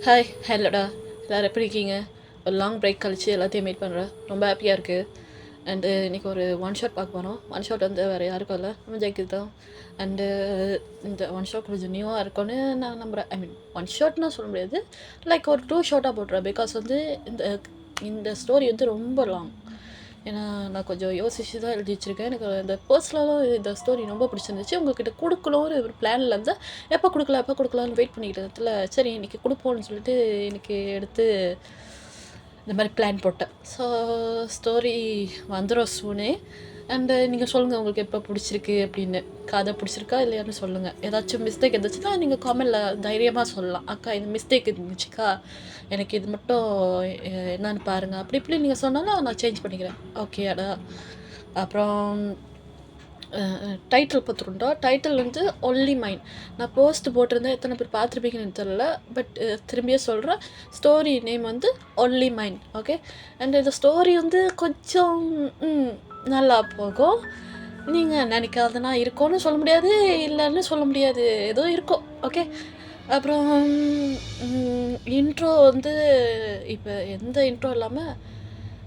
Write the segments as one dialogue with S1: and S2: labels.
S1: Hi ஹலோடா. எல்லோரும் எப்படி இருக்கீங்க? ஒரு லாங் பிரேக் கழிச்சு எல்லாத்தையும் மீட் பண்ணுறேன். ரொம்ப ஹாப்பியாக இருக்குது. அண்டு இன்றைக்கி ஒரு ஒன் ஷாட் பார்க்க போகிறோம். ஒன் ஷாட் வந்து வேறு யாருக்கும் இல்லை, நம்ம ஜெயிக்குது தான். அண்டு இந்த ஒன் ஷாட் கொஞ்சம் நியூவாக இருக்கும்னு நான் நம்புகிறேன். ஐ மீன் ஒன் ஷாட்னால் சொல்ல முடியாது, லைக் ஒரு 2 ஷார்ட்டாக போட்டுறேன். பிகாஸ் வந்து இந்த இந்த ஸ்டோரி வந்து ரொம்ப லாங். ஏன்னா நான் கொஞ்சம் யோசிச்சு தான் எழுதி வச்சுருக்கேன். எனக்கு இந்த பர்சனலாக இந்த ஸ்டோரி ரொம்ப பிடிச்சிருந்துச்சு. உங்கள்கிட்ட கொடுக்கணும்னு ஒரு பிளானில் இருந்தால் எப்போ கொடுக்கலான்னு வெயிட் பண்ணிக்கிட்டு இடத்துல சரி இன்றைக்கி கொடுப்போம்னு சொல்லிட்டு இன்றைக்கி எடுத்து இந்த மாதிரி பிளான் போட்டேன். ஸோ ஸ்டோரி வந்துடும் சூனே. அண்டு நீங்கள் சொல்லுங்கள் உங்களுக்கு எப்போ பிடிச்சிருக்கு அப்படின்னு. கதை பிடிச்சிருக்கா இல்லையான்னு சொல்லுங்கள். ஏதாச்சும் மிஸ்டேக் இருந்துச்சுன்னா நீங்கள் காமெண்டில் தைரியமாக சொல்லலாம். அக்கா இந்த மிஸ்டேக் இருந்துச்சுக்கா, எனக்கு இது மட்டும் என்னன்னு பாருங்கள், அப்படி இப்படி நீங்கள் சொன்னாலும் நான் சேஞ்ச் பண்ணிக்கிறேன். ஓகேடா. அப்புறம் டைட்டில் பார்த்துருண்டா. டைட்டில் வந்து ஒன்லி மைண்ட். நான் போஸ்ட் போட்டிருந்தேன், எத்தனை பேர் பார்த்துருப்பீங்கன்னு தெரியல. பட் திரும்பியே சொல்கிறேன், ஸ்டோரி நேம் வந்து ஒன்லி மைண்ட். ஓகே. அண்ட் இந்த ஸ்டோரி வந்து கொஞ்சம் நல்லா போகும். நீங்கள் நினைக்காதனா இருக்கும்னு சொல்ல முடியாது, இல்லைன்னு சொல்ல முடியாது, ஏதோ இருக்கும். ஓகே. அப்புறம் இன்ட்ரோ வந்து இப்போ எந்த இன்ட்ரோ இல்லாமல்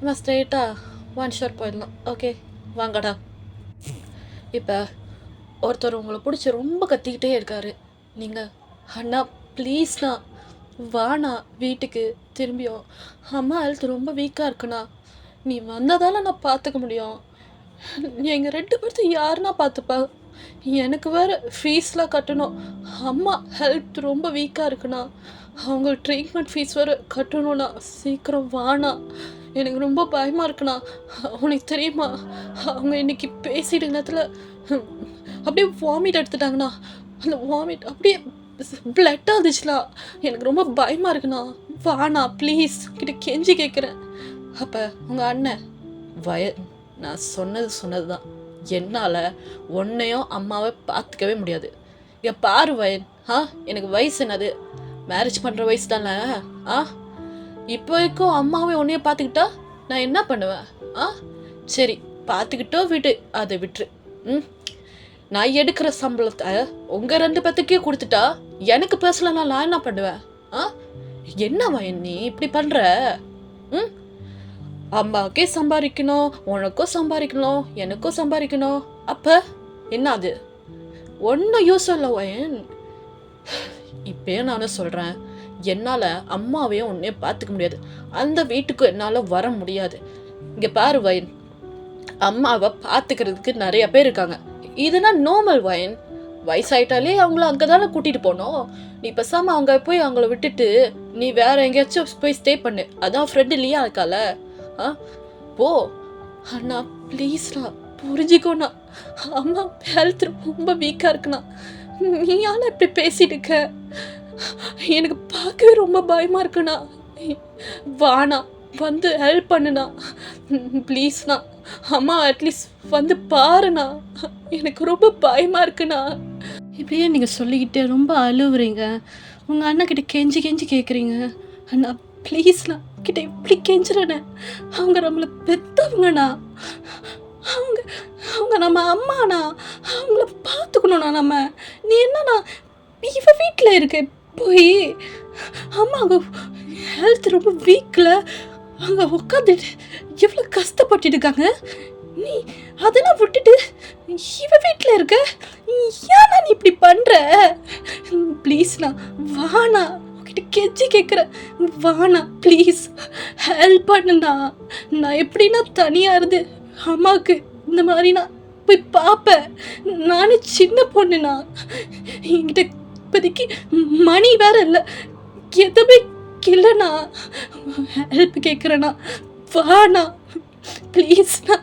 S1: நம்ம ஸ்ட்ரெயிட்டாக ஒன் ஷாட் போயிடலாம். ஓகே வாங்கடா. இப்போ ஒருத்தர் உங்களை பிடிச்சி ரொம்ப கத்திக்கிட்டே இருக்காரு. நீங்கள் அண்ணா ப்ளீஸ்ண்ணா வாண்ணா வீட்டுக்கு திரும்பியும், அம்மா ஹெல்த் ரொம்ப வீக்காக இருக்குண்ணா, நீ வந்ததால் நான் பார்த்துக்க முடியும், எங்கள் 2 பேர்த்தையும் யாருன்னா பார்த்துப்பா, எனக்கு வேறு ஃபீஸ்லாம் கட்டணும், அம்மா ஹெல்த் ரொம்ப வீக்காக இருக்குண்ணா, அவங்க ட்ரீட்மெண்ட் ஃபீஸ் வேறு கட்டணும்ண்ணா, சீக்கிரம் வாண்ணா, எனக்கு ரொம்ப பயமாக இருக்குண்ணா, உனக்கு தெரியுமா அவங்க இன்றைக்கி பேசிட்டு நேரத்தில் அப்படியே வாமிட் எடுத்துட்டாங்கண்ணா, அந்த வாமிட் அப்படியே பிளட்டாக இருந்துச்சுண்ணா, எனக்கு ரொம்ப பயமாக இருக்குண்ணா, வாண்ணா ப்ளீஸ் கிட்ட கெஞ்சி கேட்குறேன். அப்போ உங்கள் அண்ணன் நான் சொன்னது தான், என்னால் உன்னையும் அம்மாவை பார்த்துக்கவே முடியாது. இங்கே பாரு வயன், எனக்கு வயசு என்னது, மேரேஜ் பண்ணுற வயசு தானே. இப்போ வரைக்கும் அம்மாவே உன்னைய பார்த்துக்கிட்டா நான் என்ன பண்ணுவேன்? சரி பார்த்துக்கிட்டோ விடு, அதை விட்டுரு. நான் எடுக்கிற சம்பளத்தை உங்கள் 2 பேத்துக்கே கொடுத்துட்டா எனக்கு பேசலன்னா நான் என்ன பண்ணுவேன்? என்ன வயன் நீ இப்படி பண்ணுற? அம்மாவுக்கே சம்பாதிக்கணும், உனக்கும் சம்பாதிக்கணும், எனக்கும் சம்பாதிக்கணும், அப்போ என்ன அது? ஒன்றும் யூஸ் இல்லை வயன். இப்போயே நானும் சொல்கிறேன், என்னால் அம்மாவையும் உன்னையே பார்த்துக்க முடியாது, அந்த வீட்டுக்கு என்னால் வர முடியாது. இங்கே பாரு வயன், அம்மாவை பார்த்துக்கிறதுக்கு நிறைய பேர் இருக்காங்க, இதுனா நார்மல் வயன். வயசாயிட்டாலே அவங்கள அங்கே தானே கூட்டிகிட்டு போனோம். நீ பேசாமல் அவங்க போய் அவங்கள விட்டுட்டு நீ வேற எங்கேயாச்சும் போய் ஸ்டே பண்ணு, அதான் ஃப்ரெண்டு இல்லையா இருக்கால. போ அண்ணா ப்ளீஸ்ண்ணா, புரிஞ்சுக்கோண்ணா, அம்மா ஹெல்த் ரொம்ப வீக்காக இருக்குண்ணா, நீ யானை இப்படி பேசிட்டு இருக்க, எனக்கு பார்க்கவே ரொம்ப பயமாக இருக்குண்ணா, வாண்ணா வந்து ஹெல்ப் பண்ணுண்ணா ப்ளீஸ்ண்ணா, அம்மா அட்லீஸ்ட் வந்து பாருண்ணா, எனக்கு ரொம்ப பயமாக இருக்குண்ணா. இப்படியே நீங்கள் சொல்லிக்கிட்டே ரொம்ப அழுவுறீங்க, உங்கள் அண்ணக்கிட்ட கெஞ்சி கேட்குறீங்க. அண்ணா ப்ளீஸ்ண்ணா கிட்ட இப்படி கெஞ்சுறேண்ணே, அவங்க நம்மளை பெற்றவங்கண்ணா, அவங்க அவங்க நம்ம அம்மாண்ணா, அவங்கள பார்த்துக்கணுண்ணா நம்ம. நீ என்னண்ணா இவ வீட்டில் இருக்க போய், அம்மா அவங்க ஹெல்த் ரொம்ப வீக்கில் அங்கே உட்காந்துட்டு எவ்வளோ கஷ்டப்பட்டு இருக்காங்க, நீ அதெல்லாம் விட்டுட்டு இவ வீட்டில் இருக்க, ஏன்னா நீ இப்படி பண்ணுற? ப்ளீஸ்ண்ணா வாண்ணா, கிட்ட கெஞ்சி கேட்குறேன், வாண்ணா ப்ளீஸ் ஹெல்ப் பண்ணுண்ணா. நான் எப்படின்னா தனியாக இருந்து அம்மாவுக்கு இந்த மாதிரினா போய் பார்ப்பேன், நானும் சின்ன பொண்ணுண்ணா, என்கிட்ட இப்போதைக்கு மணி வேற இல்லை, எதுவுமே இல்லைண்ணா, ஹெல்ப் கேட்குறேண்ணா, வாண்ணா ப்ளீஸ்ண்ணா,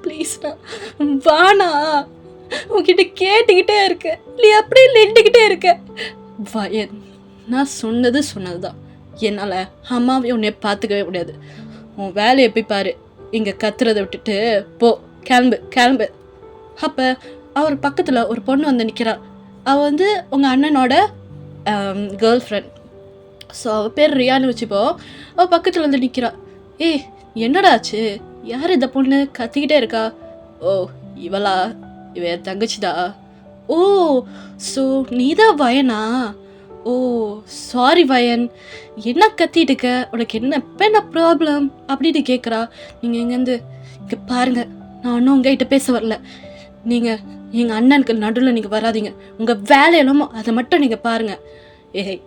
S1: ப்ளீஸ்ண்ணா வாண்ணா, உங்ககிட்ட கேட்டுக்கிட்டே இருக்க, நீ அப்படியே நின்றுக்கிட்டே இருக்க. வயன், நான் சொன்னது தான், என்னால் அம்மாவை உன்னை பார்த்துக்கவே முடியாது, உன் வேலையை போய் பாரு, இங்கே கத்துறதை விட்டுட்டு போ, கிளம்பு. அப்போ அவர் பக்கத்தில் ஒரு பொண்ணு வந்து நிற்கிறா, அவள் வந்து உங்கள் அண்ணனோட கேர்ள் ஃப்ரெண்ட். ஸோ அவள் பேர் ரியான்னு வச்சுப்போ. அவள் பக்கத்தில் வந்து நிற்கிறா. ஏய் என்னடா ஆச்சு, யார் இந்த பொண்ணு கத்திக்கிட்டே இருக்கா? ஓ இவ தங்கச்சிதா. ஓ ஸோ நீதான் வயனா? ஓ சாரி வயன், என்ன கத்திட்டு இருக்க, உனக்கு என்ன ப்ராப்ளம் அப்படின்னு கேட்குறா. நீங்கள் எங்கேருந்து இங்கே பாருங்க, நான் ஒன்றும் உங்ககிட்ட பேச வரல. நீங்கள் எங்கள் அண்ணனுக்கு நடுவில் நீங்கள் வராதீங்க, உங்கள் வேலையிலுமோ அதை மட்டும் நீங்கள் பாருங்கள். ஏய்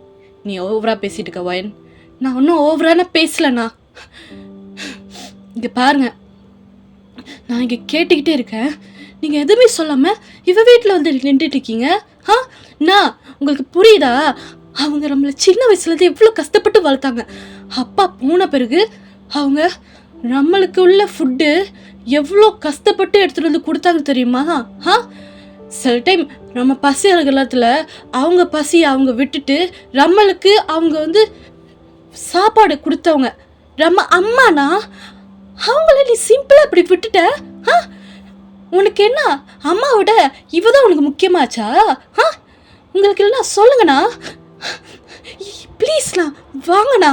S1: நீ ஓவராக பேசிட்டு இருக்க வயன், நான் ஒன்றும் ஓவரான பேசலண்ணா. இங்கே பாருங்க, நான் இங்கே கேட்டுக்கிட்டே இருக்கேன், நீங்கள் எதுவுமே சொல்லாமல் இவ வீட்டில் வந்து நின்றுட்டு இருக்கீங்க. நான் உங்களுக்கு புரியுதா? அவங்க நம்மளை சின்ன வயசுலேருந்து எவ்வளோ கஷ்டப்பட்டு வளர்த்தாங்க. அப்பா போன பிறகு அவங்க நம்மளுக்கு உள்ள ஃபுட்டு எவ்வளோ கஷ்டப்பட்டு எடுத்துகிட்டு வந்து கொடுத்தாங்க தெரியுமா? சில டைம் நம்ம பசி காலத்தில் அவங்க பசியை அவங்க விட்டுட்டு நம்மளுக்கு அவங்க வந்து சாப்பாடு கொடுத்தவங்க நம்ம அம்மானா. அவங்கள நீ சிம்பிளாக இப்படி விட்டுட்ட. உனக்கு என்ன அம்மாவோட இவதான் உனக்கு முக்கியமாச்சா? உங்களுக்கு இல்லைனா சொல்லுங்கண்ணா, ப்ளீஸ்ண்ணா வாங்கண்ணா,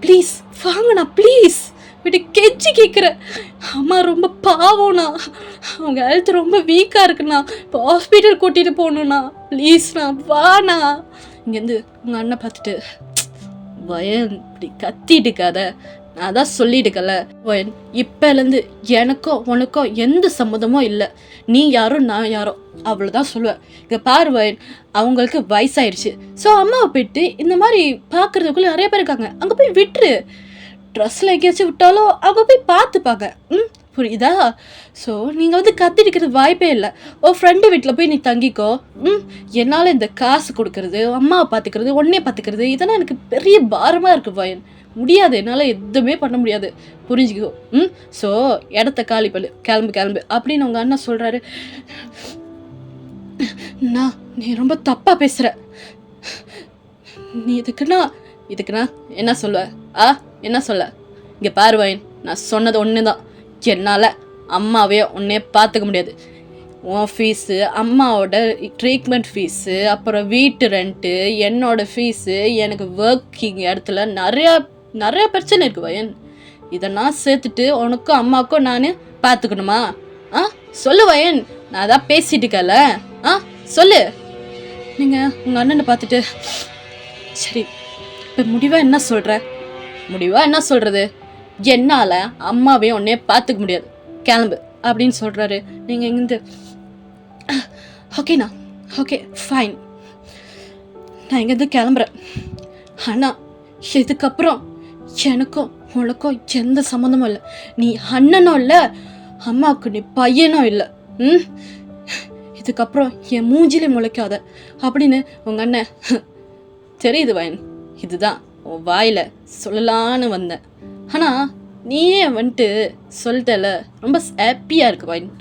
S1: ப்ளீஸ் வாங்கண்ணா, ப்ளீஸ் விட்டு கெஞ்சி கேட்குறேன். அம்மா ரொம்ப பாவம்ண்ணா, அவங்க ஹெல்த் ரொம்ப வீக்காக இருக்குண்ணா, இப்போ ஹாஸ்பிட்டல் கூட்டிகிட்டு போகணுண்ணா, ப்ளீஸ்ண்ணா வாண்ணா. இங்கேருந்து உங்கள் அண்ணன் பார்த்துட்டு, வயன் இப்படி கத்திட்டு இருக்காத, நான் தான் சொல்லிடுக்கல வயன், இப்போலேருந்து எனக்கும் உனக்கும் எந்த சம்மதமும் இல்லை. நீ யாரோ நான் யாரோ அவ்வளோதான் சொல்லுவேன். இங்கே பாரு வயன், அவங்களுக்கு வயசாயிடுச்சு. ஸோ அம்மாவை போயிட்டு இந்த மாதிரி பார்க்குறதுக்குள்ளே நிறைய பேர் இருக்காங்க, அங்கே போய் விட்டுரு. ட்ரெஸ்ஸில் எங்கேயாச்சும் விட்டாலும் அவங்க போய் பார்த்துப்பாங்க. புரியுதா? ஸோ நீங்கள் வந்து கத்திருக்கிறது வாய்ப்பே இல்லை. ஓ ஃப்ரெண்டு வீட்டில் போய் நீ தங்கிக்கோ. என்னால் இந்த காசு கொடுக்கறது, அம்மாவை பார்த்துக்கிறது, உடனே பார்த்துக்கிறது, இதெல்லாம் எனக்கு பெரிய பாரமாக இருக்குது வயன். முடியாது, என்னால் எதுவுமே பண்ண முடியாது, புரிஞ்சுக்கோ. ஸோ இடத்த காலி பண்ணு, கிளம்பு அப்படின்னு உங்கள் அண்ணா சொல்கிறாரு. நான் நீ ரொம்ப தப்பாக பேசுகிற, நீ இதுக்குண்ணா என்ன சொல்லுவ? என்ன சொல்ல? இங்கே பாரு வயன், நான் சொன்னது ஒன்று தான், என்னால் அம்மாவே உன்னே பார்த்துக்க முடியாது. உன் ஃபீஸு, அம்மாவோட ட்ரீட்மெண்ட் ஃபீஸு, அப்புறம் வீட்டு ரெண்ட்டு, என்னோடய ஃபீஸு, எனக்கு ஒர்க்கிங் இடத்துல நிறையா பிரச்சனை இருக்குது வயன். இதெல்லாம் சேர்த்துட்டு உனக்கும் அம்மாவுக்கும் நான் பார்த்துக்கணுமா? சொல்லு வயன், நான் அதான் பேசிட்டு இருக்கல. சொல்லு. நீங்கள் உங்கள் அண்ணனை பார்த்துட்டு, சரி இப்போ முடிவாக என்ன சொல்கிறது? என்னால் அம்மாவே உன்னே பார்த்துக்க முடியாது, கிளம்பு அப்படின்னு சொல்கிறாரு. நீங்கள் இங்கேருந்து, ஓகேண்ணா, ஓகே ஃபைன், நான் இங்கேருந்து கிளம்புறேன். ஆனால் இதுக்கப்புறம் எனக்கும் உனக்கும் எந்த சம்மந்தமும் இல்லை. நீ அண்ணனும் இல்லை, அம்மாவுக்கு நீ பையனும் இல்லை. இதுக்கப்புறம் என் மூஞ்சிலே முளைக்காத அப்படின்னு உங்கள் அண்ணன். தெரியுது வயன், இதுதான் உன் வாயில் சொல்லலான்னு வந்தேன், ஆனால் நீயே வந்துட்டு சொல்லிட்டல, ரொம்ப ஹாப்பியாக இருக்கு வயன்.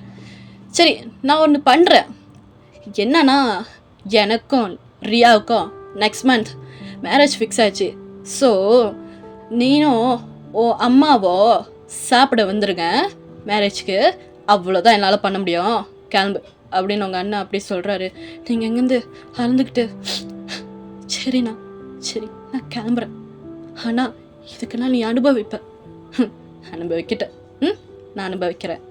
S1: சரி நான் ஒன்று பண்ணுறேன். என்னன்னா, எனக்கும் ரியாவுக்கும் நெக்ஸ்ட் மந்த் மேரேஜ் ஃபிக்ஸ் ஆச்சு. ஸோ நீனும் ஓ அம்மாவோ சாப்பிட வந்துருங்க மேரேஜ்க்கு, அவ்வளோதான் என்னால் பண்ண முடியும், கிளம்பு அப்படின்னு உங்கள் அண்ணன் அப்படி சொல்கிறாரு. நீங்கள் எங்கேருந்து அறந்துக்கிட்டு, சரிண்ணா சரி நான் கிளம்புறேன், ஆனால் இதுக்குன்னா நீ அனுபவிக்கிட்ட நான் அனுபவிக்கிறேன்.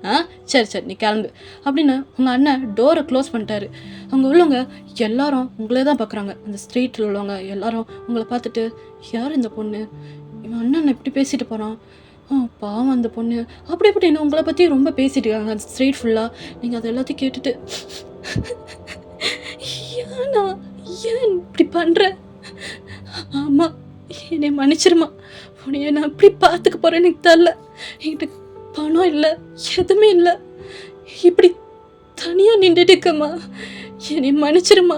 S1: சரி நீ கிளம்பு அப்படின்னு உங்கள் அண்ணன் டோரை க்ளோஸ் பண்ணிட்டாரு. அங்கே உள்ளவங்க எல்லாரும் உங்களே தான் பார்க்குறாங்க. அந்த ஸ்ட்ரீட்டில் உள்ளவங்க எல்லாரும் உங்களை பார்த்துட்டு, யார் இந்த பொண்ணு, இவன் அண்ணன் எப்படி பேசிட்டு போகிறான், பாவம் அந்த பொண்ணு அப்படி இப்படின்னு உங்களை பற்றி ரொம்ப பேசிட்டு இருக்காங்க அந்த ஸ்ட்ரீட் ஃபுல்லாக. நீங்கள் அதை எல்லாத்தையும் கேட்டுட்டு, ஏன்னா ஏன் இப்படி பண்ணுற, ஆமாம் என்னை மன்னிச்சிருமா, உன்னைய நான் இப்படி பார்த்துக்க போகிறேன்னு எனக்கு தெரில, என்கிட்ட பணம் இல்லை, எதுவுமே இல்லை, இப்படி தனியாக நின்றுட்டு இருக்கம்மா, என்னை மன்னிச்சிருமா,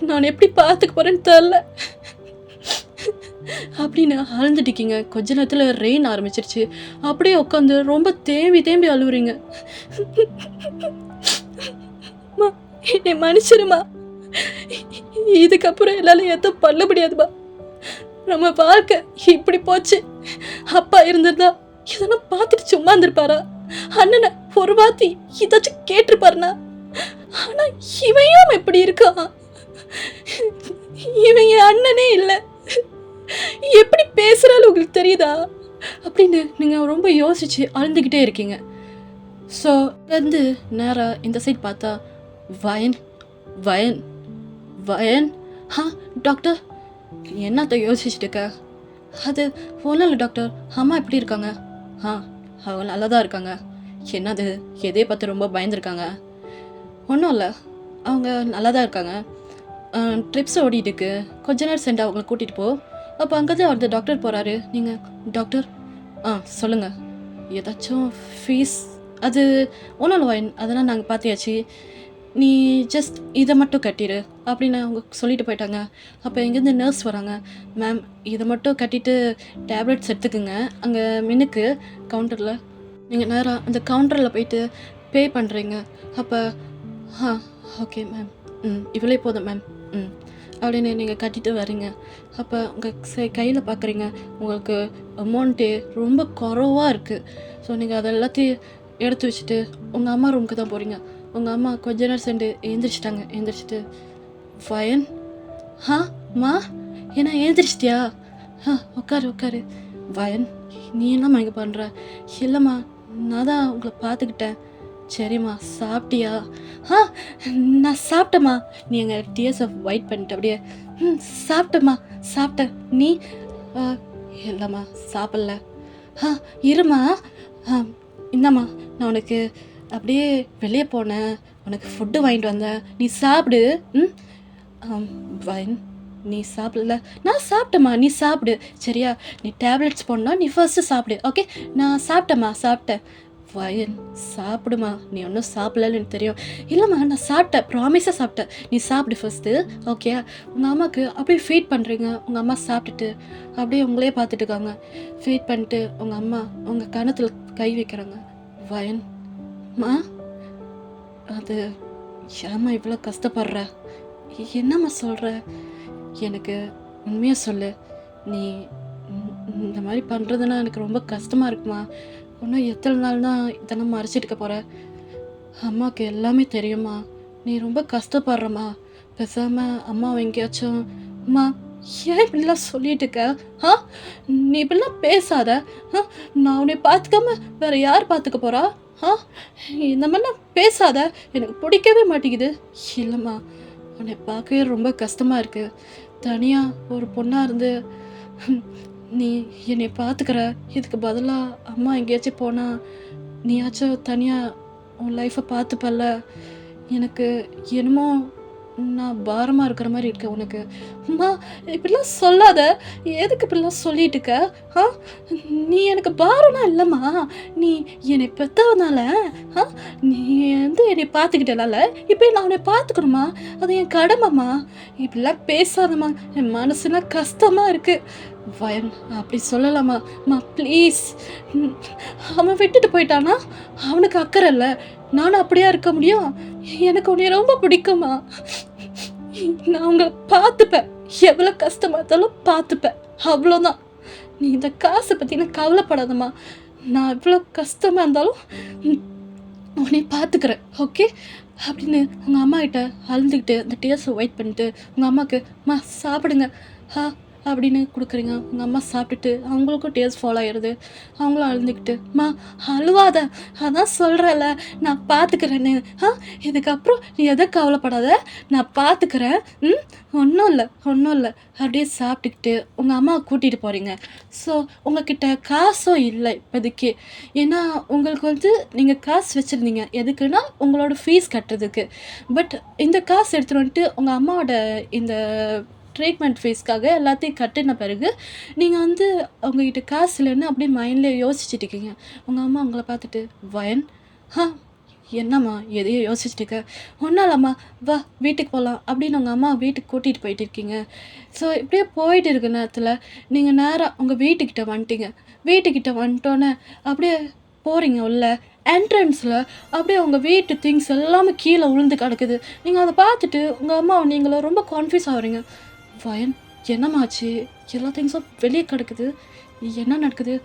S1: நான் எப்படி பார்த்துக்க போகிறேன்னு தெரில அப்படின்னு அழுந்துட்டிருக்கீங்க. கொஞ்ச நேரத்தில் ரெயின் ஆரம்பிச்சிருச்சு. அப்படியே உட்காந்து ரொம்ப தேம்பி அழுவுறீங்க. என்னை மன்னிச்சிருமா, இதுக்கப்புறம் எல்லாம் எதுவும் பண்ண முடியாதுமா, நம்ம வாழ்க்கை இப்படி போச்சு. அப்பா இருந்திருந்தா இதெல்லாம் பார்த்துட்டு சும்மா இருந்திருப்பாரா? அண்ணனை ஒரு வார்த்தை ஏதாச்சும் கேட்டிருப்பாருனா? ஆனா இவையும் எப்படி இருக்கான், இவன் என் அண்ணனே இல்லை, எப்படி பேசுறாலும் உங்களுக்கு தெரியுதா அப்படின்னு நீங்கள் ரொம்ப யோசிச்சு அழுந்துக்கிட்டே இருக்கீங்க. ஸோ வந்து நேராக இந்த சைட் பார்த்தா வயன் வயன் வயன் டாக்டர் என்னத்த யோசிச்சுட்டு இருக்க? அது ஒன்றும் இல்லை டாக்டர். அம்மா எப்படி இருக்காங்க? அவங்க நல்லா தான் இருக்காங்க. என்னது எதையை பார்த்து ரொம்ப பயந்துருக்காங்க? ஒன்றும் இல்லை, அவங்க நல்லா தான் இருக்காங்க. ட்ரிப்ஸ் ஓடிட்டுருக்கு, கொஞ்ச நேரம் சென்று அவங்களை கூட்டிகிட்டு போ. அப்போ அங்கே தான் வந்து டாக்டர் போகிறாரு. நீங்கள் டாக்டர் சொல்லுங்கள். ஏதாச்சும் ஃபீஸ்? அது ஒன்றும் இல்லை வாயின், அதெல்லாம் நாங்கள் பார்த்தியாச்சு. நீ ஜஸ்ட் இதை மட்டும் கட்டிடு அப்படின்னு அவங்க சொல்லிட்டு போயிட்டாங்க. அப்போ எங்கேருந்து நர்ஸ் வராங்க. மேம் இதை மட்டும் கட்டிட்டு டேப்லெட்ஸ் எடுத்துக்குங்க. அங்கே மின்னுக்கு கவுண்டரில் நீங்கள் நேராக அந்த கவுண்டரில் போயிட்டு பே பண்ணுறீங்க. அப்போ ஓகே மேம், இவ்வளோ போதும் மேம் அப்படின்னு நீங்கள் கட்டிட்டு வரீங்க. அப்போ உங்கள் கையில் பார்க்குறீங்க உங்களுக்கு அமௌண்ட்டு ரொம்ப குறைவாக இருக்குது. ஸோ நீங்கள் அதை எல்லாத்தையும் எடுத்து வச்சுட்டு உங்கள் அம்மா ரூமுக்கு தான் போகிறீங்க. உங்கள் அம்மா கொஞ்ச நேரம் சென்று எழுந்திரிச்சிட்டாங்க. எழுந்திரிச்சிட்டு வயன் மா என்ன எழுந்திரிச்சிட்டியா? உட்காரு. வயன் நீ என்னம்மா இங்கே பண்ணுற? இல்லைம்மா நான் தான் உங்களை பார்த்துக்கிட்டேன். சரிம்மா சாப்பிட்டியா? நான் சாப்பிட்டேம்மா. நீ எங்கள் டிஎஸ் ஆஃப் ஒயிட் பண்ணிட்டு அப்படியே சாப்பிட்டேன். நீ? இல்லைம்மா சாப்பிடல. இருமா, இந்தாம்மா நான் உனக்கு அப்படியே வெளியே போனேன், உனக்கு ஃபுட்டு வாங்கிட்டு வந்தேன், நீ சாப்பிடு. வைன் நீ சாப்பிடல? நான் சாப்பிட்டேம்மா, நீ சாப்பிடு சரியா? நீ டேப்லெட்ஸ் போடணும், நீ ஃபர்ஸ்ட்டு சாப்பிடு. ஓகே நான் சாப்பிட்டேன். வயன் சாப்பிடுமா, நீ ஒன்றும் சாப்பிடலன்னு எனக்கு தெரியும். இல்லைம்மா நான் சாப்பிட்டேன், ப்ராமிஸாக சாப்பிட்டேன். நீ சாப்பிடு ஃபர்ஸ்ட்டு ஓகே? உங்கள் அம்மாவுக்கு அப்படியே ஃபீட் பண்ணுறீங்க. உங்கள் அம்மா சாப்பிட்டுட்டு அப்படியே உங்களே பார்த்துட்டு இருக்காங்க. ஃபீட் பண்ணிட்டு உங்கள் அம்மா உங்கள் கணத்தில் கை வைக்கிறாங்க. வயன் மா அது ஏம்மா இவ்வளோ கஷ்டப்படுற? என்னம்மா சொல்கிற? எனக்கு உண்மையாக சொல்லு. நீ இந்த மாதிரி பண்ணுறதுன்னா எனக்கு ரொம்ப கஷ்டமாக இருக்குமா. இன்னும் எத்தனை நாள் தான் இதெல்லாம் மறைச்சிட்டுக்க போகிற? அம்மாவுக்கு எல்லாமே தெரியுமா. நீ ரொம்ப கஷ்டப்படுறம்மா. பேசாமல் அம்மாவை எங்கேயாச்சும் அம்மா ஏன் இப்படிலாம் சொல்லிட்டு இருக்க? நீ இப்படிலாம் பேசாத. நான் உன்னை பார்த்துக்காம வேற யார் பார்த்துக்க போகிறா? இந்த மாதிரிலாம் பேசாத, எனக்கு பிடிக்கவே மாட்டேங்குது. இல்லைம்மா உன்னை பார்க்கவே ரொம்ப கஷ்டமாக இருக்குது. தனியாக ஒரு பொண்ணாக இருந்து நீ என்னை பார்த்துக்கிற. இதுக்கு பதிலாக அம்மா எங்கேயாச்சும் போனால் நீயாச்சும் தனியாக உன் லைஃப்பை பார்த்துப்பல்ல. எனக்கு என்னமோ நான் பாரமாக இருக்கிற மாதிரி இருக்க உனக்கு. அம்மா இப்படிலாம் சொல்லாத. எதுக்கு இப்படிலாம் சொல்லிட்டு இருக்க? நீ எனக்கு பாரம்னா இல்லைம்மா. நீ என்னை பெற்றவனால நீ வந்து என்னை பார்த்துக்கிட்டனால இப்போ நான் உன்னை பார்த்துக்கணுமா, அது என் கடமைம்மா. இப்படிலாம் பேசாதம்மா, என் மனசுலாம் கஷ்டமாக இருக்குது. வயன் அப்படி சொல்லலாமா ப்ளீஸ். அவன் விட்டுட்டு போயிட்டானா அவனுக்கு அக்கறை இல்லை. நானும் அப்படியா இருக்க முடியும்? எனக்கு உன்னை ரொம்ப பிடிக்குமா. நான் உங்களை பார்த்துப்பேன், எவ்வளோ கஷ்டமா இருந்தாலும் பார்த்துப்பேன், அவ்வளோதான். நீ இந்த காசை பற்றி நான் கவலைப்படாதம்மா. நான் எவ்வளோ கஷ்டமாக இருந்தாலும் உன்னை பார்த்துக்கிறேன் ஓகே அப்படின்னு உங்கள் அம்மா கிட்ட அழுதுகிட்டு அந்த டேஸ்ட்டை வெயிட் பண்ணிட்டு உங்கள் அம்மாவுக்கு சாப்பிடுங்க அப்படின்னு கொடுக்குறீங்க. உங்கள் அம்மா சாப்பிட்டுட்டு அவங்களுக்கும் டேஸ்ட் ஃபாலோ ஆயிடுது. அவங்களும் அழுந்துக்கிட்டு அழுவாத, அதான் சொல்கிறேன்ல நான் பார்த்துக்கிறேன்னு. இதுக்கப்புறம் நீ எதை கவலைப்படாத, நான் பார்த்துக்கிறேன். ஒன்றும் இல்லை அப்படியே சாப்பிட்டுக்கிட்டு உங்கள் அம்மாவை கூட்டிகிட்டு போகிறீங்க. ஸோ உங்ககிட்ட காசும் இல்லை இப்போதைக்கு. ஏன்னா உங்களுக்கு வந்து நீங்கள் காசு வச்சுருந்தீங்க எதுக்குன்னா உங்களோட ஃபீஸ் கட்டுறதுக்கு. பட் இந்த காசு எடுத்துகிட்டு வந்துட்டு உங்கள் அம்மாவோட இந்த ட்ரீட்மெண்ட் ஃபீஸ்க்காக எல்லாத்தையும் கட்டின பிறகு நீங்கள் வந்து அவங்ககிட்ட காசு இல்லைன்னு அப்படியே மைண்டில் யோசிச்சுட்டு இருக்கீங்க. உங்கள் அம்மா உங்களை பார்த்துட்டு வயன் என்னம்மா எதையோ யோசிச்சுட்டு இருக்க? ஒன்றும் இல்லைம்மா வா வீட்டுக்கு போகலாம் அப்படின்னு உங்கள் அம்மா வீட்டுக்கு கூட்டிகிட்டு போயிட்டு இருக்கீங்க. ஸோ இப்படியே போயிட்டு இருக்க நேரத்தில் நீங்கள் நேராக உங்கள் வீட்டுக்கிட்ட வந்துட்டீங்க. வீட்டுக்கிட்ட வந்துட்டோன்னே அப்படியே போகிறீங்க உள்ள. என்ட்ரன்ஸில் அப்படியே உங்கள் வீட்டு திங்ஸ் எல்லாமே கீழே விழுந்து கிடக்குது. நீங்கள் அதை பார்த்துட்டு உங்கள் அம்மா நீங்களும் ரொம்ப கான்ஃபியூஸ் ஆகுறீங்க. வயன் என்னம்மாச்சு, எல்லா திங்ஸும் வெளியே கிடக்குது, என்ன நடக்குது?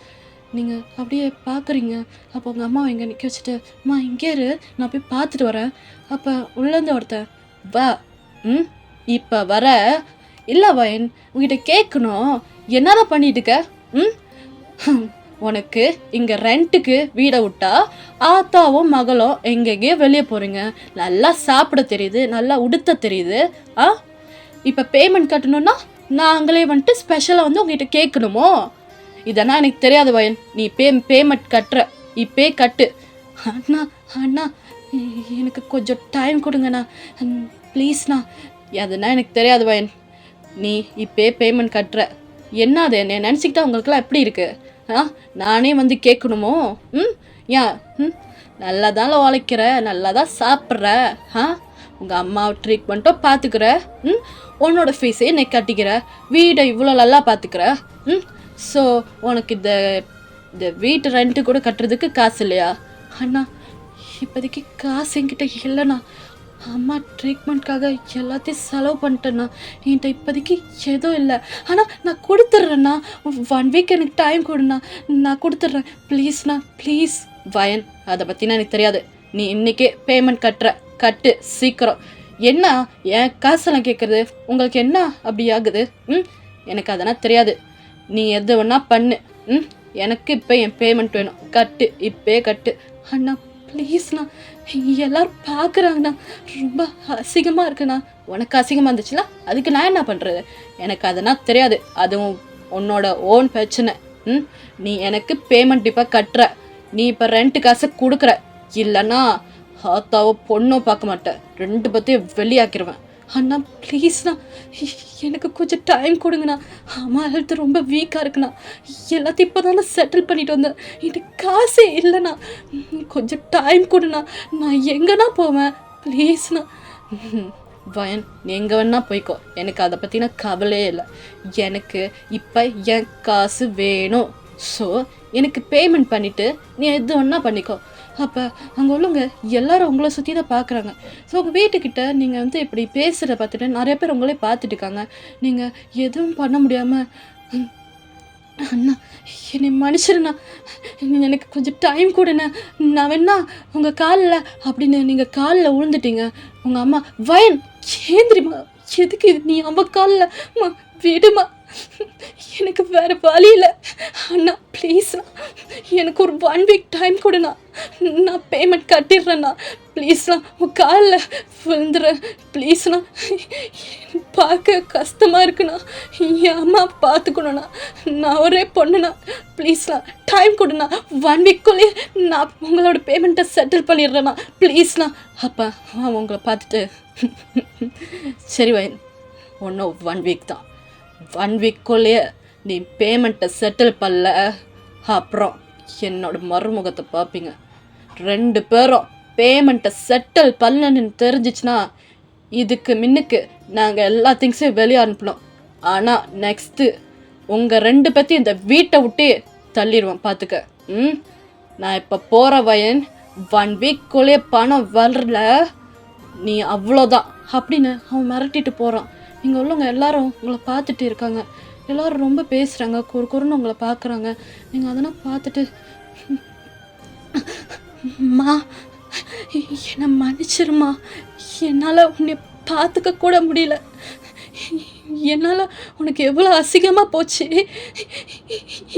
S1: நீங்கள் அப்படியே பார்க்குறீங்க. அப்போ உங்கள் அம்மாவை இங்கே நிற்க வச்சுட்டு இங்கே இரு, நான் போய் பார்த்துட்டு வரேன். அப்போ உள்ளேருந்து ஒருத்தன் வா இப்போ வர இல்லை வயன் உங்ககிட்ட கேட்கணும், என்னதான் பண்ணிட்டு இருக்க? உனக்கு இங்கே ரெண்ட்டுக்கு வீடை விட்டா ஆத்தாவும் மகளும் எங்கெங்கேயோ வெளியே போகிறீங்க, நல்லா சாப்பிட தெரியுது, நல்லா உடுத்த தெரியுது. இப்போ பேமெண்ட் கட்டணும்னா நாங்களே வந்துட்டு ஸ்பெஷலாக வந்து உங்ககிட்ட கேட்கணுமோ? இதெல்லாம் எனக்கு தெரியாது வயன். நீ பேமெண்ட் கட்டுற, இப்பே கட்டு. அண்ணா அண்ணா எனக்கு கொஞ்சம் டைம் கொடுங்கண்ணா ப்ளீஸ்ண்ணா. அதுனா எனக்கு தெரியாது வயன். நீ இப்பே பேமெண்ட் கட்டுற. என்ன அது என்ன நினச்சிக்கிட்டா உங்களுக்குலாம் எப்படி இருக்குது? நானே வந்து கேட்கணுமோ? ஏன் நல்லா தான் உழைக்கிற, நல்லா தான் சாப்பிட்ற, உங்கள் அம்மாவை ட்ரீட்மெண்ட்டும் பார்த்துக்கிற, உன்னோட ஃபீஸே நீ கட்டிக்கிற, வீடை இவ்வளோ நல்லா பார்த்துக்கிற. ஸோ உனக்கு இந்த வீட்டு ரெண்ட்டு கூட கட்டுறதுக்கு காசு இல்லையா? அண்ணா இப்போதைக்கு காசு என்கிட்ட இல்லைண்ணா. அம்மா ட்ரீட்மெண்ட்காக எல்லாத்தையும் செலவு பண்ணிட்டேண்ணா. என்கிட்ட இப்போதைக்கு எதுவும் இல்லை. ஆனால் நான் கொடுத்துட்றேண்ணா. 1 வீக் எனக்கு டைம் கொடுண்ணா, நான் கொடுத்துட்றேன். ப்ளீஸ்ண்ணா ப்ளீஸ். வயன், அதை பற்றினா எனக்கு தெரியாது. நீ இன்றைக்கே பேமெண்ட் கட்டு சீக்கிரம். என்ன என் காசெல்லாம் கேட்குறது உங்களுக்கு என்ன அப்படி ஆகுது? எனக்கு அதெல்லாம் தெரியாது. நீ எது வேணா பண்ணு. எனக்கு இப்போ என் பேமெண்ட் வேணும். கட்டு, இப்பே கட்டு. அண்ணா ப்ளீஸ்ண்ணா, எல்லோரும் பார்க்குறாங்கண்ணா. ரொம்ப அசிங்கமாக இருக்குண்ணா. உனக்கு அசிங்கமாக இருந்துச்சுன்னா அதுக்கு நான் என்ன பண்ணுறது? எனக்கு அதெல்லாம் தெரியாது. அதுவும் உன்னோட ஓன் பிரச்சனை. நீ எனக்கு பேமெண்ட் இப்போ கட்டுற. நீ இப்போ ரெண்ட் காசை கொடுக்குற. இல்லைன்னா ஆத்தாவோ பொண்ணோ பார்க்க மாட்டேன், 2 பற்றியும் வெளியாக்கிடுவேன். அண்ணா ப்ளீஸ்ண்ணா, எனக்கு கொஞ்சம் டைம் கொடுங்கண்ணா. அம்மா ஹெல்த் ரொம்ப வீக்காக இருக்குண்ணா. எல்லாத்தையும் இப்போ தானே செட்டில் பண்ணிட்டு வந்தேன். எனக்கு காசே இல்லைண்ணா. கொஞ்சம் டைம் கொடுண்ணா. நான் எங்கன்னா போவேன் ப்ளீஸ்ண்ணா. வயன், நீ எங்கே வேணா போய்க்கோ, எனக்கு அதை பற்றின கவலையே இல்லை. எனக்கு இப்போ என் காசு வேணும். ஸோ எனக்கு பேமெண்ட் பண்ணிவிட்டு நீ எது வேணா பண்ணிக்கோ. அப்போ அங்கே உள்ளவங்க எல்லாரும் உங்களை சுற்றி தான் பார்க்குறாங்க. ஸோ உங்கள் வீட்டுக்கிட்ட நீங்கள் வந்து இப்படி பேசுகிறத பார்த்துட்டு நிறைய பேர் உங்களே பார்த்துட்டு இருக்காங்க. நீங்கள் எதுவும் பண்ண முடியாமல், அண்ணா என்னை மன்னிச்சிருண்ணா, எனக்கு கொஞ்சம் டைம் கொடுண்ணா, நான் வேணா உங்கள் காலில் அப்படின்னு நீங்கள் காலில் விழுந்துட்டீங்க. உங்கள் அம்மா வயன் ஏந்திரிமா, எதுக்கு இது நீ அம்மா காலில் விடுமா, எனக்கு வேறு வழி இல்லை. அண்ணா ப்ளீஸ்ண்ணா, எனக்கு ஒரு 1 வீக் டைம் கொடுண்ணா, நான் பேமெண்ட் கட்டிடுறேண்ணா. ப்ளீஸ்ண்ணா, உன் காலில் விழுந்துடுறேன் ப்ளீஸ்ண்ணா. பார்க்க கஷ்டமாக இருக்குண்ணா. என் அம்மா பார்த்துக்கணுண்ணா. நான் ஒரே பொண்ணுண்ணா. ப்ளீஸ்ண்ணா டைம் கொடுண்ணா. 1 வீக்குள்ளேயே நான் உங்களோட பேமெண்ட்டை செட்டில் பண்ணிடுறேண்ணா ப்ளீஸ்ண்ணா. அப்பா உங்களை பார்த்துட்டு சரி வயன், ஒன்றும் 1 வீக் தான். 1 வீக்குள்ளேயே நீ பேமெண்ட்டை செட்டில் பண்ணல, அப்புறம் என்னோட மறுமுகத்தை பார்ப்பீங்க. 2 பேரும் பேமெண்ட்டை செட்டில் பண்ணலன்னு தெரிஞ்சிச்சுன்னா இதுக்கு முன்னுக்கு நாங்கள் எல்லா திங்ஸையும் வெளியே அனுப்பணும். ஆனால் நெக்ஸ்ட்டு உங்கள் 2 பேர்த்தையும் இந்த வீட்டை விட்டே தள்ளிடுவேன் பார்த்துக்க. நான் இப்போ போகிற வயன், 1 வீக்குள்ளேயே பணம் வரல நீ அவ்வளோதான் அப்படின்னு அவன் மிரட்டிட்டு போகிறான். இங்கே உள்ளவங்க எல்லாரும் உங்களை பார்த்துட்டு இருக்காங்க. எல்லோரும் ரொம்ப பேசுகிறாங்க, குறுன்னு உங்களை பார்க்குறாங்க. நீங்கள் அதெல்லாம் பார்த்துட்டு, மா என்னை மன்னிச்சிருமா, என்னால் உன்னை பார்த்துக்க கூட முடியல, என்னால் உனக்கு எவ்வளோ அசிங்கமாக போச்சு,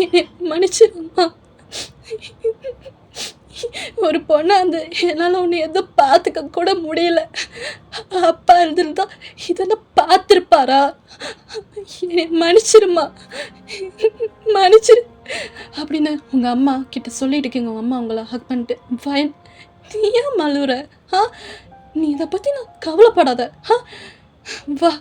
S1: என்னை மன்னிச்சிருமா. ஒரு பொண்ணை அந்த என்னால் ஒன்று எதுவும் பார்த்துக்க கூட முடியல. அப்பா இருந்திருந்தா இதெல்லாம் பார்த்துருப்பாரா? மன்னிச்சிருமா, மன்னிச்சிரு அப்படின்னு உங்கள் அம்மா கிட்ட சொல்லிட்டு இருக்கீங்க. உங்கள் அம்மா உங்களை ஹக் பண்ணிட்டு, ஃபைன் நீ ஏன் மழுவுற? நீ இதை பற்றி நான் கவலைப்படாத, வா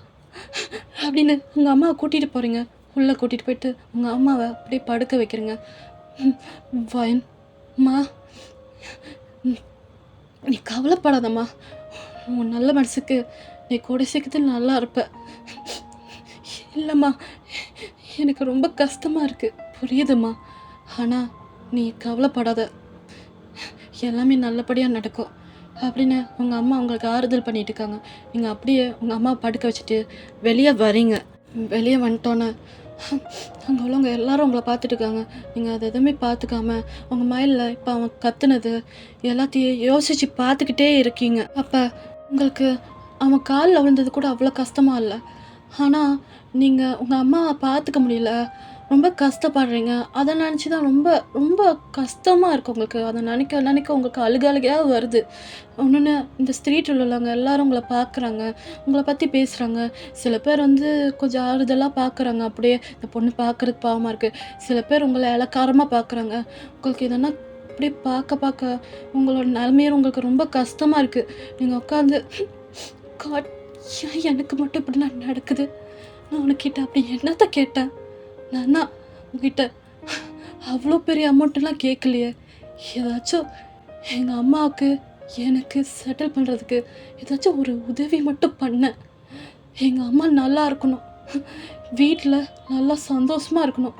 S1: அப்படின்னு உங்கள் அம்மாவை கூட்டிகிட்டு போகிறீங்க. உள்ளே கூட்டிகிட்டு போயிட்டு உங்கள் அம்மாவை அப்படியே படுக்க வைக்கிறீங்க. ஃபைன் மா, நீ கவலைப்படாதம்மா, உன் நல்ல மனசுக்கு நீ கூட சீக்கிரத்தில் நல்லா இருப்ப. இல்லைம்மா, எனக்கு ரொம்ப கஷ்டமாக இருக்குது, புரியுதும்மா. ஆனால் நீ கவலைப்படாத, எல்லாமே நல்லபடியாக நடக்கும் அப்படின்னு உங்கள் அம்மா உங்களுக்கு ஆறுதல் பண்ணிட்டு இருக்காங்க. நீங்கள் அப்படியே உங்கள் அம்மா படுக்க வச்சுட்டு வெளியே வரீங்க. வெளியே வந்துட்டோன்னே அங்கே உள்ளவங்க எல்லோரும் உங்களை பார்த்துட்டு இருக்காங்க. நீங்கள் அதை எதுவுமே பார்த்துக்காம உங்கள் மைண்டில் இப்போ அவன் கத்துனது எல்லாத்தையும் யோசித்து பார்த்துக்கிட்டே இருக்கீங்க. அப்போ உங்களுக்கு அவன் காலில் விழுந்தது கூட அவ்வளோ கஷ்டமாக இல்லை. ஆனால் நீங்கள் உங்கள் அம்மாவை பார்த்துக்க முடியல, ரொம்ப கஷ்டப்படுறீங்க. அத நினச்சு தான் ரொம்ப ரொம்ப கஷ்டமா இருக்கு உங்களுக்கு. அத நினைக்க நினைக்க உங்களுக்கு அழுகையா வருது. இன்னொன்னு இந்த ஸ்ட்ரீட்ல உள்ளவங்க எல்லாரும் உங்கள பார்க்குறாங்க. உங்கள பத்தி பேசுறாங்க. சில பேர் வந்து கொஞ்சம் ஆறுதலா பார்க்குறாங்க. அப்படியே இந்த பொண்ணு பார்க்கறதுக்கு பாவமா இருக்கு. சில பேர் உங்கள இளக்காரமா பார்க்குறாங்க. உங்களுக்கு இதெல்லாம் அப்படியே பார்க்க பார்க்க உங்களோட நிலைமையே உங்களுக்கு ரொம்ப கஷ்டமா இருக்கு. நீங்க உட்காந்து காட் ஏன் எனக்கு மட்டும் இப்படிலாம் நடக்குது? நான் உனக்கிட்ட அப்படி என்னத்த கேட்டேன்? நானா உங்ககிட்ட அவ்வளோ பெரிய அமௌண்ட்டெல்லாம் கேட்கலையே. ஏதாச்சும் எங்கள் அம்மாவுக்கு எனக்கு செட்டில் பண்ணுறதுக்கு ஏதாச்சும் ஒரு உதவி மட்டும் பண்ணேன். எங்கள் அம்மா நல்லா இருக்கணும், வீட்டில் நல்லா சந்தோஷமாக இருக்கணும்,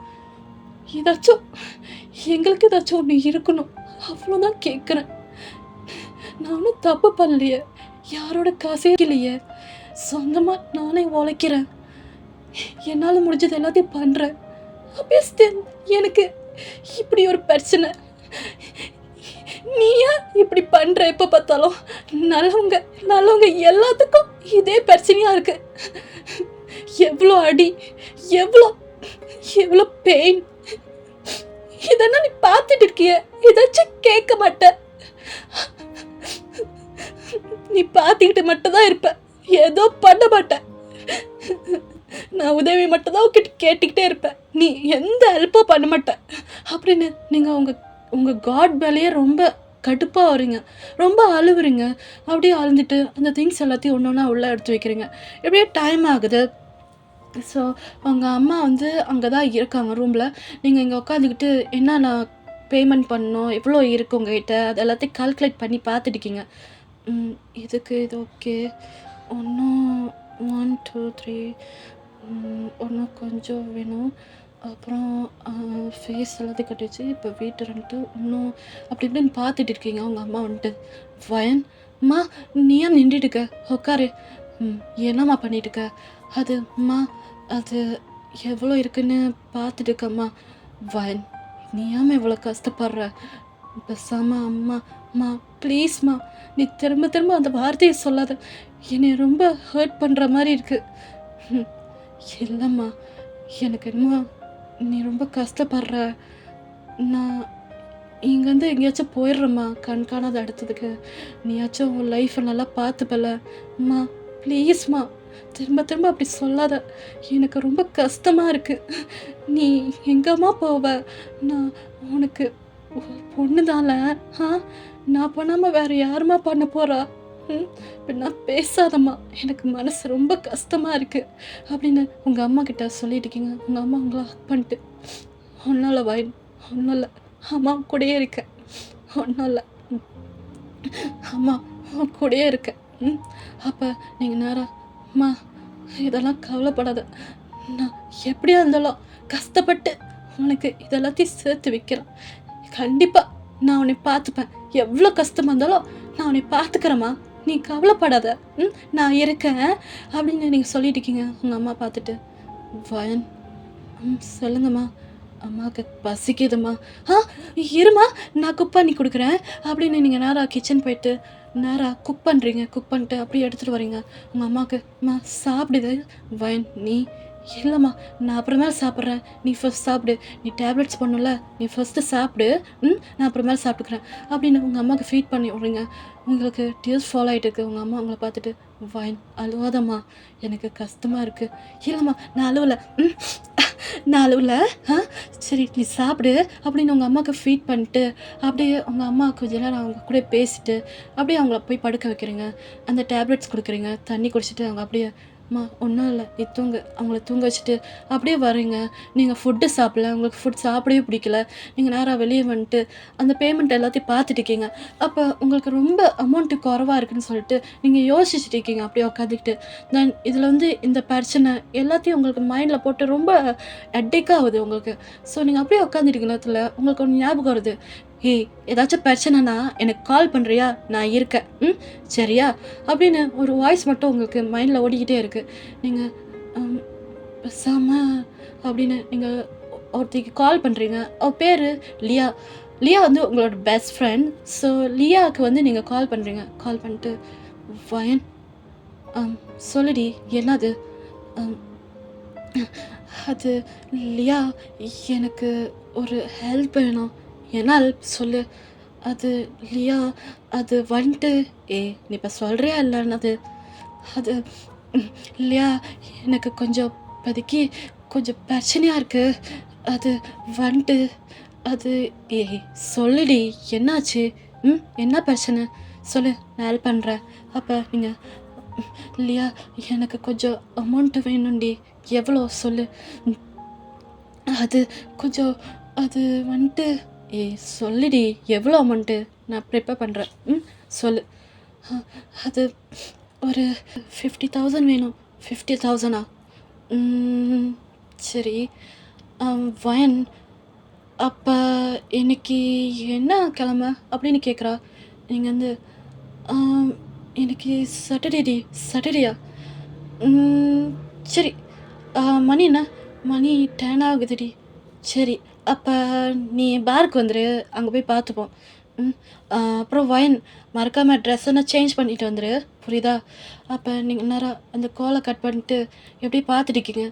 S1: ஏதாச்சும் எங்களுக்கு ஏதாச்சும் ஒன்று இருக்கணும், அவ்வளோதான் கேட்குறேன். நான் ஒன்றும் தப்பு பண்ணலையே, யாரோட காசே இல்லையே, சொந்தமாக நானே உழைக்கிறேன், என்னால் முடிஞ்சது எல்லாத்தையும் பண்ணுறேன். அப்படியே still எனக்கு இப்படி ஒரு பிரச்சனை. நீ ஏன் இப்படி பண்ணுற? எப்போ பார்த்தாலும் நல்லவங்க நல்லவங்க எல்லாத்துக்கும் இதே பிரச்சனையாக இருக்கு. எவ்வளோ அடி, எவ்வளோ எவ்வளோ பெயின், இதெல்லாம் நீ பார்த்துட்டு இருக்கிய, ஏதாச்சும் கேட்க மாட்ட. நீ பார்த்துக்கிட்டு மட்டும்தான் இருப்ப, ஏதோ பண்ண மாட்டேன். நான் உதவி மட்டும் தான் உங்ககிட்ட கேட்டுக்கிட்டே இருப்பேன், நீ எந்த ஹெல்ப்பும் பண்ண மாட்டேன் அப்படின்னு நீங்கள் உங்கள் காட் மேலேயே ரொம்ப கடுப்பாக வரீங்க, ரொம்ப அழுவுறீங்க. அப்படியே அழுந்துட்டு அந்த திங்ஸ் எல்லாத்தையும் ஒன்று ஒன்றா உள்ளே எடுத்து வைக்கிறீங்க. எப்படியே டைம் ஆகுது. ஸோ உங்கள் அம்மா வந்து அங்கே தான் இருக்காங்க ரூமில். நீங்கள் இங்கே உட்காந்துக்கிட்டு என்ன நான் பேமெண்ட் பண்ணணும், எவ்வளோ இருக்குது உங்ககிட்ட, அது எல்லாத்தையும் கால்குலேட் பண்ணி பார்த்துட்டுருக்கீங்க. இதுக்கு இது ஓகே, ஒன்றும் 1 2 3 ஒன்றும் கொஞ்சம் வேணும், அப்புறம் ஃபேஸ் எல்லாத்தையும் கட்டிச்சு, இப்போ வீட்டு ரெண்ட்டு இன்னும் அப்படி இப்படின்னு பார்த்துட்டு இருக்கீங்க. அவங்க அம்மா வந்துட்டு வயன் அம்மா நீ ஏன் நின்றுட்டுக்க, உட்காரு. என்னம்மா பண்ணிட்டுருக்க? அது அம்மா அது எவ்வளோ இருக்குன்னு பார்த்துட்டு இருக்கம்மா. வயன் நீ ஏன் இவ்வளோ கஷ்டப்படுற? பேசாம அம்மா அம்மா ப்ளீஸ்மா, நீ திரும்ப திரும்ப அந்த வார்த்தையை சொல்லாத, என்னை ரொம்ப ஹர்ட் பண்ணுற மாதிரி இருக்கு. இல்லைம்மா, எனக்கு என்னமோ நீ ரொம்ப கஷ்டப்படுற, நான் இங்கேருந்து எங்கேயாச்சும் போயிடுறேம்மா கண்காணாத இடத்துக்கு, நீயாச்சும் உன் லைஃப்பை நல்லா பார்த்துப்பல. அம்மா ப்ளீஸ்மா, திரும்ப திரும்ப அப்படி சொல்லாத, எனக்கு ரொம்ப கஷ்டமாக இருக்குது. நீ எங்கம்மா போவ? நான் உனக்கு பொண்ணு தானே, நான் பண்ணாமல் வேறு யாருமா பண்ண போகிறா? இப்போ நான் பேசாதம்மா, எனக்கு மனசு ரொம்ப கஷ்டமாக இருக்குது அப்படின்னு உங்கள் அம்மா கிட்ட சொல்லிட்டுருக்கீங்க. உங்கள் அம்மா உங்களை ஹக் பண்ணிட்டு ஒன்றும் இல்லை வயன், ஒன்றும் இல்லை, அம்மா கூடயே இருக்கேன், ஒன்றும் இல்லை அம்மா கூடயே இருக்கேன். அப்போ நீங்கள் நேராக அம்மா இதெல்லாம் கவலைப்படாத, நான் எப்படியா இருந்தாலும் கஷ்டப்பட்டு உனக்கு இதெல்லாத்தையும் சேர்த்து வைக்கிறேன். கண்டிப்பாக நான் உன்னை பார்த்துப்பேன், எவ்வளோ கஷ்டமாக இருந்தாலும் நான் உன்னை பார்த்துக்கிறேம்மா, நீ கவலைப்படாத, நான் இருக்கேன் அப்படின்னு நீங்கள் சொல்லிட்டு இருக்கீங்க. உங்கள் அம்மா பார்த்துட்டு வயன் சொல்லுங்கம்மா, அம்மாவுக்கு பசிக்குதும்மா. இருமா நான் குக் பண்ணி கொடுக்குறேன் அப்படின்னு நீங்கள் நேராக கிச்சன் போயிட்டு நேராக குக் பண்ணுறீங்க. குக் பண்ணிட்டு அப்படியே எடுத்துகிட்டு வரீங்க. உங்கள் அம்மாவுக்கு அம்மா சாப்பிடுது. வயன் நீ இல்லைம்மா நான் அப்புறமேல சாப்பிட்றேன், நீ ஃபஸ்ட் சாப்பிடு, நீ டேப்லெட்ஸ் பண்ணும்ல, நீ ஃபஸ்ட்டு சாப்பிடு, நான் அப்புறமேல சாப்பிட்டுக்கிறேன் அப்படின்னு உங்கள் அம்மாவுக்கு ஃபீட் பண்ணி விட்றீங்க. உங்களுக்கு டியர்ஸ் ஃபாலோ ஆகிட்டு இருக்கு. உங்கள் அம்மா உங்களை பார்த்துட்டு வயன் அழுவாதம்மா, எனக்கு கஷ்டமாக இருக்குது. இல்லைம்மா நான் அழுவலை, நான் அழுவலை, சரி நீ சாப்பிடு அப்படின்னு உங்கள் அம்மாவுக்கு ஃபீட் பண்ணிட்டு அப்படியே உங்கள் அம்மா கொஞ்ச நேரம் அவங்க கூட பேசிட்டு அப்படியே அவங்கள போய் படுக்க வைக்கிறீங்க. அந்த டேப்லெட்ஸ் கொடுக்குறீங்க, தண்ணி குடிச்சிட்டு அவங்க அப்படியே அம்மா ஒன்றும் இல்லை நீ தூங்கு, அவங்கள தூங்க வச்சுட்டு அப்படியே வரீங்க. நீங்கள் ஃபுட்டு சாப்பிடல, உங்களுக்கு ஃபுட் சாப்பிடவே பிடிக்கல, நீங்கள் நேராக வெளியே வந்துட்டு அந்த பேமெண்ட் எல்லாத்தையும் பார்த்துட்டு இருக்கீங்க. அப்போ உங்களுக்கு ரொம்ப அமௌண்ட்டு குறவாக இருக்குதுன்னு சொல்லிட்டு நீங்கள் யோசிச்சுட்டு இருக்கீங்க அப்படியே உட்காந்துக்கிட்டு. தென் இதில் வந்து இந்த பிரச்சனை எல்லாத்தையும் உங்களுக்கு மைண்டில் போட்டு ரொம்ப ஹெட்டேக்காக ஆகுது உங்களுக்கு. ஸோ நீங்கள் அப்படியே உட்காந்துருக்க நேரத்தில் உங்களுக்கு ஒன்று ஞாபகம் வருது, ஏய் ஏதாச்சும் பிரச்சனைனா எனக்கு கால் பண்ணுறியா, நான் இருக்கேன் சரியா அப்படின்னு ஒரு வாய்ஸ் மட்டும் உங்களுக்கு மைண்டில் ஓடிக்கிட்டே இருக்குது. நீங்கள் பேசாமல் அப்படின்னு நீங்கள் ஒருத்திக்கு கால் பண்ணுறீங்க. அவள் பேர் லியா. லியா வந்து உங்களோட பெஸ்ட் ஃப்ரெண்ட். ஸோ லியாவுக்கு வந்து நீங்கள் கால் பண்ணுறீங்க. கால் பண்ணிட்டு வயன் சொல்லுடி என்னது, அது லியா, எனக்கு ஒரு ஹெல்ப் வேணும். என்ன ஹெல்ப் சொல்லு? அது லியா, அது வந்துட்டு நீ இப்போ சொல்கிறியா இல்லைன்னு அது லியா, எனக்கு கொஞ்சம் இப்போதைக்கு கொஞ்சம் பிரச்சனையாக இருக்குது. அது வந்துட்டு அது சொல்லுடி, என்னாச்சு? என்ன பிரச்சனை சொல்லு, நான் ஹெல்ப் பண்ணுறேன். அப்போ நீங்கள் லியா, எனக்கு கொஞ்சம் அமௌண்ட்டு வேணும்டி. எவ்வளோ சொல்லு? அது கொஞ்சம் அது வந்துட்டு சொல்லுடி, எவ்வளோ அமௌண்ட்டு? நான் ப்ரிப்பேர் பண்ணுறேன். சொல்லு. அது ஒரு 50,000 வேணும். 50,000ஆ? சரி. வயன், அப்போ இன்னைக்கு என்ன கிழமை அப்படின்னு கேட்குறா. நீங்கள் வந்து எனக்கு சாட்டர்டேயா? சரி. மணி என்ன? மணி 10 ஆகுதுடி. சரி, அப்போ நீ பாருக்கு வந்துரு, அங்கே போய் பார்த்துப்போம். அப்புறம் வயன், மறக்காமல் ட்ரெஸ்ஸெல்லாம் சேஞ்ச் பண்ணிட்டு வந்துரு, புரியுதா? அப்போ நீங்கள் நேராக அந்த காலை கட் பண்ணிட்டு எப்படி பார்த்துட்டு இருக்கீங்க?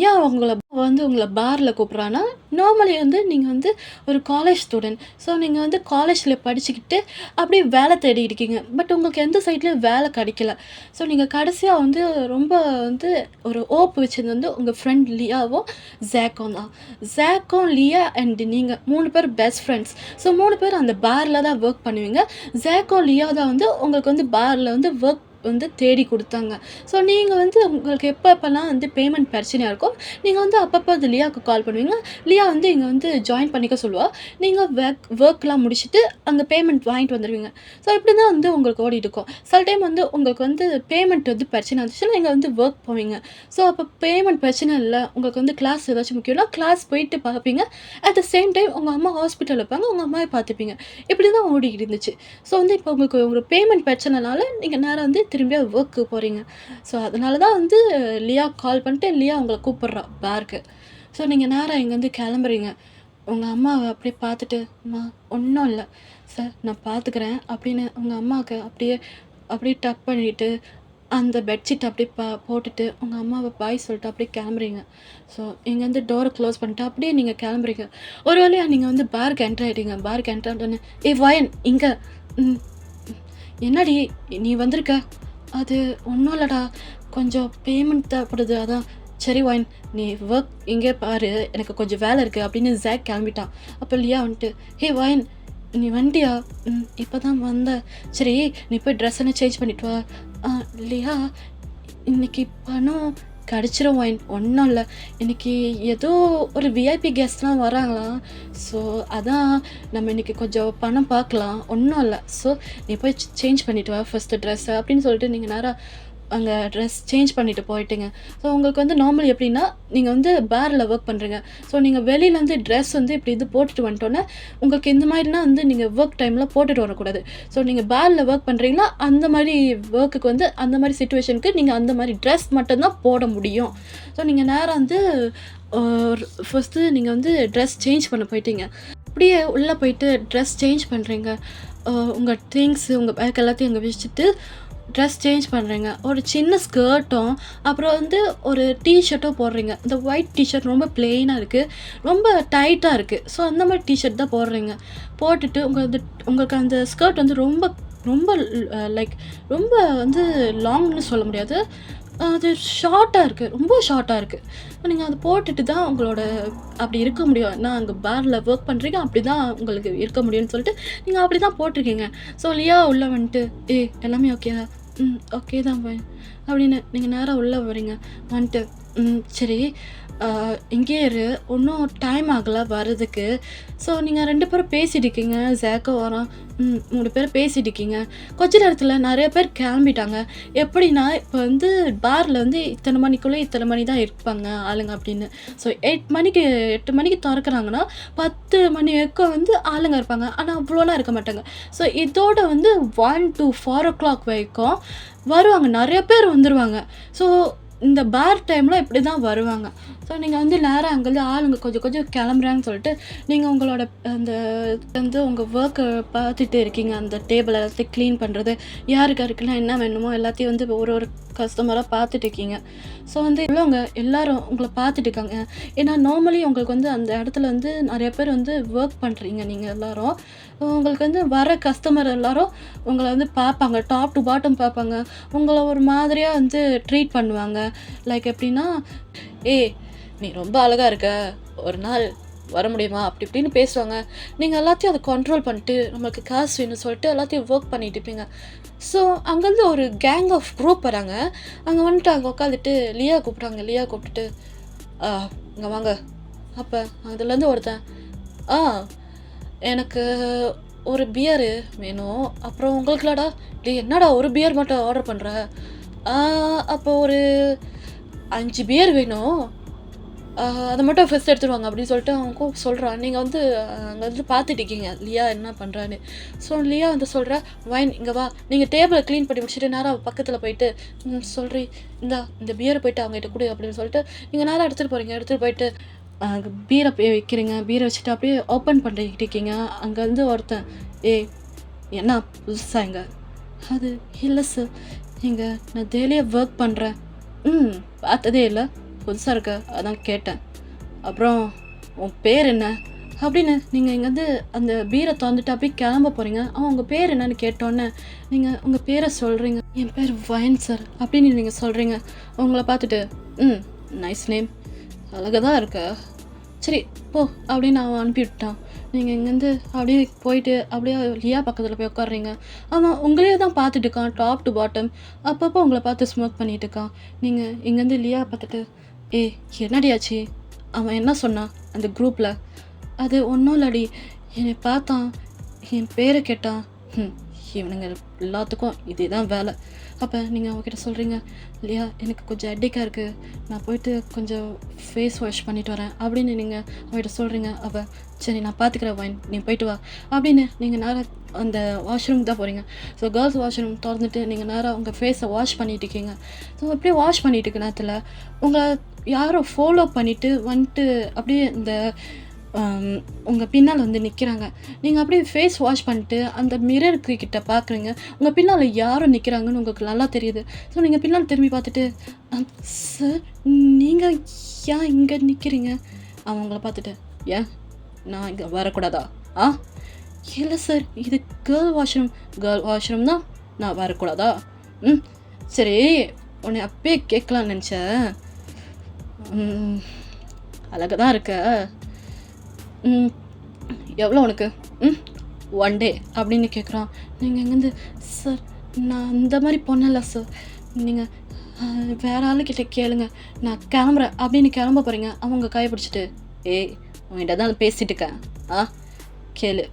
S1: ஏன் உங்களை பாரில் கூப்பிட்றான்னா, நார்மலி வந்து நீங்கள் வந்து ஒரு காலேஜ் ஸ்டூடெண்ட். ஸோ நீங்கள் வந்து காலேஜில் படிச்சுக்கிட்டு அப்படியே வேலை தேடி இருக்கீங்க. பட் உங்களுக்கு எந்த சைட்லேயும் வேலை கிடைக்கல. ஸோ நீங்கள் கடைசியாக வந்து ரொம்ப வந்து ஒரு ஓப்பு வச்சது வந்து உங்கள் ஃப்ரெண்ட் லியாவும் ஜாக்கும் தான். ஜாக்கும், லியா அண்ட் நீங்கள் 3 பேர் பெஸ்ட் ஃப்ரெண்ட்ஸ். ஸோ 3 பேர் அந்த பாரில் தான் ஒர்க் பண்ணுவீங்க. ஜாக்கும் லியா தான் வந்து உங்களுக்கு வந்து பாரில் வந்து ஒர்க் வந்து தேடி கொடுத்தாங்க. ஸோ நீங்கள் வந்து உங்களுக்கு எப்பப்போலாம் வந்து பேமெண்ட் பிரச்சனையாக இருக்கும், நீங்கள் வந்து அப்பப்போ அது லியாவுக்கு கால் பண்ணுவீங்க. லியா வந்து இங்கே வந்து ஜாயின் பண்ணிக்க சொல்லுவாள். நீங்கள் ஒர்க்லாம் முடிச்சுட்டு அங்கே பேமெண்ட் வாங்கிட்டு வந்துடுவீங்க. ஸோ இப்படி தான் வந்து உங்களுக்கு ஓடிட்டு இருக்கும். சில டைம் வந்து உங்களுக்கு வந்து பேமெண்ட் வந்து பிரச்சனை இருந்துச்சுன்னா நீங்கள் வந்து ஒர்க் போவீங்க. ஸோ அப்போ பேமெண்ட் பிரச்சனை இல்லை, உங்களுக்கு வந்து கிளாஸ் ஏதாச்சும் முக்கியம்னா கிளாஸ் போயிட்டு பார்ப்பீங்க. அட் த சேம் டைம் உங்கள் அம்மா ஹாஸ்பிட்டல் வைப்பாங்க, உங்கள் அம்மாவை பார்த்துப்பீங்க. இப்படி தான் ஓடிக்கிட்டு இருந்துச்சு. ஸோ வந்து இப்போ உங்களுக்கு ஒரு பேமெண்ட் பிரச்சனைனால நீங்கள் நேராக வந்து திரும்பியா ஒர்க்கு போகிறீங்க. ஸோ அதனால தான் வந்து லியா கால் பண்ணிட்டு லியா உங்களை கூப்பிட்றா பாருக்கு. ஸோ நீங்கள் நேராக இங்கேருந்து கிளம்புறீங்க. உங்கள் அம்மாவை அப்படியே பார்த்துட்டு, அம்மா ஒன்றும் இல்லை சார், நான் பார்த்துக்கிறேன் அப்படின்னு உங்கள் அம்மாவுக்கு அப்படியே டப் பண்ணிவிட்டு அந்த பெட்ஷீட் அப்படியே போட்டுட்டு உங்கள் அம்மாவை பாய் சொல்லிட்டு அப்படியே கிளம்புறீங்க. ஸோ இங்கேருந்து டோரை க்ளோஸ் பண்ணிட்டு அப்படியே நீங்கள் கிளம்புறீங்க. ஒரு வழியாக நீங்கள் வந்து பாருக்கு என்ட்ரு ஆகிட்டீங்க. பாருக்கு என்ட்ரு ஆகிட்டோன்னே, வயன் இங்கே. என்னடி நீ வந்திருக்க? அது ஒன்றும் இல்லைடா, கொஞ்சம் பேமெண்ட் தேவைப்படுது, அதான். சரி வயன், நீ ஒர்க் இங்கே பாரு, எனக்கு கொஞ்சம் வேலை இருக்குது அப்படின்னு ஜாக் கிளம்பிட்டான். அப்போ லியா வந்துட்டு, வயன் நீ வந்துட்டியா? இப்போ தான் வந்த. சரி, நீ போய் ட்ரெஸ் எல்லாம் சேஞ்ச் பண்ணிட்டு வா. லியா, இன்னைக்கு பணம் கிடச்சிரும் வயன், ஒன்றும் இல்லை. இன்றைக்கி ஏதோ ஒரு விஐபி கெஸ்ட்லாம் வராங்களாம். ஸோ அதான் நம்ம இன்றைக்கி கொஞ்சம் பணம் பார்க்கலாம், ஒன்றும் இல்லை. ஸோ நீ போய் சேஞ்ச் பண்ணிவிட்டு வா ஃபஸ்ட்டு ட்ரெஸ்ஸை அப்படின்னு சொல்லிட்டு நீங்கள் நேராக அங்கே ட்ரெஸ் சேஞ்ச் பண்ணிவிட்டு போயிட்டுங்க. ஸோ உங்களுக்கு வந்து நார்மல் எப்படின்னா, நீங்கள் வந்து பாரில் ஒர்க் பண்ணுறீங்க. ஸோ நீங்கள் வெளியிலேருந்து ட்ரெஸ் வந்து இப்படி இது போட்டுட்டு வந்துட்டோன்னே, உங்களுக்கு இந்த மாதிரினா வந்து நீங்கள் ஒர்க் டைமில் போட்டுட்டு வரக்கூடாது. ஸோ நீங்கள் பாரில் ஒர்க் பண்ணுறீங்களா, அந்த மாதிரி ஒர்க்குக்கு வந்து அந்த மாதிரி சிச்சுவேஷனுக்கு நீங்கள் அந்த மாதிரி ட்ரெஸ் மட்டும்தான் போட முடியும். ஸோ நீங்கள் நேராக வந்து ஃபஸ்ட்டு நீங்கள் வந்து ட்ரெஸ் சேஞ்ச் பண்ண போயிட்டீங்க. அப்படியே உள்ளே போயிட்டு ட்ரெஸ் சேஞ்ச் பண்ணுறீங்க. உங்கள் திங்ஸு, உங்கள் பேக் எல்லாத்தையும் அங்கே வச்சுட்டு ட்ரெஸ் சேஞ்ச் பண்ணுறீங்க. ஒரு சின்ன ஸ்கர்ட்டும் அப்புறம் வந்து ஒரு டிஷர்ட்டும் போடுறீங்க. இந்த ஒயிட் டிஷர்ட் ரொம்ப பிளெயினாக இருக்குது, ரொம்ப டைட்டாக இருக்குது. ஸோ அந்த மாதிரி டிஷர்ட் தான் போடுறீங்க. போட்டுட்டு உங்களுக்கு அந்த ஸ்கர்ட் வந்து ரொம்ப ரொம்ப லைக் ரொம்ப வந்து லாங்னு சொல்ல முடியாது, அது ஷார்ட்டாக இருக்குது, ரொம்ப ஷார்ட்டாக இருக்குது. நீங்கள் அதை போட்டுட்டு தான் உங்களோட அப்படி இருக்க முடியும். நான் அங்கே பாரில் ஒர்க் பண்ணுறீங்க, அப்படி தான் உங்களுக்கு இருக்க முடியும்னு சொல்லிட்டு நீங்கள் அப்படி தான் போட்டிருக்கீங்க. ஸோ லியா உள்ளே வந்துட்டு, எல்லாமே ஓகே தான், ஓகே தான் அப்படின்னு நீங்கள் நேராக உள்ளே வரீங்க. வந்துட்டு சரி, இங்கே இரு, ஒன்றும் டைம் ஆகலை வர்றதுக்கு. ஸோ நீங்கள் 2 பேரும் பேசிகிட்ருக்கீங்க, ஜாக்கோ வரான், 3 பேர் பேசிகிட்ருக்கீங்க. கொஞ்ச நேரத்தில் நிறைய பேர் கிளம்பிட்டாங்க. எப்படின்னா, இப்போ வந்து பாரில் வந்து இத்தனை மணிக்குள்ளே இத்தனை மணி தான் இருப்பாங்க ஆளுங்க அப்படின்னு. ஸோ 8 மணிக்கு திறக்கிறாங்கன்னா 10 மணி வரைக்கும் வந்து ஆளுங்க இருப்பாங்க. ஆனால் அவ்வளோலாம் இருக்க மாட்டாங்க. ஸோ இதோட வந்து 1 to 4 o'clock வரைக்கும் வருவாங்க, நிறைய பேர் வந்துடுவாங்க. ஸோ
S2: இந்த பார் டைமில் இப்படி தான் வருவாங்க. ஸோ நீங்கள் வந்து நேராக அங்கேருந்து ஆளுங்க கொஞ்சம் கொஞ்சம் கிளம்புறான்னு சொல்லிட்டு நீங்கள் உங்களோட அந்த வந்து உங்கள் ஒர்க்கை பார்த்துட்டு இருக்கீங்க. அந்த டேபிள் எல்லாத்தையும் க்ளீன் பண்ணுறது, யாருக்கெல்லாம் என்ன வேணுமோ எல்லாத்தையும் வந்து ஒரு ஒரு கஸ்டமராக பார்த்துட்டு இருக்கீங்க. ஸோ வந்து உள்ளவங்க எல்லாரும் உங்களை பார்த்துட்டு இருக்காங்க. ஏன்னா நார்மலி உங்களுக்கு வந்து அந்த இடத்துல வந்து நிறைய பேர் வந்து ஒர்க் பண்ணுறீங்க. நீங்கள் எல்லாரும் உங்களுக்கு வந்து வர கஸ்டமர் எல்லாரும் உங்களை வந்து பார்ப்பாங்க, டாப் டு பாட்டம் பார்ப்பாங்க. உங்களை ஒரு மாதிரியாக வந்து ட்ரீட் பண்ணுவாங்க. லைக் எப்படின்னா, ஏய் நீ ரொம்ப அழகாக இருக்க, ஒரு நாள் வர முடியுமா அப்படி இப்படின்னு பேசுவாங்க. நீங்கள் எல்லாத்தையும் அதை கண்ட்ரோல் பண்ணிட்டு நம்மளுக்கு காசு வேணும்னு சொல்லிட்டு எல்லாத்தையும் ஒர்க் பண்ணிட்டு இருப்பீங்க. ஸோ அங்கேருந்து ஒரு கேங் ஆஃப் குரூப் வராங்க. அங்கே வந்துட்டு அங்கே உட்காந்துட்டு லியா கூப்பிட்றாங்க. லியா கூப்பிட்டுட்டு இங்கே வாங்க. அப்போ அதுலேருந்து ஒருத்தன் எனக்கு ஒரு பியரு வேணும். அப்புறம் உங்களுக்குலாடா இல்லை என்னடா ஒரு பியர் மட்டும் ஆர்டர் பண்ணுற? அப்போ ஒரு 5 பியர் வேணும், அதை மட்டும் ஃபஸ்ட் எடுத்துருவாங்க அப்படின்னு சொல்லிட்டு அவங்க சொல்கிறான். நீங்கள் வந்து அங்கே வந்து பார்த்துட்டு இருக்கீங்க லியா என்ன பண்ணுறான்னு. ஸோ லியா வந்து சொல்கிற, வைன் இங்கே வா, நீங்கள் டேபிளை க்ளீன் பண்ணி முடிச்சுட்டு நேராக பக்கத்தில் போயிட்டு சொல்கிறீ இந்த பியரை போயிட்டு அவங்ககிட்ட கொடு அப்படின்னு சொல்லிட்டு நீங்கள் நேராக எடுத்துகிட்டு போகிறீங்க. எடுத்துகிட்டு போயிட்டு பீரை போய் வைக்கிறீங்க. பீரை வச்சுட்டு அப்படியே ஓப்பன் பண்ணிட்டு இருக்கீங்க. அங்கேருந்து ஒருத்தன், என்ன புதுசாக இங்கே? அது இல்லை சார், இங்கே நான் டெய்லியாக ஒர்க் பண்ணுறேன். பார்த்ததே இல்லை, புதுசாக இருக்க, அதான் கேட்டேன். அப்புறம் உன் பேர் என்ன அப்படின்னு நீங்கள் இங்கே வந்து அந்த பீரை திறந்துட்டு அப்படியே கிளம்ப போகிறீங்க. உங்கள் பேர் என்னன்னு கேட்டோன்னே நீங்கள் உங்கள் பேரை சொல்கிறீங்க. என் பேர் வைன் சார் அப்படின்னு நீங்கள் சொல்கிறீங்க. உங்களை பார்த்துட்டு நைஸ் நேம், அழகாக தான் இருக்க, சரி போ அப்படின்னு அவன் அனுப்பிவிட்டான். நீங்கள் இங்கேருந்து அப்படியே போயிட்டு அப்படியே லியா பக்கத்தில் போய் உட்காடுறீங்க. அவன் உங்களையே தான் பார்த்துட்டு இருக்கான், டாப் டு பாட்டம். அப்பப்போ உங்களை பார்த்து ஸ்மோக் பண்ணிட்டு இருக்கான். நீங்கள் இங்கேருந்து லியா பார்த்துட்டு, என்னடியாச்சு? அவன் என்ன சொன்னான் அந்த குரூப்பில்? அது ஒன்றும் இல்லடி, என்னை பார்த்தான், என் பேரை கேட்டான். இவனுங்க எல்லாத்துக்கும் இதே தான் வேலை. அப்போ நீங்கள் அவங்ககிட்ட சொல்கிறீங்க, இல்லையா எனக்கு கொஞ்சம் ஹெட்டேக்காக இருக்குது, நான் போயிட்டு கொஞ்சம் ஃபேஸ் வாஷ் பண்ணிட்டு வரேன் அப்படின்னு நீங்கள் அவங்ககிட்ட சொல்கிறீங்க. அவள் சரி நான் பார்த்துக்கிறேன் வைன், நீ போயிட்டு வா அப்படின்னு நீங்கள் நேராக அந்த வாஷ்ரூம் தான் போகிறீங்க. ஸோ கேர்ள்ஸ் வாஷ்ரூம் திறந்துட்டு நீங்கள் நேராக உங்கள் ஃபேஸை வாஷ் பண்ணிட்டு இருக்கீங்க. ஸோ அப்படியே வாஷ் பண்ணிட்டு இருக்க நேரத்தில் உங்களை யாரோ ஃபாலோ பண்ணிவிட்டு வந்துட்டு அப்படியே இந்த உங்கள் பின்னால் வந்து நிற்கிறாங்க. நீங்கள் அப்படியே ஃபேஸ் வாஷ் பண்ணிட்டு அந்த மிரருக்கு கிட்ட பார்க்குறீங்க. உங்கள் பின்னால் யாரும் நிற்கிறாங்கன்னு உங்களுக்கு நல்லா தெரியுது. ஸோ நீங்கள் பின்னால் திரும்பி பார்த்துட்டு, சார் நீங்கள் ஏன் இங்கே நிற்கிறீங்க? அவங்கள பார்த்துட்டு, ஏன் நான் இங்கே வரக்கூடாதா? இல்லை சார், இது கேர்ள் வாஷ்ரூம் தான், நான் வரக்கூடாதா? சரி உன்னை அப்பயே கேட்கலான்னு நினச்சேன், அழகாக தான் இருக்க, எவ்வளோ உனக்கு 1 டே அப்படின்னு கேட்குறான். நீங்கள் இங்கேருந்து, சார் நான் அந்த மாதிரி பொண்ணல சார், நீங்கள் வேற ஆளுக்கிட்ட கேளுங்க, நான் கிளம்புறேன் அப்படின்னு கிளம்ப போகிறீங்க. அவங்க கையை பிடிச்சிட்டு, உங்கள்கிட்ட தான் பேசிட்டு இருக்கேன், கேளு,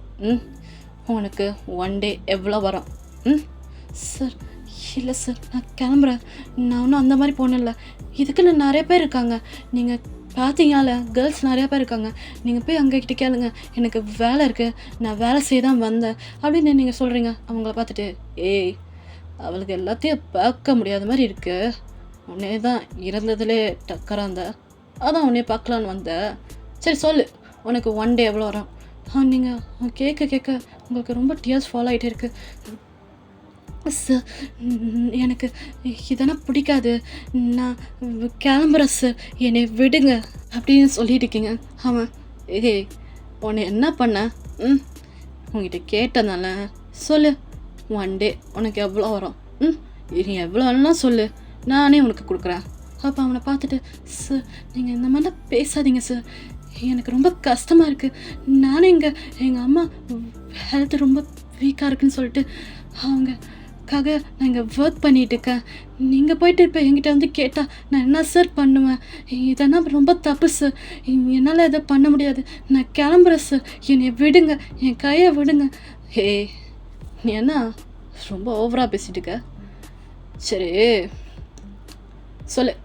S2: உனக்கு 1 டே எவ்வளோ வரும்? சார் இல்லை சார் நான் கிளம்புறேன், நான் ஒன்றும் அந்த மாதிரி பொண்ணல, இதுக்குன்னு நிறைய பேர் இருக்காங்க, நீங்கள் பார்த்தீங்கனால கேர்ள்ஸ் நிறையா பேர் இருக்காங்க, நீங்கள் போய் அங்கேக்கிட்ட கேளுங்க, எனக்கு வேலை இருக்குது, நான் வேலை செய்ய தான் வந்தேன் அப்படின்னு நீங்கள் சொல்கிறீங்க. அவங்கள பார்த்துட்டு, அவளுக்கு எல்லாத்தையும் பார்க்க முடியாத மாதிரி இருக்கு, உன்னே தான் இறந்ததுலே டக்கராந்த, அதான் உன்னே பார்க்கலான்னு வந்தேன், சரி சொல்லு உனக்கு 1 டே எவ்வளோ வரும்? நீங்கள் கேட்க உங்களுக்கு ரொம்ப டியர்ஸ் ஃபாலோ ஆகிட்டே இருக்குது. சார் எனக்கு இதெல்லாம் பிடிக்காது, நான் கிளம்புறேன் சார், என்னை விடுங்க அப்படின்னு சொல்லிட்டு இருக்கீங்க. அவன், உன்னை என்ன பண்ண? உங்ககிட்ட கேட்டதால சொல்லு, 1 டே உனக்கு எவ்வளோ வரும்? நீ எவ்வளோன்னா சொல்லு, நானே உனக்கு கொடுக்குறேன். அப்போ அவனை பார்த்துட்டு, சார் நீங்கள் இந்த மாதிரிலாம் பேசாதீங்க சார், எனக்கு ரொம்ப கஷ்டமாக இருக்குது, நானே எங்கள் அம்மா ஹெல்த் ரொம்ப வீக்காக இருக்குன்னு சொல்லிட்டு அவங்கக்காக நான் இங்கே ஒர்க் பண்ணிகிட்டு இருக்கேன், நீங்கள் போயிட்டு இப்போ என்கிட்ட வந்து கேட்டால் நான் என்ன சார் பண்ணுவேன்? இதெல்லாம் ரொம்ப தப்பு சார், என்னால் எதை பண்ண முடியாது, நான் கிளம்புறேன் சார், என்னை விடுங்க, என் கையை விடுங்க. நீ என்ன ரொம்ப ஓவராக பேசிட்டு இருக்க? சரி சொல்லு,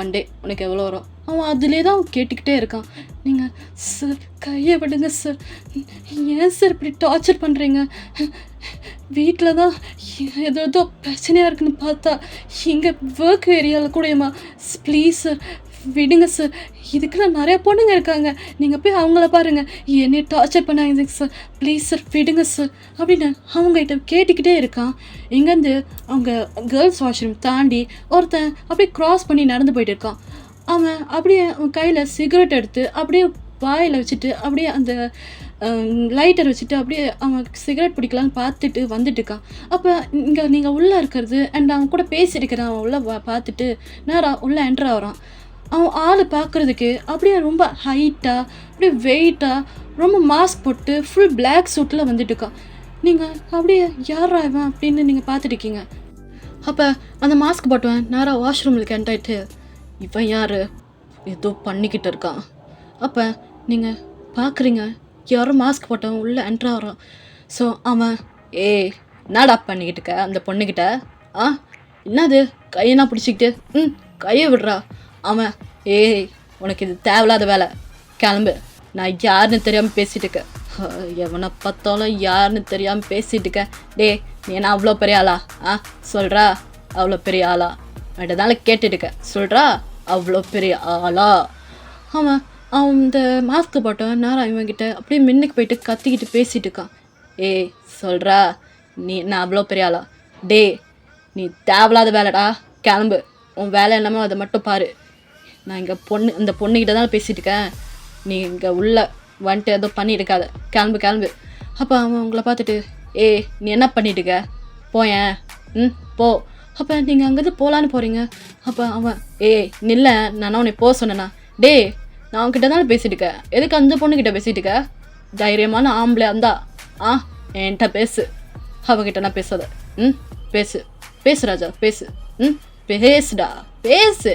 S2: 1 டே உனக்கு எவ்வளோ வரும்? அவன் அதிலே தான் கேட்டுக்கிட்டே இருக்கான். நீங்கள் சார் கையை விடுங்க சார், ஏன் சார் இப்படி டார்ச்சர் பண்ணுறீங்க? வீட்டில் தான் ஏதோ பிரச்சனையாக இருக்குன்னு பார்த்தா இங்கே ஒர்க் ஏரியாவில் கூடயுமா? ப்ளீஸ் சார் விடுங்க சார். இதுக்கெல்லாம் நிறையா பொண்ணுங்க இருக்காங்க, நீங்கள் போய் அவங்கள பாருங்கள், என்னை டார்ச்சர் பண்ணாங்க சார், ப்ளீஸ் சார் விடுங்க சார் அப்படின்னு அவங்ககிட்ட கேட்டுக்கிட்டே இருக்கான். இங்கேருந்து அவங்க கேர்ள்ஸ் வாஷ்ரூம் தாண்டி ஒருத்தன் அப்படியே க்ராஸ் பண்ணி நடந்து போயிட்டு இருக்கான். அவன் அப்படியே அவன் கையில் சிகரெட் எடுத்து அப்படியே வாயில் வச்சுட்டு அப்படியே அந்த லைட்டர் வச்சுட்டு அப்படியே அவன் சிகரெட் பிடிக்கலான்னு பார்த்துட்டு வந்துட்டு இருக்கான். அப்போ இங்கே நீங்கள் உள்ளே இருக்கிறது அண்ட் அவன் கூட பேசியிருக்கிறான். அவன் உள்ளே பார்த்துட்டு நேராக உள்ளே என்ட்ரு ஆகிறான். அவன் ஆள் பார்க்குறதுக்கு அப்படியே ரொம்ப ஹைட்டாக அப்படியே வெயிட்டாக ரொம்ப மாஸ்க் போட்டு ஃபுல் பிளாக் சூட்டில் வந்துட்டு இருக்கான். நீங்கள் அப்படியே யாரா இவன் அப்படின்னு நீங்கள் பார்த்துருக்கீங்க. அப்போ அந்த மாஸ்க் போட்டுவன் நேராக வாஷ்ரூமில் என்டாயிட்டு இவன் யார் ஏதோ பண்ணிக்கிட்டு இருக்கான். அப்போ நீங்கள் பார்க்குறீங்க யாரும் மாஸ்க் போட்டவன் உள்ளே என்ட்ரு ஆகிறான். ஸோ அவன் என்னடா பண்ணிக்கிட்டு இருக்க அந்த பொண்ணுக்கிட்ட? என்னது கையெல்லாம் பிடிச்சிக்கிட்டு கையை விடுறா. அவன் உனக்கு இது தேவையில்லாத வேலை, கிளம்பு, நான் யாருன்னு தெரியாமல் பேசிகிட்டு இருக்கேன். எவனை பார்த்தாலும் யாருன்னு தெரியாமல் பேசிகிட்டு இருக்கேன். நீ என்ன அவ்வளோ பெரிய ஆளா? சொல்கிறா அவ்வளோ பெரிய ஆளா? அதனால கேட்டுட்டுக்க சொல்கிறா அவ்வளோ பெரிய ஆளா? அவன் அந்த மாஸ்க்கு போட்டவன் நேரம் இவன்கிட்ட அப்படியே மின்னுக்கு போயிட்டு கத்திக்கிட்டு பேசிகிட்டு இருக்கான். சொல்கிறா நீ என்ன அவ்வளோ பெரிய ஆளா? நீ தேவையில்லாத வேலைடா, கிளம்பு, உன் வேலை என்னமோ அதை மட்டும் பாரு. நான் இங்கே இந்த பொண்ணுக்கிட்ட தான் பேசிகிட்டு இருக்கேன், நீ இங்கே உள்ள வந்துட்டு ஏதோ பண்ணிட்டு இருக்காத, கிளம்பு. அப்போ அவன் உங்களை பார்த்துட்டு நீ என்ன பண்ணிட்டு இருக்க, போயேன் போ. அப்போ நீங்கள் அங்கேருந்து போகலான்னு போகிறீங்க. அப்போ அவன் நில்ல, நான் உன்னை போக சொன்னேண்ணா. நான் அவன்கிட்ட தானே பேசிட்டு இருக்கேன், எதுக்கு அந்த பொண்ணுக்கிட்ட பேசிட்டு இருக்க? தைரியமான ஆம்பளை இருந்தா என்கிட்ட பேசு, அவகிட்ட நான் பேசாத. பேசு ராஜா, பேசு. பேசுடா, பேசு.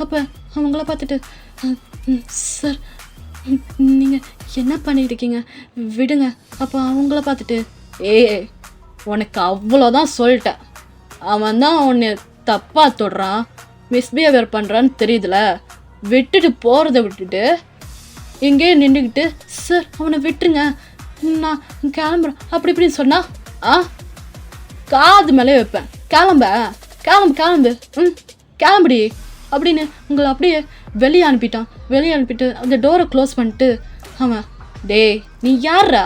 S2: அப்போ அவங்கள பார்த்துட்டு சார் நீங்கள் என்ன பண்ணிட்டு இருக்கீங்க, விடுங்க. அப்போ அவங்கள பார்த்துட்டு உனக்கு அவ்வளோதான் சொல்லிட்டேன், அவன் தான் உன்னை தப்பாக தொடுறான், மிஸ்பிஹேவியர் பண்ணுறான்னு தெரியுதுல, விட்டுட்டு போகிறத விட்டுட்டு எங்கேயே நின்றுக்கிட்டு சார் அவனை விட்டுருங்க, நான் கிளம்புறேன் அப்படி இப்படின்னு சொன்னால் காது மேலே வைப்பேன். கிளம்பு கிளம்புடி அப்படின்னு உங்களை அப்படியே வெளியே அனுப்பிட்டு அந்த டோரை க்ளோஸ் பண்ணிட்டு அவன் நீ யாரா?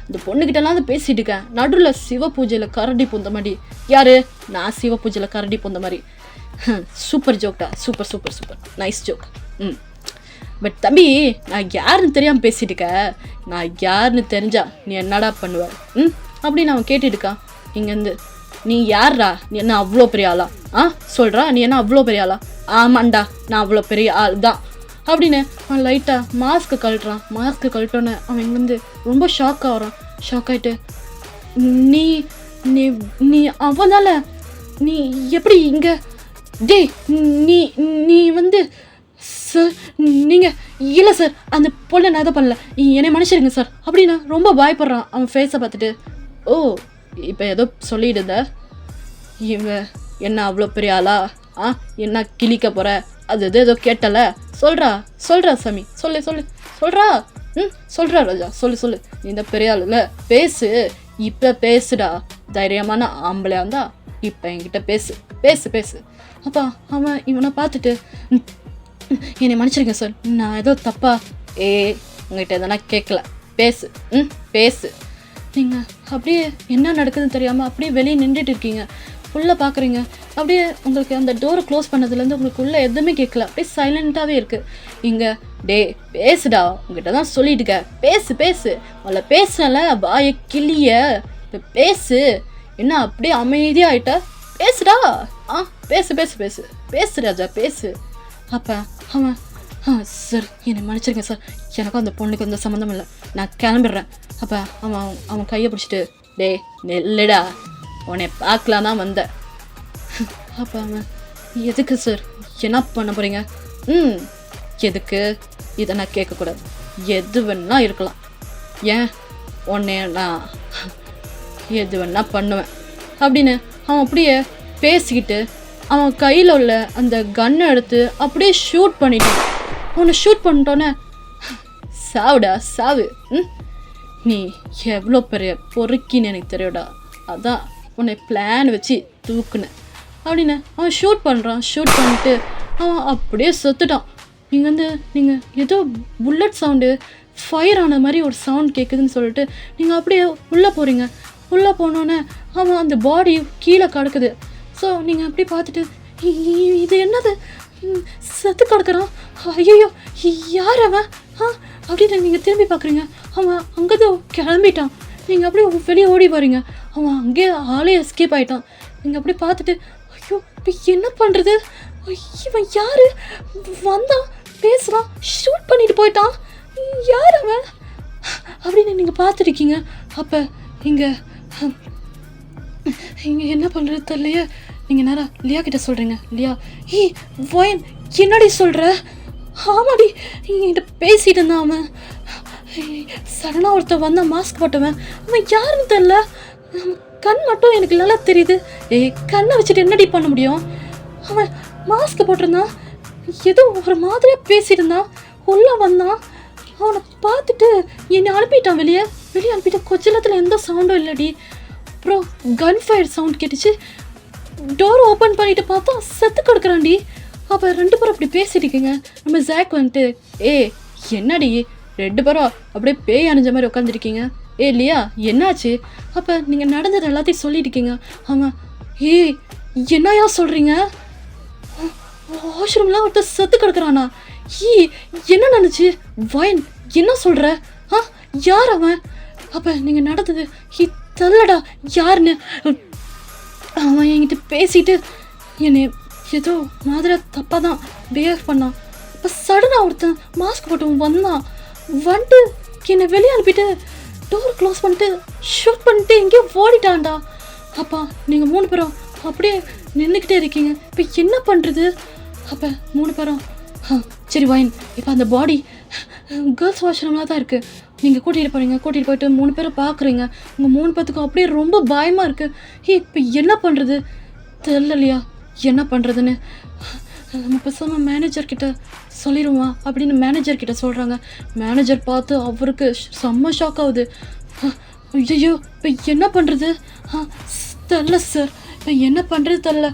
S2: இந்த பொண்ணுக்கிட்டலாம் தான் பேசிட்டு இருக்கேன், நடுவில் சிவ பூஜையில் கரடி பூந்த மாதிரி. யாரு? நான் சிவ பூஜையில் கரடி பூந்த மாதிரி. சூப்பர் ஜோக்டா, சூப்பர் நைஸ் ஜோக். பட் தம்பி, நான் யாருன்னு தெரியாமல் பேசிட்டு இருக்க, நான் யாருன்னு தெரிஞ்சா நீ என்னடா பண்ணுவ அப்படின்னு அவன் கேட்டுட்டு இருக்கான். இங்கேருந்து நீ யாரா, நீ என்ன அவ்வளோ பெரிய ஆளா? சொல்கிறா நீ என்ன அவ்வளோ பெரிய ஆளா? ஆமாண்டா, நான் அவ்வளோ பெரிய ஆள் தான் அப்படின்னு அவன் லைட்டாக மாஸ்க்கு கழட்டோன்னே அவன் இங்கேருந்து ரொம்ப ஷாக் ஆகிட்டு நீ நீ நீ அவனால நீ எப்படி இங்கே? நீ நீ வந்து சார் நீங்கள் இல்லை சார், அந்த பொண்ணை நான் எதை பண்ணல, என்னை மன்னிச்சிருங்க சார் அப்படின்னு ரொம்ப பயப்படுறான். அவன் ஃபேஸை பார்த்துட்டு இப்போ ஏதோ சொல்லிடுத, இவன் என்ன அவ்வளோ பெரிய ஆளா? என்ன கிழிக்க போகிற? அது ஏதோ கேட்டல, சொல்கிறா சாமி, சொல்கிறா சொல்கிறா ராஜா, சொல்லு நீ இந்த பெரிய ஆள் இல்லை, பேசு, இப்போ பேசுடா, தைரியமான ஆம்பளையா இருந்தா இப்போ என்கிட்ட பேசு. அப்பா அவன் இவனை பார்த்துட்டு என்னை மன்னிச்சிருங்க சார், நான் ஏதோ தப்பா உங்கள்கிட்ட எதனா கேட்கல, பேசு. நீங்கள் அப்படியே என்ன நடக்குதுன்னு தெரியாமல் அப்படியே வெளியே நின்றுட்டு இருக்கீங்க, உள்ளே பார்க்குறீங்க. அப்படியே உங்களுக்கு அந்த டோரை க்ளோஸ் பண்ணதுலேருந்து உங்களுக்கு உள்ளே எதுவுமே கேட்கல, அப்படியே சைலண்ட்டாகவே இருக்குது. இங்கே பேசுடா, உங்ககிட்ட தான் சொல்லிட்டுக்க, பேசு அவளை பேசல, வாயை கிளிய, இப்போ பேசு. என்ன அப்படியே அமைதியாக ஆகிட்ட? பேசுடா, பேசு ராஜா, பேசு. அப்போ அவன் சார் என்னை மன்னிச்சிருங்க சார், எனக்கும் அந்த பொண்ணுக்கு எந்த சம்மந்தம் இல்லை, நான் கிளம்பிடுறேன். அப்போ அவன் கையை பிடிச்சிட்டு நெல்லுடா, உன்னை பார்க்கலாம் தான் வந்தேன். அப்போ அவன் எதுக்கு சார், என்ன பண்ண போகிறீங்க? எதுக்கு? இதை நான் கேட்கக்கூடாது, எது வேணா இருக்கலாம், ஏன் உன்னை நான் எது வேணா பண்ணுவேன் அப்படின்னு அவன் அப்படியே பேசிக்கிட்டு அவன் கையில் உள்ள அந்த கன்னை எடுத்து அப்படியே ஷூட் பண்ணிட்டான். அவனை ஷூட் பண்ணிட்டோன்னே சாவுடா சாவு, நீ எவ்வளோ பெரிய பொறுக்கின்னு எனக்கு தெரியும்டா, அதான் உன்னை பிளான் வச்சு தூக்குனேன் அப்படின்னு அவன் ஷூட் பண்ணுறான். ஷூட் பண்ணிட்டு அவன் அப்படியே செத்துட்டான். நீங்கள் ஏதோ புல்லட் சவுண்டு ஃபயர் ஆன மாதிரி ஒரு சவுண்ட் கேட்குதுன்னு சொல்லிட்டு நீங்கள் அப்படியே உள்ளே போகிறீங்க. உள்ளே போனோன்னே அவன் அந்த பாடி கீழே கிடக்குது. ஸோ நீங்கள் அப்படி பார்த்துட்டு இது என்னது, செத்து கிடக்குறான், ஐயோ யார் அவன் அப்படின்னு நீங்கள் திரும்பி பார்க்குறீங்க. அவன் அங்கேதான் கிளம்பிட்டான். நீங்கள் அப்படியே வெளியே ஓடி வரீங்க. அவன் அங்கேயே ஆளே எஸ்கேப் ஆகிட்டான். நீங்கள் அப்படி பார்த்துட்டு ஐயோ இப்போ என்ன பண்ணுறது, இவன் யார், வந்தான் பேசுகிறான் ஷூட் பண்ணிட்டு போயிட்டான், யார் அவன் அப்படின்னு நீங்கள் பார்த்துருக்கீங்க. அப்போ இங்கே என்ன பண்ணுறது தெரியலையே. நீங்கள் நேரா லியா கிட்ட சொல்கிறீங்க. லியா, வயன் என்னடி சொல்கிற, ஆமாடி என்கிட்ட பேசிட்டு இருந்தான் அவன். சடனாக ஒருத்தன் வந்தான் மாஸ்க் போட்டவன், அவன் யாருன்னு தெரில, கண் மட்டும் எனக்கு நல்லா தெரியுது. கண்ணை வச்சுட்டு என்னடி பண்ண முடியும், அவன் மாஸ்க் போட்டிருந்தான், ஏதோ ஒரு மாதிரியாக பேசிட்டு இருந்தான். உள்ளே வந்தான், அவனை பார்த்துட்டு என்னை அனுப்பிட்டான் வெளியே அனுப்பிட்டு கொஞ்சத்தில் எந்த சவுண்டும் இல்லடி. அப்புறம் கன் ஃபயர் சவுண்ட் கேட்டுச்சு. டோர் ஓப்பன் பண்ணிட்டு பார்த்தா செத்து கிடக்குறான்டி. அப்போ 2 பேரும் அப்படி பேசிட்டுருக்கீங்க. நம்ம ஜாக் வந்துட்டு என்னடி 2 பேரும் அப்படியே பேய் அணிஞ்ச மாதிரி உட்காந்துருக்கீங்க, இல்லையா என்னாச்சு? அப்போ நீங்கள் நடந்தது எல்லாத்தையும் சொல்லிட்டுருக்கீங்க. அவன் என்னையா சொல்கிறீங்க, வாஷ்ரூம்லாம் ஒருத்தர் செத்து கிடக்குறானா, என்ன நினச்சி வயன் என்ன சொல்கிற, யார் அவன்? அப்போ நீங்கள் நடந்தது தள்ளடா யாருன்னு அவன் என்கிட்ட பேசிட்டு என்னை ஏதோ மாதிரி தப்பாக தான் பிஹேவ் பண்ணான். இப்போ சடனாக ஒருத்தன் மாஸ்க் போட்டு வந்துட்டு என்னை வெளியே அனுப்பிட்டு டோர் க்ளோஸ் பண்ணிட்டு ஷூட் பண்ணிட்டு எங்கேயோ ஓடிட்டான்டா. அப்பா நீங்கள் 3 பேரும் அப்படியே நின்றுக்கிட்டே இருக்கீங்க. இப்போ என்ன பண்ணுறது? அப்போ 3 பேரும் சரி வயன், இப்போ அந்த பாடி கேர்ள்ஸ் வாஷ்ரூம்லாம் தான் இருக்குது, நீங்கள் கூட்டிகிட்டு போயிட்டு 3 பேரும் பார்க்குறீங்க. உங்கள் 3 பேத்துக்கும் அப்படியே ரொம்ப பயமாக இருக்குது. இப்போ என்ன பண்ணுறது தெரியலையா, என்ன பண்ணுறதுன்னு நம்ம பேசாமல் மேனேஜர்கிட்ட சொல்லிடுவான் அப்படின்னு மேனேஜர்கிட்ட சொல்கிறாங்க. மேனேஜர் பார்த்து அவருக்கு செம்ம ஷாக் ஆகுது. ஐயோ இப்போ என்ன பண்ணுறது தெரில சார், இப்போ என்ன பண்ணுறது தெரில,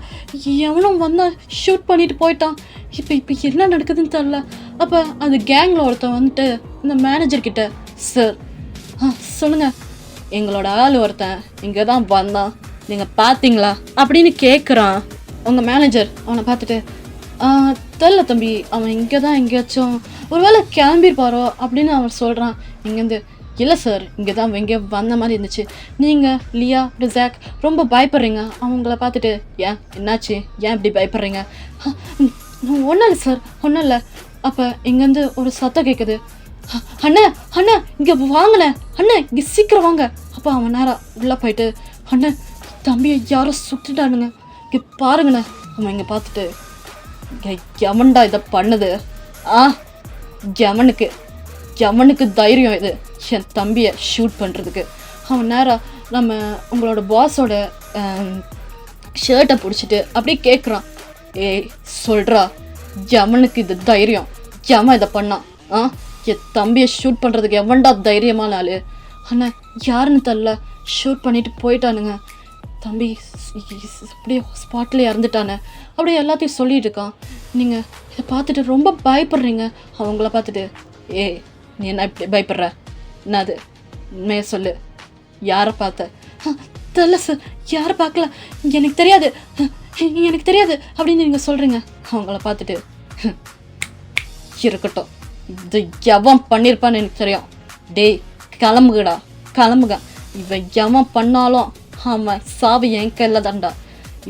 S2: எவனும் வந்தால் ஷூட் பண்ணிட்டு போயிட்டான், இப்போ என்ன நடக்குதுன்னு தெரில. அப்போ அந்த கேங்கில் ஒருத்தன் வந்துட்டு இந்த மேனேஜர்கிட்ட சார் சொல்லுங்கள், எங்களோட ஆள் ஒருத்தன் இங்கே தான் வந்தான், நீங்கள் பார்த்தீங்களா அப்படின்னு கேட்குறான். உங்கள் மேனேஜர் அவனை பார்த்துட்டு தெரில தம்பி, அவன் இங்கே தான் எங்கேயாச்சும் ஒருவேளை கிளம்பிருப்பாரோ அப்படின்னு அவன் சொல்கிறான். இங்கேருந்து இல்லை சார், இங்கே தான் இங்கே வந்த மாதிரி இருந்துச்சு, நீங்கள் லியா ரிசாக் ரொம்ப பயப்படுறீங்க, அவங்கள பார்த்துட்டு என்னாச்சு, ஏன் இப்படி பயப்படுறீங்க? ஒன்றும் இல்லை சார், ஒன்றும் இல்லை. அப்போ இங்கேருந்து ஒரு சத்தம் கேட்குது, அண்ணே அண்ணே இங்கே வாங்கினேன், அண்ணே இங்கே சீக்கிரம் வாங்க. அப்போ அவன் நேரம் உள்ளே போயிட்டு அண்ணே தம்பியை யாரோ சுட்டுட்டானுங்க, இங்கே பாருங்கண்ணே. அவன் இங்கே பார்த்துட்டு எவன்டா இதை பண்ணுது, எவனுக்கு தைரியம் இது என் தம்பியை ஷூட் பண்ணுறதுக்கு? அவன் நேரம் நம்ம உங்களோட பாஸோட ஷர்ட்டை பிடிச்சிட்டு அப்படியே கேட்குறான், சொல்கிறா எவனுக்கு இது தைரியம், எவன் இதை பண்ணான், என் தம்பியை ஷூட் பண்ணுறதுக்கு எவன்டா தைரியமான ஆள்? அண்ணா யாருன்னு தெரில, ஷூட் பண்ணிட்டு போயிட்டானுங்க, தம்பி அப்படியே ஸ்பாட்லேயே இறந்துட்டானே, அப்படியே எல்லாத்தையும் சொல்லிட்டு இருக்கான். நீங்கள் இதை பார்த்துட்டு ரொம்ப பயப்படுறீங்க. அவங்கள பார்த்துட்டு நீ என்ன இப்படி பயப்படுற, என்னது உண்மையை சொல்லு, யாரை பார்த்த? தெரில சார், யாரை பார்க்கல, எனக்கு தெரியாது அப்படின்னு நீங்கள் சொல்கிறீங்க. அவங்கள பார்த்துட்டு இருக்கட்டும், இது எவன் பண்ணியிருப்பான்னு எனக்கு தெரியும், டேய் கிளம்புங்க, இவன் எவன் பண்ணாலும் ஆமாம் சாவி என் கையில் தான்டா,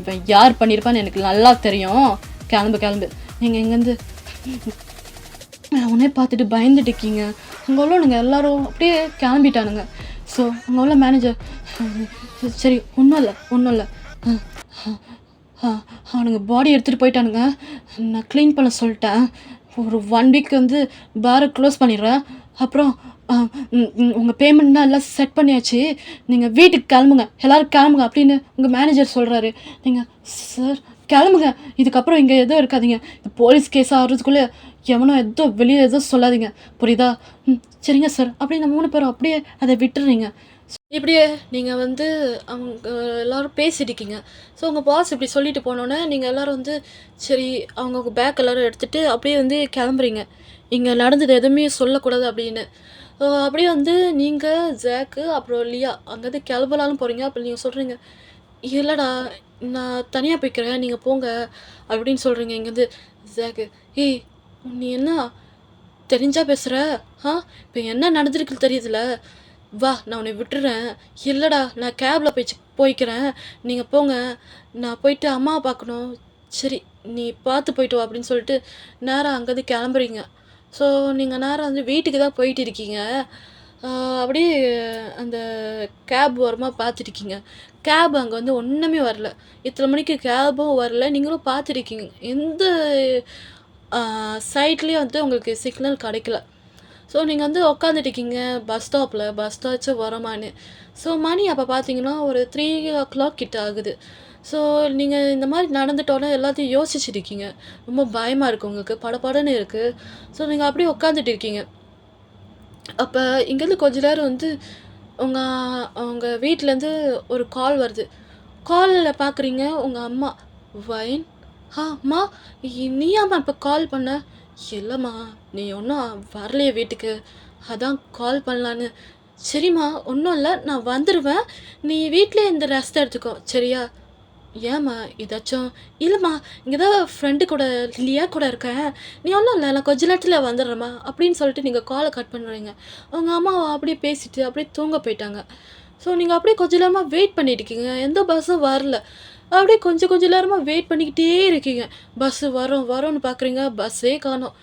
S2: இவன் யார் பண்ணியிருப்பான்னு எனக்கு நல்லா தெரியும், கிளம்பு. நீங்கள் இங்கேருந்து உடனே பார்த்துட்டு பயந்துட்டு இருக்கீங்க. அங்கே உள்ளவனுங்க எல்லோரும் அப்படியே கிளம்பிட்டானுங்க. ஸோ அங்கே உள்ள மேனேஜர் சரி ஒன்றும் இல்லை அவனுங்க பாடி எடுத்துகிட்டு போயிட்டானுங்க, நான் க்ளீன் பண்ண சொல்லிட்டேன், ஒரு 1 வீக் வந்து பாரை க்ளோஸ் பண்ணிடுறேன், அப்புறம் உங்கள் பேமெண்ட்லாம் எல்லாம் செட் பண்ணியாச்சு, நீங்கள் வீட்டுக்கு கிளம்புங்க, எல்லோரும் கிளம்புங்க அப்படின்னு உங்கள் மேனேஜர் சொல்கிறாரு. நீங்கள் சார் கிளம்புங்க, இதுக்கப்புறம் இங்கே எதுவும் இருக்காதீங்க. இது போலீஸ் கேஸ் ஆகிறதுக்குள்ளே எவனோ ஏதோ வெளியே எதுவும் சொல்லாதீங்க, புரியுதா? சரிங்க சார். அப்படியே நம்ம 3 பேரும் அப்படியே அதை விட்டுறீங்க.
S1: இப்படியே நீங்கள் வந்து அவங்க எல்லாரும் பேசிட்டிருக்கீங்க. ஸோ உங்கள் பாஸ் இப்படி சொல்லிட்டு போனோன்னே நீங்கள் எல்லோரும் வந்து சரி அவங்க பேக் எல்லோரும் எடுத்துகிட்டு அப்படியே வந்து கிளம்புறீங்க. இங்கே நடந்தது எதுவுமே சொல்லக்கூடாது அப்படின்னு. அப்படியே வந்து நீங்கள் ஜாக்கு அப்புறம் லியா அங்கேருந்து கிளம்பலான்னு போகிறீங்க. அப்போ நீங்கள் சொல்கிறீங்க, இல்லைடா நான் தனியாக போய்க்கிறேன், நீங்கள் போங்க அப்படின்னு சொல்கிறீங்க. இங்கேருந்து ஜாக்கு, ஏய் நீ என்ன தெரிஞ்சா பேசுகிற? இப்போ என்ன நடந்திருக்குன்னு தெரியுதுல்ல, வா நான் உன்னை விட்டுறேன். இல்லைடா நான் கேபில் போய்க்கிறேன், நீங்கள் போங்க, நான் போயிட்டு அம்மாவை பார்க்கணும். சரி நீ பார்த்து போயிட்டு வா அப்படின்னு சொல்லிட்டு நேராக அங்கேருந்து கிளம்புறீங்க. ஸோ நீங்கள் நேராக வந்து வீட்டுக்கு தான் போயிட்டு இருக்கீங்க. அப்படியே அந்த கேப் ஓரமாக பார்த்துருக்கீங்க. கேப் அங்கே வந்து ஒன்றுமே வரல. இத்தனை மணிக்கு கேபும் வரல, நீங்களும் பார்த்துருக்கீங்க. எந்த சைட்லேயும் வந்து உங்களுக்கு சிக்னல் கிடைக்கல. ஸோ நீங்கள் வந்து உக்காந்துட்டுருக்கீங்க பஸ் ஸ்டாப்பில், பஸ் ஸ்டாச்சும் வரமான்னு. ஸோ மணி அப்போ பார்த்தீங்கன்னா ஒரு 3 கிட்ட ஆகுது. ஸோ நீங்கள் இந்த மாதிரி நடந்துட்டோன்னே எல்லாத்தையும் யோசிச்சுருக்கீங்க. ரொம்ப பயமாக இருக்குது உங்களுக்கு, படபடன்னு இருக்குது. ஸோ நீங்கள் அப்படியே உட்காந்துட்டு இருக்கீங்க. அப்போ இங்கேருந்து கொஞ்ச நேரம் வந்து அவங்க வீட்டிலேருந்து ஒரு கால் வருது. காலில் பார்க்குறீங்க உங்கள் அம்மா. வைன், அம்மா நீயாம்மா இப்போ கால் பண்ண? இல்லைம்மா நீ ஒன்றும் வரலையே வீட்டுக்கு, அதான் கால் பண்ணலான்னு. சரிம்மா ஒன்றும் இல்லை, நான் வந்துடுவேன், நீ வீட்டிலே இந்த ரெஸ்ட் எடுத்துக்கோ சரியா? ஏம்மா ஏதாச்சும்? இல்லைம்மா இங்கே தான் ஃப்ரெண்டு கூட லியா கூட இருக்கேன், நீ ஒன்றும் இல்லை நான் கொஞ்ச நேரத்தில் வந்துடுறேம்மா அப்படின்னு சொல்லிட்டு நீங்கள் காலை கட் பண்ணுறீங்க. அவங்க அம்மாவை அப்படியே பேசிட்டு அப்படியே தூங்க போயிட்டாங்க. ஸோ நீங்கள் அப்படியே கொஞ்ச நேரமாக வெயிட் பண்ணிட்டு இருக்கீங்க. எந்த பஸ்ஸும் வரல. அப்படியே கொஞ்சம் நேரமாக வெயிட் பண்ணிக்கிட்டே இருக்கீங்க. பஸ்ஸு வரோன்னு பார்க்குறீங்க, பஸ்ஸே காணோம்.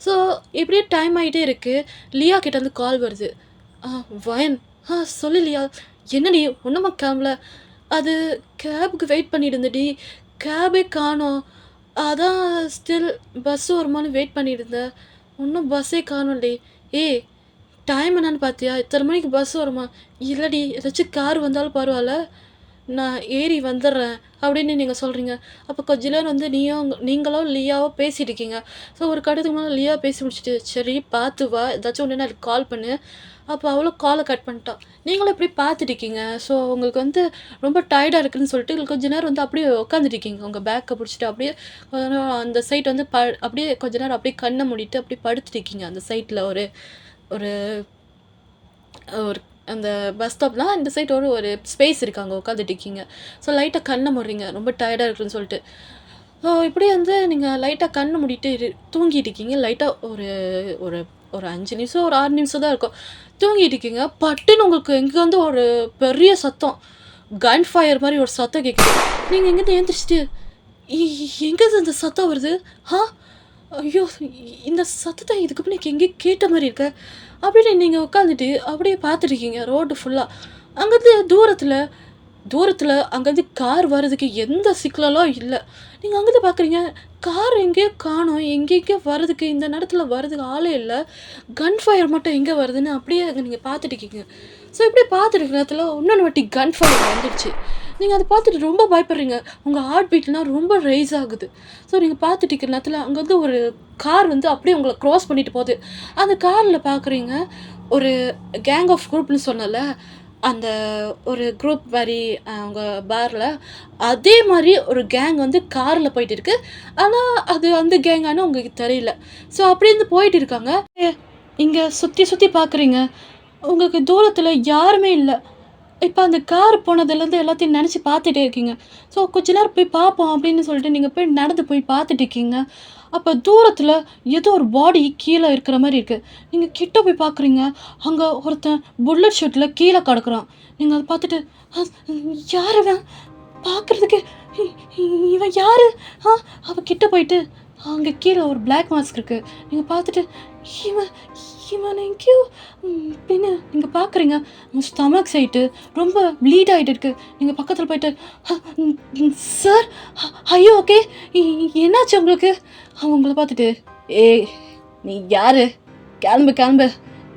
S1: ஸோ இப்படியே டைம் ஆகிட்டே இருக்குது. லியா கிட்டேருந்து கால் வருது. வயன், சொல்லு லியா. என்னடி ஒன்றுமா கிளம்பல? அது கேபுக்கு வெயிட் பண்ணிட்டு இருந்தடி, கேபே காணோம், அதான் ஸ்டில் பஸ்ஸு வருமானு வெயிட் பண்ணிட்டு இருந்தேன், இன்னும் பஸ்ஸே காணோம்டி. ஏய் டைம் என்னன்னு பார்த்தியா? இத்தனை மணிக்கு பஸ் வருமா? இல்லடி ஏதாச்சும் கார் வந்தாலும் பரவாயில்ல, நான் ஏறி வந்துடுறேன் அப்படின்னு நீங்கள் சொல்கிறீங்க. அப்போ கொஞ்ச நேரம் வந்து நீங்களும் லியாவோ பேசிகிட்டு இருக்கீங்க. ஸோ ஒரு கட்டத்துக்கு மேலே லியா பேசி முடிச்சுட்டு சரி பார்த்து வா, ஏதாச்சும் ஒன்று எனக்கு கால் பண்ணு. அப்போ அவளும் காலை கட் பண்ணிட்டான். நீங்களும் இப்படி பார்த்துட்டு இருக்கீங்க. ஸோ உங்களுக்கு வந்து ரொம்ப டயர்டாக இருக்குதுன்னு சொல்லிட்டு கொஞ்ச நேரம் வந்து அப்படியே உட்காந்துட்டு இருக்கீங்க. உங்கள் பேக்கை பிடிச்சிட்டு அப்படியே கொஞ்ச நேரம் அந்த சைட் வந்து அப்படியே கொஞ்ச நேரம் அப்படியே கண்ணை மூடிட்டு அப்படியே படுத்துட்டு இருக்கீங்க. அந்த சைட்டில் ஒரு ஒரு ஒரு அந்த பஸ் ஸ்டாப்லாம் இந்த சைட் ஒரு ஸ்பேஸ் இருக்காங்க, உட்காந்துட்டு இருக்கீங்க. ஸோ லைட்டாக கண்ணை மூடுறீங்க ரொம்ப டயர்டாக இருக்குன்னு சொல்லிட்டு. ஸோ இப்படி வந்து நீங்கள் லைட்டாக கண்ணை மூடிட்டு தூங்கிட்டு இருக்கீங்க. லைட்டாக ஒரு ஒரு ஒரு 5 நிமிஷம் ஒரு 6 நிமிஷம் தான் இருக்கும். தூங்கிட்டு இருக்கீங்க. பட்டுன்னு உங்களுக்கு எங்கே வந்து ஒரு பெரிய சத்தம், கன் ஃபயர் மாதிரி ஒரு சத்தம் கேட்குது. நீங்கள் எங்கேருந்து எழுந்திரிச்சிட்டு எங்கேருந்து இந்த சத்தம் வருது? ஐயோ இந்த சத்தத்தை இதுக்கு முன்னாடி எங்கேயும் கேட்ட மாதிரி இருக்க அப்படின்னு நீங்கள் உட்காந்துட்டு அப்படியே பார்த்துருக்கீங்க ரோடு ஃபுல்லாக. அங்கேருந்து தூரத்தில் அங்கேருந்து கார் வர்றதுக்கு எந்த சிக்கலும் இல்லை. நீங்கள் அங்கேருந்து பார்க்குறீங்க கார் எங்கேயோ காணோம், எங்கேயோ வர்றதுக்கு இந்த நேரத்தில் வர்றதுக்கு ஆளே இல்லை, கன் ஃபயர் மட்டும் எங்கே வருதுன்னு அப்படியே அங்கே நீங்கள் பார்த்துட்டு இருக்கீங்க. ஸோ இப்படி பார்த்துருக்க நேரத்தில் இன்னொன்று வாட்டி கன் ஃபயர் வந்துடுச்சு. நீங்கள் அதை பார்த்துட்டு ரொம்ப பயப்படுறீங்க. உங்கள் ஹார்ட் பீட்லாம் ரொம்ப ரைஸ் ஆகுது. ஸோ நீங்கள் பார்த்துட்டு இருக்கிற நேரத்தில் அங்கே வந்து ஒரு கார் வந்து அப்படியே உங்களை க்ராஸ் பண்ணிட்டு போகுது. அந்த காரில் பார்க்குறீங்க ஒரு கேங் ஆஃப் குரூப்னு சொன்னல, அந்த ஒரு குரூப் மாதிரி அவங்க பாரில் அதே மாதிரி ஒரு கேங் வந்து காரில் போயிட்டு இருக்கு. ஆனால் அது அந்த கேங்கானு உங்களுக்கு தெரியல. ஸோ அப்படி இருந்து போயிட்டு இருக்காங்க. இங்கே சுற்றி பார்க்குறீங்க, உங்களுக்கு தூரத்தில் யாருமே இல்லை. இப்போ அந்த கார் போனதுலேருந்து எல்லாத்தையும் நினச்சி பார்த்துட்டே இருக்கீங்க. ஸோ கொஞ்ச நேரம் போய் பார்ப்போம் அப்படின்னு சொல்லிட்டு நீங்கள் போய் நடந்து போய் பார்த்துட்டு இருக்கீங்க. அப்போ தூரத்தில் ஏதோ ஒரு பாடி கீழே இருக்கிற மாதிரி இருக்குது. நீங்கள் கிட்ட போய் பார்க்குறீங்க, அங்கே ஒருத்தன் புல்லட் ஷூட்டில் கீழே கிடக்குறான். நீங்கள் அதை பார்த்துட்டு யார் இவன் பார்க்குறதுக்கு, இவன் யார்? அவன் கிட்ட போயிட்டு அங்கே கீழே ஒரு பிளாக் மாஸ்க் இருக்குது. நீங்கள் பார்த்துட்டு இவன் எங்கேயோ பின்ன நீங்கள் பார்க்குறீங்க, ஸ்டமக் சைட்டு ரொம்ப ப்ளீட் ஆகிட்டு இருக்குது. நீங்கள் பக்கத்தில் போயிட்டு சார் ஐயோ ஓகே என்னாச்சு உங்களுக்கு? அவங்கள பார்த்துட்டு ஏய் நீ யார்? கிளம்பு,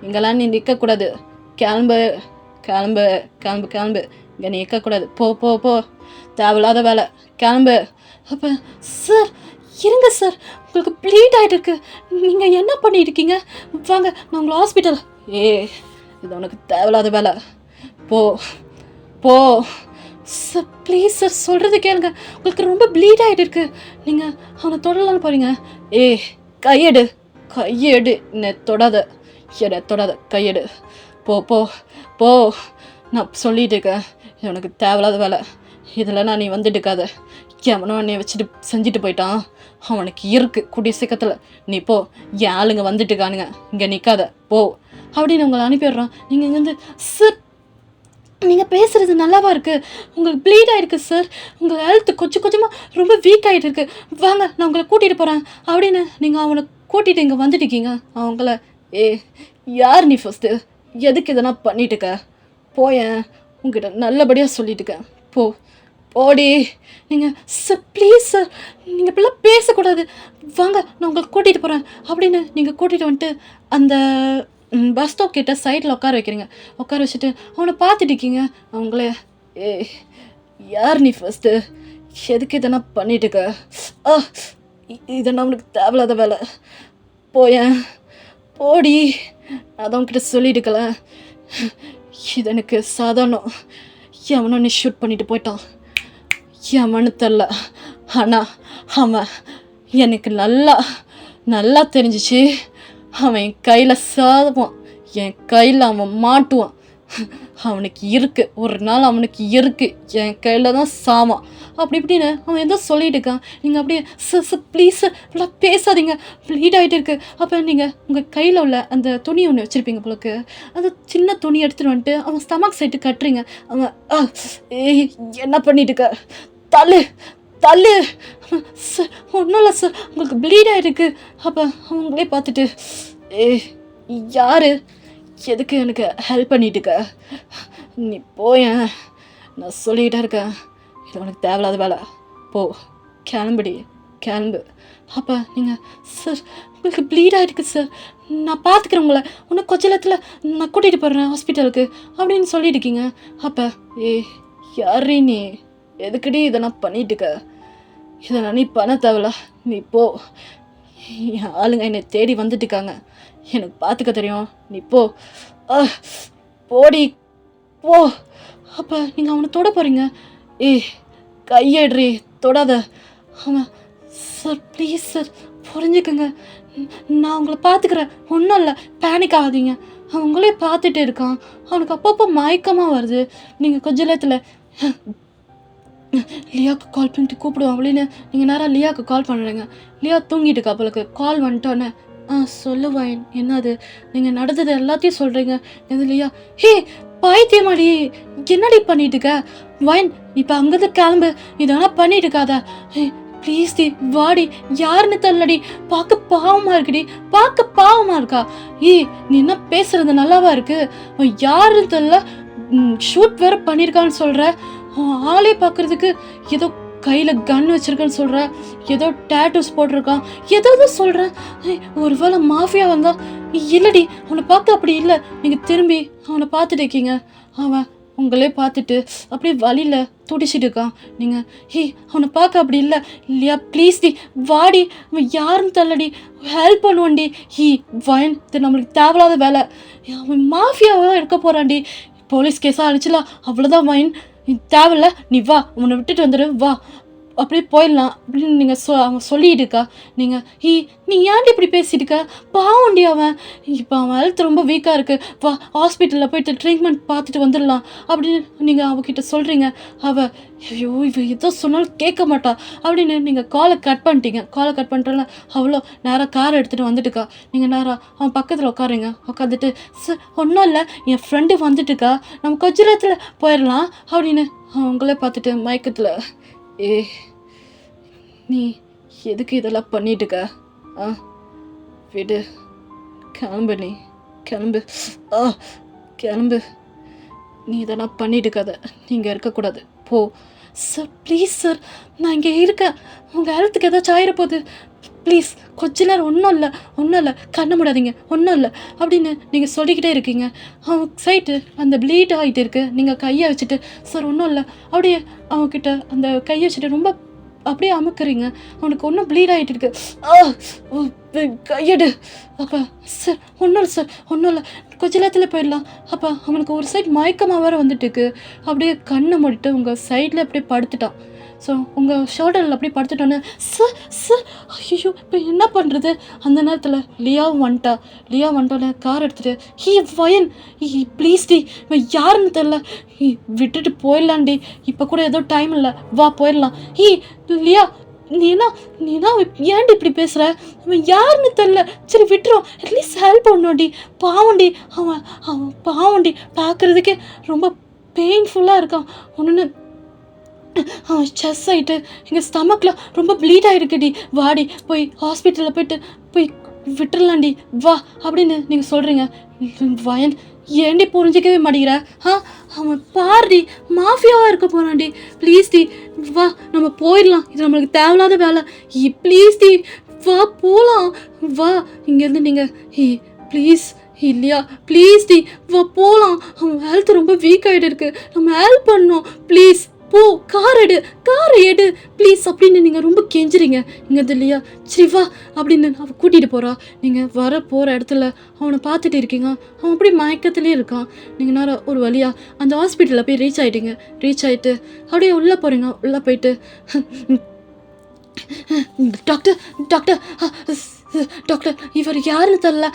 S1: இங்கெல்லாம் நீ நிற்கக்கூடாது, கிளம்பு.
S2: இங்கே நீ இருக்கக்கூடாது. போ போ போ, தேவையில்லாத வேலை, கிளம்பு. அப்போ சார் இருங்க சார், உங்களுக்கு ப்ளீட் ஆகிட்டு இருக்கு, நீங்கள் என்ன பண்ணிட்டு இருக்கீங்க? வாங்க நான் உங்களை ஹாஸ்பிட்டல். இது உனக்கு தேவையில்லாத வேலை, போ போ. சார் ப்ளீஸ் சார், சொல்கிறது கேளுங்க, உங்களுக்கு ரொம்ப ப்ளீட் ஆகிட்டு இருக்கு, நீங்கள் அவனை தொடலான்னு போகிறீங்க. கையெடு கையெடு, என்னை தொடாத கையெடு. போ போ போ, நான் சொல்லிட்டு இருக்கேன், இது உனக்கு தேவையில்லாத வேலை, இதில் நான் நீ வந்துட்டு இருக்காத. எவனோ என்னை வச்சுட்டு செஞ்சுட்டு போயிட்டான், அவனுக்கு இருக்கு கூடிய சீக்கிரத்தில். நீ போ, என் ஆளுங்க வந்துட்டு இருக்கானுங்க, இங்கே நிற்காத போ அப்படின்னு உங்களை அனுப்பிடுறான். நீங்கள் இங்கேருந்து சார் நீங்கள் பேசுகிறது நல்லாவா இருக்குது? உங்களுக்கு ப்ளீட் ஆகிருக்கு சார், உங்கள் ஹெல்த்து கொஞ்சம் கொஞ்சமாக ரொம்ப வீக் ஆகிட்டு இருக்கு, வாங்க நான் உங்களை கூட்டிகிட்டு போகிறேன் அப்படின்னு நீங்கள் அவனை கூட்டிகிட்டு இங்கே வந்துட்டுருக்கீங்க. அவங்கள யார் நீ ஃபஸ்ட்டு, எதுக்கு இதெல்லாம் பண்ணிட்டுருக்க? போயேன், உங்ககிட்ட நல்லபடியாக சொல்லிட்டுருக்கேன், போ போடி. நீங்கள் சார் ப்ளீஸ் சார், நீங்கள் இப்படிலாம் பேசக்கூடாது, வாங்க நான் உங்களை கூட்டிகிட்டு போகிறேன் அப்படின்னு நீங்கள் கூட்டிகிட்டு வந்துட்டு அந்த பஸ் ஸ்டாப் கிட்ட சைடில் உட்கார வைக்கிறீங்க. உட்கார வச்சுட்டு அவனை பார்த்துட்டு இருக்கீங்க. அவங்களே யார் நீ ஃபஸ்ட்டு, எதுக்கு இதெல்லாம் பண்ணிட்டுருக்க? இதெல்லாம் அவனுக்கு தேவையில்லாத வேலை, போயேன் போடி. அதான் உங்ககிட்ட சொல்லிட்டுக்கல, இது எனக்கு சாதாரணம், எவனோ நீ ஷூட் பண்ணிட்டு போயிட்டான், எவனு தெரில, ஆனால் அவன் எனக்கு நல்லா தெரிஞ்சிச்சு, அவன் என் கையில் சாதுவான், என் கையில் அவன் மாட்டுவான், அவனுக்கு இருக்குது ஒரு நாள், அவனுக்கு இருக்குது என் கையில் தான் சாவான் அப்படி இப்படின்னு அவன் எதோ சொல்லிட்டு இருக்கான். நீங்கள் அப்படியே சார் ப்ளீஸ் சார் இப்படிலாம் பேசாதீங்க, ப்ளீட் ஆகிட்டு இருக்கு. அப்போ நீங்கள் உங்கள் கையில் உள்ள அந்த துணி ஒன்று வச்சுருப்பீங்க போலக்கு, அந்த சின்ன துணி எடுத்துகிட்டு வந்துட்டு அவன் ஸ்டமக் சைட்டு கட்டுறீங்க. அவன் என்ன பண்ணிட்டு இருக்க, தள்ளு சார், ஒன்றும் இல்லை சார், உங்களுக்கு ப்ளீட் ஆகிருக்கு. அப்போ அவங்களே பார்த்துட்டு யார், எதுக்கு எனக்கு ஹெல்ப் பண்ணிட்டு இருக்க, நீ போயேன், நான் சொல்லிக்கிட்டே இருக்கேன், இது உனக்கு தேவையில்லாத வேலை, போ கிளம்பு. அப்போ நீங்கள் சார் உங்களுக்கு ப்ளீட் ஆகிருக்கு சார், நான் பார்த்துக்கிறேன் உங்களை, இன்னும் கொஞ்ச நேரத்தில் நான் கூட்டிகிட்டு போகிறேன் ஹாஸ்பிட்டலுக்கு அப்படின்னு சொல்லிட்டு இருக்கீங்க. அப்போ யாரே நீ, எதுக்குடி இதெல்லாம் பண்ணிட்டுருக்க, இதெல்லாம் நீ பண்ண தேவையில்ல, நீ போ, என் ஆளுங்க என்னை தேடி வந்துட்டு இருக்காங்க, எனக்கு பார்த்துக்க தெரியும், நீ போ. போடி போ. அப்போ நீங்கள் அவனை தொட போகிறீங்க. கையேடுறி, தொடாத. அவன் சார் ப்ளீஸ் சார் புரிஞ்சுக்கங்க, நான் உங்களை பார்த்துக்கிறேன், ஒன்றும் இல்லை, பேனிக் ஆகாதீங்க. அவன் உங்களே பார்த்துட்டு இருக்கான், அவனுக்கு அப்பப்போ மயக்கமாக வருது, நீங்கள் கொஞ்ச நேரத்தில் லியாவுக்கு கால் பண்ணிட்டு கூப்பிடுவோம் அப்படின்னு நீங்கள் நேராக லியாவுக்கு கால் பண்ணுறீங்க. லியா தூங்கிட்டு இருக்கா அவளுக்கு கால் வந்துட்டோன்னே சொல்லு வைன், என்னது நீங்கள் நடந்தது எல்லாத்தையும் சொல்கிறீங்க. எது லியா, பைத்தியமாடி, என்னடி பண்ணிட்டு இருக்க வைன், இப்போ அங்கேருந்து கிளம்பு, இதெல்லாம் பண்ணிட்டு இருக்காத, ப்ளீஸ் டி வாடி, யாருன்னு தெரியலடி, பார்க்க பாவமாக இருக்கா. நீ என்ன பேசுறது நல்லாவா இருக்கு, யாருன்னு தெரியல, ஷூட் வேற பண்ணியிருக்கான்னு சொல்கிற, ஆளே பார்க்குறதுக்கு ஏதோ கையில் கன் வச்சுருக்கேன்னு சொல்கிறேன், ஏதோ டேட்டூஸ் போட்டிருக்கான், ஏதாவது சொல்கிறேன், ஒரு வேளை மாஃபியா வந்தா, இல்லடி அவனை பார்க்க அப்படி இல்லை, நீங்கள் திரும்பி அவனை பார்த்துட்டு இருக்கீங்க, அவன் உங்களே பார்த்துட்டு அப்படியே வழியில் துடிச்சிட்டு இருக்கான். நீங்கள் அவனை பார்க்க அப்படி இல்லை இல்லையா, ப்ளீஸ் டி வாடி, அவன் யாருன்னு தெரியலடி, ஹெல்ப் பண்ணுவான்டி. வைன், இது நம்மளுக்கு தேவையில்லாத வேலை, அவன் மாஃபியாவாக இருக்க போகிறான்டி, போலீஸ் கேஸாக அடிச்சிடலாம், அவ்வளோதான் வைன், தேவையில்ல, நீ வா, உன்னை விட்டுட்டு வந்துடு, வா அப்படியே போயிடலாம் அப்படின்னு நீங்கள் அவன் சொல்லிட்டு இருக்கா. நீங்கள் நீ ஏன்டி இப்படி பேசிட்டு இருக்க, பாவண்டி அவன், இப்போ அவன் ஹெல்த் ரொம்ப வீக்காக இருக்குது, வா ஹாஸ்பிட்டலில் போய்ட்டு ட்ரீட்மெண்ட் பார்த்துட்டு வந்துடலாம் அப்படின்னு நீங்கள் அவகிட்ட சொல்கிறீங்க. அவள் ஐயோ இவ எதோ சொன்னாலும் கேட்க மாட்டா அப்படின்னு நீங்கள் காலை கட் பண்ணிட்டீங்க. காலை கட் பண்ணுறல அவ்வளோ நேராக காரை எடுத்துகிட்டு வந்துட்டுக்கா. நீங்கள் நேராக அவன் பக்கத்தில் உட்காருங்க. உட்காந்துட்டு சார் ஒன்றும் இல்லை, என் ஃப்ரெண்டு வந்துட்டுக்கா, நம்ம கொஞ்ச நேரத்தில் போயிடலாம் அப்படின்னு அவங்களே பார்த்துட்டு மயக்கத்தில் நீ எதுக்கு இதெல்லாம் பண்ணிட்டுக்க, விடு, கிளம்பு, நீ கிளம்பு, கிளம்பு, நீ இதெல்லாம் பண்ணிட்டுக்காத, நீங்கள் இருக்கக்கூடாது, போ. சார் ப்ளீஸ் சார், நான் இங்கே இருக்கேன், உங்கள் ஹெல்த்துக்கு ஏதாச்சும் ஆயிரப்போகுது, ப்ளீஸ் கொஞ்ச நேரம் ஒன்றும் இல்லை கண்ணை மூடாதீங்க ஒன்றும் இல்லை அப்படின்னு நீங்கள் சொல்லிக்கிட்டே இருக்கீங்க. அவன் சைட்டு அந்த ப்ளீட் ஆகிட்டு இருக்கு. நீங்கள் கையை வச்சுட்டு சார் ஒன்றும் இல்லை அப்படியே அவன்கிட்ட அந்த கையை வச்சுட்டு ரொம்ப அப்படியே அமுக்குறீங்க. அவனுக்கு ஒன்றும் ப்ளீட் ஆகிட்டு இருக்கு. கையெடு. அப்போ சார் ஒன்றும் இல்லை சார் ஒன்றும் இல்லை கொஞ்ச நேரத்தில் போயிடலாம். அப்போ அவனுக்கு ஒரு சைட் மயக்கமாக வேறு வந்துட்டு இருக்கு. அப்படியே கண்ணை மூடிட்டு உங்கள் சைடில் அப்படியே படுத்துட்டான். ஸோ உங்கள் ஷோல்டரில் அப்படியே படுத்துட்டோன்னே சார் சார் ஐயோ இப்போ என்ன பண்ணுறது? அந்த நேரத்தில் லியாவும் வந்துட்டோன்னே கார் எடுத்துகிட்டு வயன் ப்ளீஸ் டி இவன் யாருன்னு தெரில விட்டுட்டு போயிடலான்டி. இப்போ கூட ஏதோ டைம் இல்லை வா போயிடலாம். லியா நீனா ஏன்டி இப்படி பேசுகிற? அவன் யாருன்னு தெரில சரி விட்டுரும் அட்லீஸ்ட் ஹெல்ப் பண்ணுவோண்டி. அவன் பாவண்டி பார்க்குறதுக்கே ரொம்ப பெயின்ஃபுல்லாக இருக்கான். ஒன்று அவன் செஸ் ஆகிட்டு எங்கள் ஸ்டமக்கில் ரொம்ப ப்ளீட் ஆகிருக்குடி. வாடி போய் ஹாஸ்பிட்டலில் போய் விட்டுறலாண்டி வா அப்படின்னு நீங்கள் சொல்கிறீங்க. வயன் ஏண்டி புரிஞ்சிக்கவே மாட்டேங்கிற? அவன் பாருடி மாஃபியாவாக இருக்க போகிறான்டி. ப்ளீஸ் டி வா நம்ம போயிடலாம். இது நம்மளுக்கு தேவையில்லாத வேலை. ப்ளீஸ் டி வா போகலாம். வா இங்கேருந்து நீங்கள் ப்ளீஸ் இல்லையா ப்ளீஸ் டி வா போகலாம். அவன் ஹெல்த் ரொம்ப வீக் ஆகிட்டு இருக்கு. நம்ம ஹெல்ப் பண்ணோம். ப்ளீஸ் போ காரை எடு ப்ளீஸ் அப்படின்னு நீங்கள் ரொம்ப கெஞ்சுறீங்க. இங்கேருந்து இல்லையா சரி வா அப்படின்னு அவன் கூட்டிகிட்டு போகிறா. நீங்கள் போகிற இடத்துல அவனை பார்த்துட்டு இருக்கீங்க. அவன் அப்படியே மயக்கத்துலேயே இருக்கான். நீங்கள் நேரம் ஒரு வழியாக அந்த ஹாஸ்பிட்டலில் போய் ரீச் ஆகிட்டு அப்படியே உள்ளே போகிறீங்க. உள்ளே போயிட்டு டாக்டர் இவர் யாருன்னு தெரில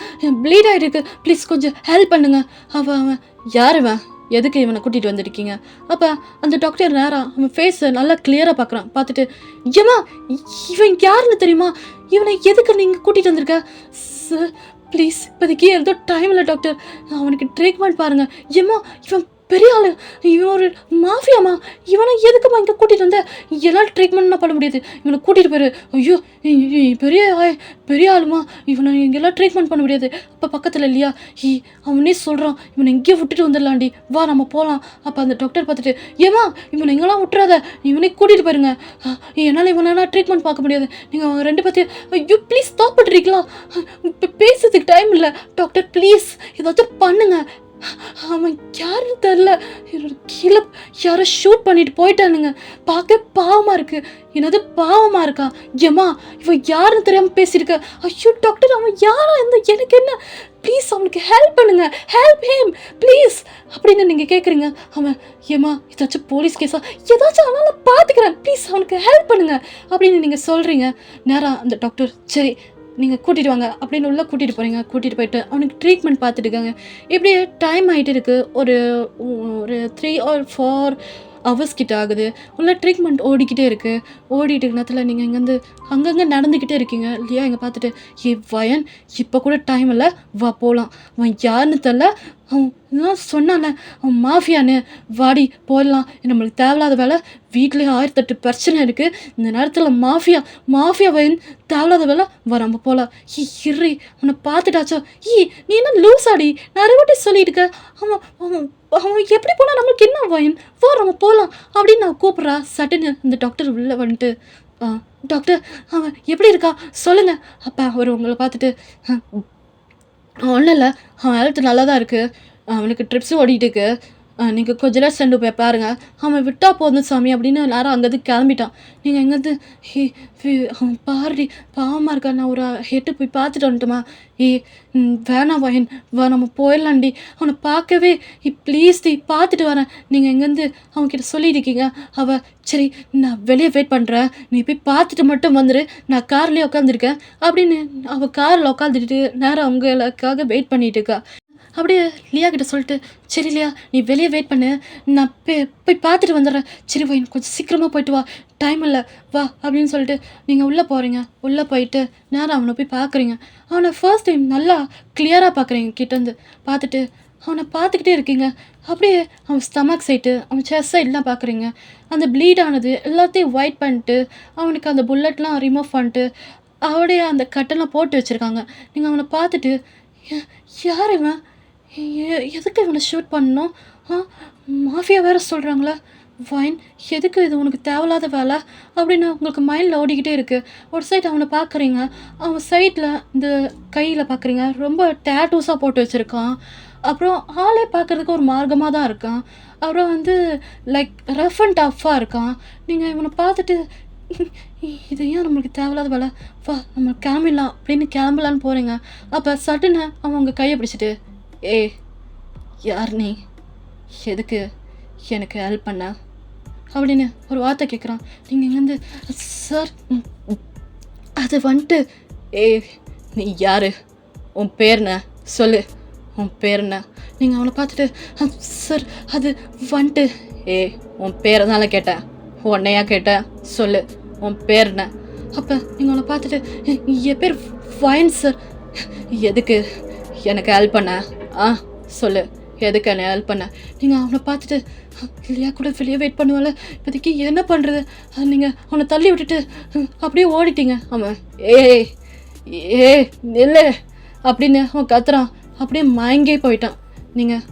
S2: ப்ளீட் ஆகிருக்கு ப்ளீஸ் கொஞ்சம் ஹெல்ப் பண்ணுங்க. அவன் யாருவன் எதுக்கு இவனை கூட்டிகிட்டு வந்திருக்கீங்க? அப்போ அந்த டாக்டர் நேராக அவன் ஃபேஸை நல்லா கிளியராக பார்த்துட்டு ஏமா இவன் யாருன்னு தெரியுமா? இவனை எதுக்கு நீங்கள் கூட்டிகிட்டு வந்திருக்க? சார் ப்ளீஸ் இப்போதைக்கு ஏதோ டைம் இல்லை டாக்டர் அவனுக்கு ட்ரீட்மெண்ட் பாருங்கள். ஏமா இவன் பெரிய ஆள் இவன் ஒரு மாஃபியாமா இவனை எதுக்குமா இங்கே கூட்டிகிட்டு வந்த? எல்லாம் ட்ரீட்மெண்ட்லாம் பண்ண முடியாது. இவனை கூட்டிகிட்டு போயிரு. ஐயோ பெரிய ஆளுமா இவனை இங்கெல்லாம் ட்ரீட்மெண்ட் பண்ண முடியாது. அப்போ பக்கத்தில் இல்லையா அவனே சொல்கிறான் இவனை இங்கேயே விட்டுட்டு வந்துடலாண்டி வா நம்ம போகலாம். அப்போ அந்த டாக்டர் பார்த்துட்டு ஏமா இவனை இங்கெல்லாம் விட்டுறாத இவனை கூட்டிகிட்டு போயிருங்க. என்னால் இவனெல்லாம் ட்ரீட்மெண்ட் பார்க்க முடியாது. நீங்கள் ரெண்டு பற்றியும் ஐயோ ப்ளீஸ் ஸ்டாப் பண்ணுறீங்களா? இப்போ பேசுறதுக்கு டைம் இல்லை டாக்டர் ப்ளீஸ் ஏதாச்சும் பண்ணுங்க. அவன் யாருன்னு தெரில கீழே யாரோ ஷூட் பண்ணிட்டு போயிட்டானுங்க. பார்க்க பாவமாக இருக்குது. என்னது பாவமாக இருக்கா? ஏமா இவன் யாருன்னு தெரியாமல் பேசியிருக்க. ஐயோ டாக்டர் அவன் யாரா இருந்தா எனக்கு என்ன? ப்ளீஸ் அவனுக்கு ஹெல்ப் பண்ணுங்க. ஹெல்ப் ஹேம் ப்ளீஸ் அப்படின்னு நீங்கள் கேட்குறீங்க. அவன் ஏமா ஏதாச்சும் போலீஸ் கேஸா ஏதாச்சும் ஆனாலும் பார்த்துக்கிறேன் ப்ளீஸ் அவனுக்கு ஹெல்ப் பண்ணுங்க அப்படின்னு நீங்கள் சொல்கிறீங்க. நேராக அந்த டாக்டர் சரி நீங்கள் கூட்டிகிட்டு வாங்க அப்படின்னு உள்ளே கூட்டிகிட்டு போகிறீங்க. கூட்டிகிட்டு போயிட்டு அவனுக்கு ட்ரீட்மெண்ட் பார்த்துட்டு இருக்காங்க. இப்படியே டைம் ஆகிட்டு இருக்குது. ஒரு 3 or 4 hours கிட்ட ஆகுது. உள்ள ட்ரீட்மெண்ட் ஓடிக்கிட்டே இருக்குது. ஓடிட்டு நேரத்தில் நீங்கள் இங்கேருந்து அங்கங்கே நடந்துக்கிட்டே இருக்கீங்க இல்லையா? இங்கே பார்த்துட்டு வயன் இப்போ கூட டைம் இல்லை வா போகலாம். அவன் யாருன்னு தெரில அவன் இதெல்லாம் சொன்னானே அவன் மாஃபியானு வாடி போயிடலாம். நம்மளுக்கு தேவையில்லாத வேலை வீட்லேயே 1008 பிரச்சனை இருக்குது. இந்த நேரத்தில் மாஃபியா வயன் தேவையில்லாத வேலை வா நம்ம போகலாம். இறி உன்னை பார்த்துட்டாச்சோ நீ என்ன லூஸாடி நிறைய வாட்டி சொல்லிட்டு இருக்க. அவன் எப்படி போனால் நம்மளுக்கு என்ன வயன் வா நம்ம போகலாம் அப்படின்னு நான் கூப்பிட்றா. சட்டுன்னு இந்த டாக்டர் உள்ளே வந்துட்டு டாக்டர் அவன் எப்படி இருக்கா சொல்லுங்கள். அப்போ அவர் உங்களை பார்த்துட்டு ஒன்றும் இல்லை அவன் ஹெல்த் நல்லா தான் இருக்குது. அவனுக்கு ட்ரிப்ஸும் ஓடிட்டு இருக்கு. நீங்கள் கொஞ்ச நேரம் சென்று போய் பாருங்கள். அவன் விட்டா போதும் சாமி அப்படின்னு எல்லாரும் அங்கேருந்து கிளம்பிட்டான். நீங்கள் எங்கேருந்து அவன் பாரு பாவமாக இருக்கா நான் ஒரு ஹெட்டு போய் பார்த்துட்டு வந்துட்டுமா? வேணாம் வயன் வா நம்ம போயிடலாண்டி. அவனை பார்க்கவே ப்ளீஸ் டி பார்த்துட்டு வரேன். நீங்கள் எங்கேருந்து அவன்கிட்ட சொல்லியிருக்கீங்க. அவள் சரி நான் வெளியே வெயிட் பண்ணுறேன் நீ போய் பார்த்துட்டு மட்டும் வந்துடு நான் கார்லேயே உட்காந்துருக்கேன் அப்படின்னு அவள் காரில் உட்காந்துட்டு நேரம் அவங்களுக்காக வெயிட் பண்ணிட்டு இருக்கா. அப்படியே லியா கிட்ட சொல்லிட்டு சரி லியா நீ வெளியே வெயிட் பண்ணு நான் போய் பார்த்துட்டு வந்துடுறேன். சரி வா கொஞ்சம் சீக்கிரமாக போயிட்டு வா டைம் இல்லை வா அப்படின்னு சொல்லிட்டு நீங்கள் உள்ளே போகிறீங்க. உள்ளே போயிட்டு நேரம் அவனை போய் பார்க்குறீங்க. அவனை ஃபர்ஸ்ட் டைம் நல்லா கிளியராக பார்க்குறீங்க. கிட்டேருந்து பார்த்துட்டு அவனை பார்த்துக்கிட்டே இருக்கீங்க. அப்படியே அவன் ஸ்டமக் சைட்டு அவன் செஸ்ட் சைட்லாம் பார்க்குறீங்க. அந்த ப்ளீட் ஆனது எல்லாத்தையும் ஒயிட் பண்ணிட்டு அவனுக்கு அந்த புல்லட்லாம் ரிமூவ் பண்ணிட்டு அவடைய அந்த கட்டெல்லாம் போட்டு வச்சுருக்காங்க. நீங்கள் அவனை பார்த்துட்டு யார் இவன் எதுக்கு இவனை ஷூட் பண்ணணும்? மாஃபியா வேறு சொல்கிறாங்களா? வைன் எதுக்கு இது உனக்கு தேவையில்லாத வேலை அப்படின்னு உங்களுக்கு மைண்டில் ஓடிக்கிட்டே இருக்குது. ஒரு சைடு அவனை பார்க்குறீங்க, அவன் சைடில் இந்த கையில் பார்க்குறீங்க ரொம்ப டேட்டூஸாக போட்டு வச்சுருக்கான். அப்புறம் ஆளே பார்க்குறதுக்கு ஒரு மார்க்கமாக தான் இருக்கான். அப்புறம் வந்து லைக் ரஃப் அண்ட் டஃப்பாக இருக்கான். நீங்கள் இவனை பார்த்துட்டு இது ஏன் நம்மளுக்கு தேவையில்லாத வேலை, வா நம்ம கிளம்பிடலாம் அப்படின்னு கிளம்பலான்னு போகிறீங்க. அப்போ சட்டுன்னு அவன் உங்கள் கையை பிடிச்சிட்டு, ஏய் யார் நீ, எதுக்கு எனக்கு ஹெல்ப் பண்ண அப்படின்னு ஒரு வார்த்தை கேட்குறான். நீங்கள் இங்கேருந்து சார் அது வந்துட்டு, ஏய் நீ யாரு, உன் பேர் என்ன சொல்லு, உன் பேர் என்ன. நீங்கள் அவனை பார்த்துட்டு சார் அது வந்துட்டு, ஏய் உன் பேரை தானே கேட்டேன், உன்னையா கேட்டேன், சொல்லு உன் பேர் என்ன. அப்போ நீங்கள் அவனை பார்த்துட்டு, என் பேர் வைன் சார், எதுக்கு எனக்கு ஹெல்ப் பண்ண, சொல்லு எதுக்கு என்ன ஹெல்ப் பண்ண. நீங்கள் அவனை பார்த்துட்டு, இல்லையா கூட வெளியே வெயிட் பண்ணுவாள், இப்போதைக்கு என்ன பண்ணுறது, நீங்கள் அவனை தள்ளி விட்டுட்டு அப்படியே ஓடிட்டீங்க. அவன் ஏய் ஏ இல்லை அப்படின்னு அவன் கத்துறான். அப்படியே மயங்கே போயிட்டான். நீங்கள்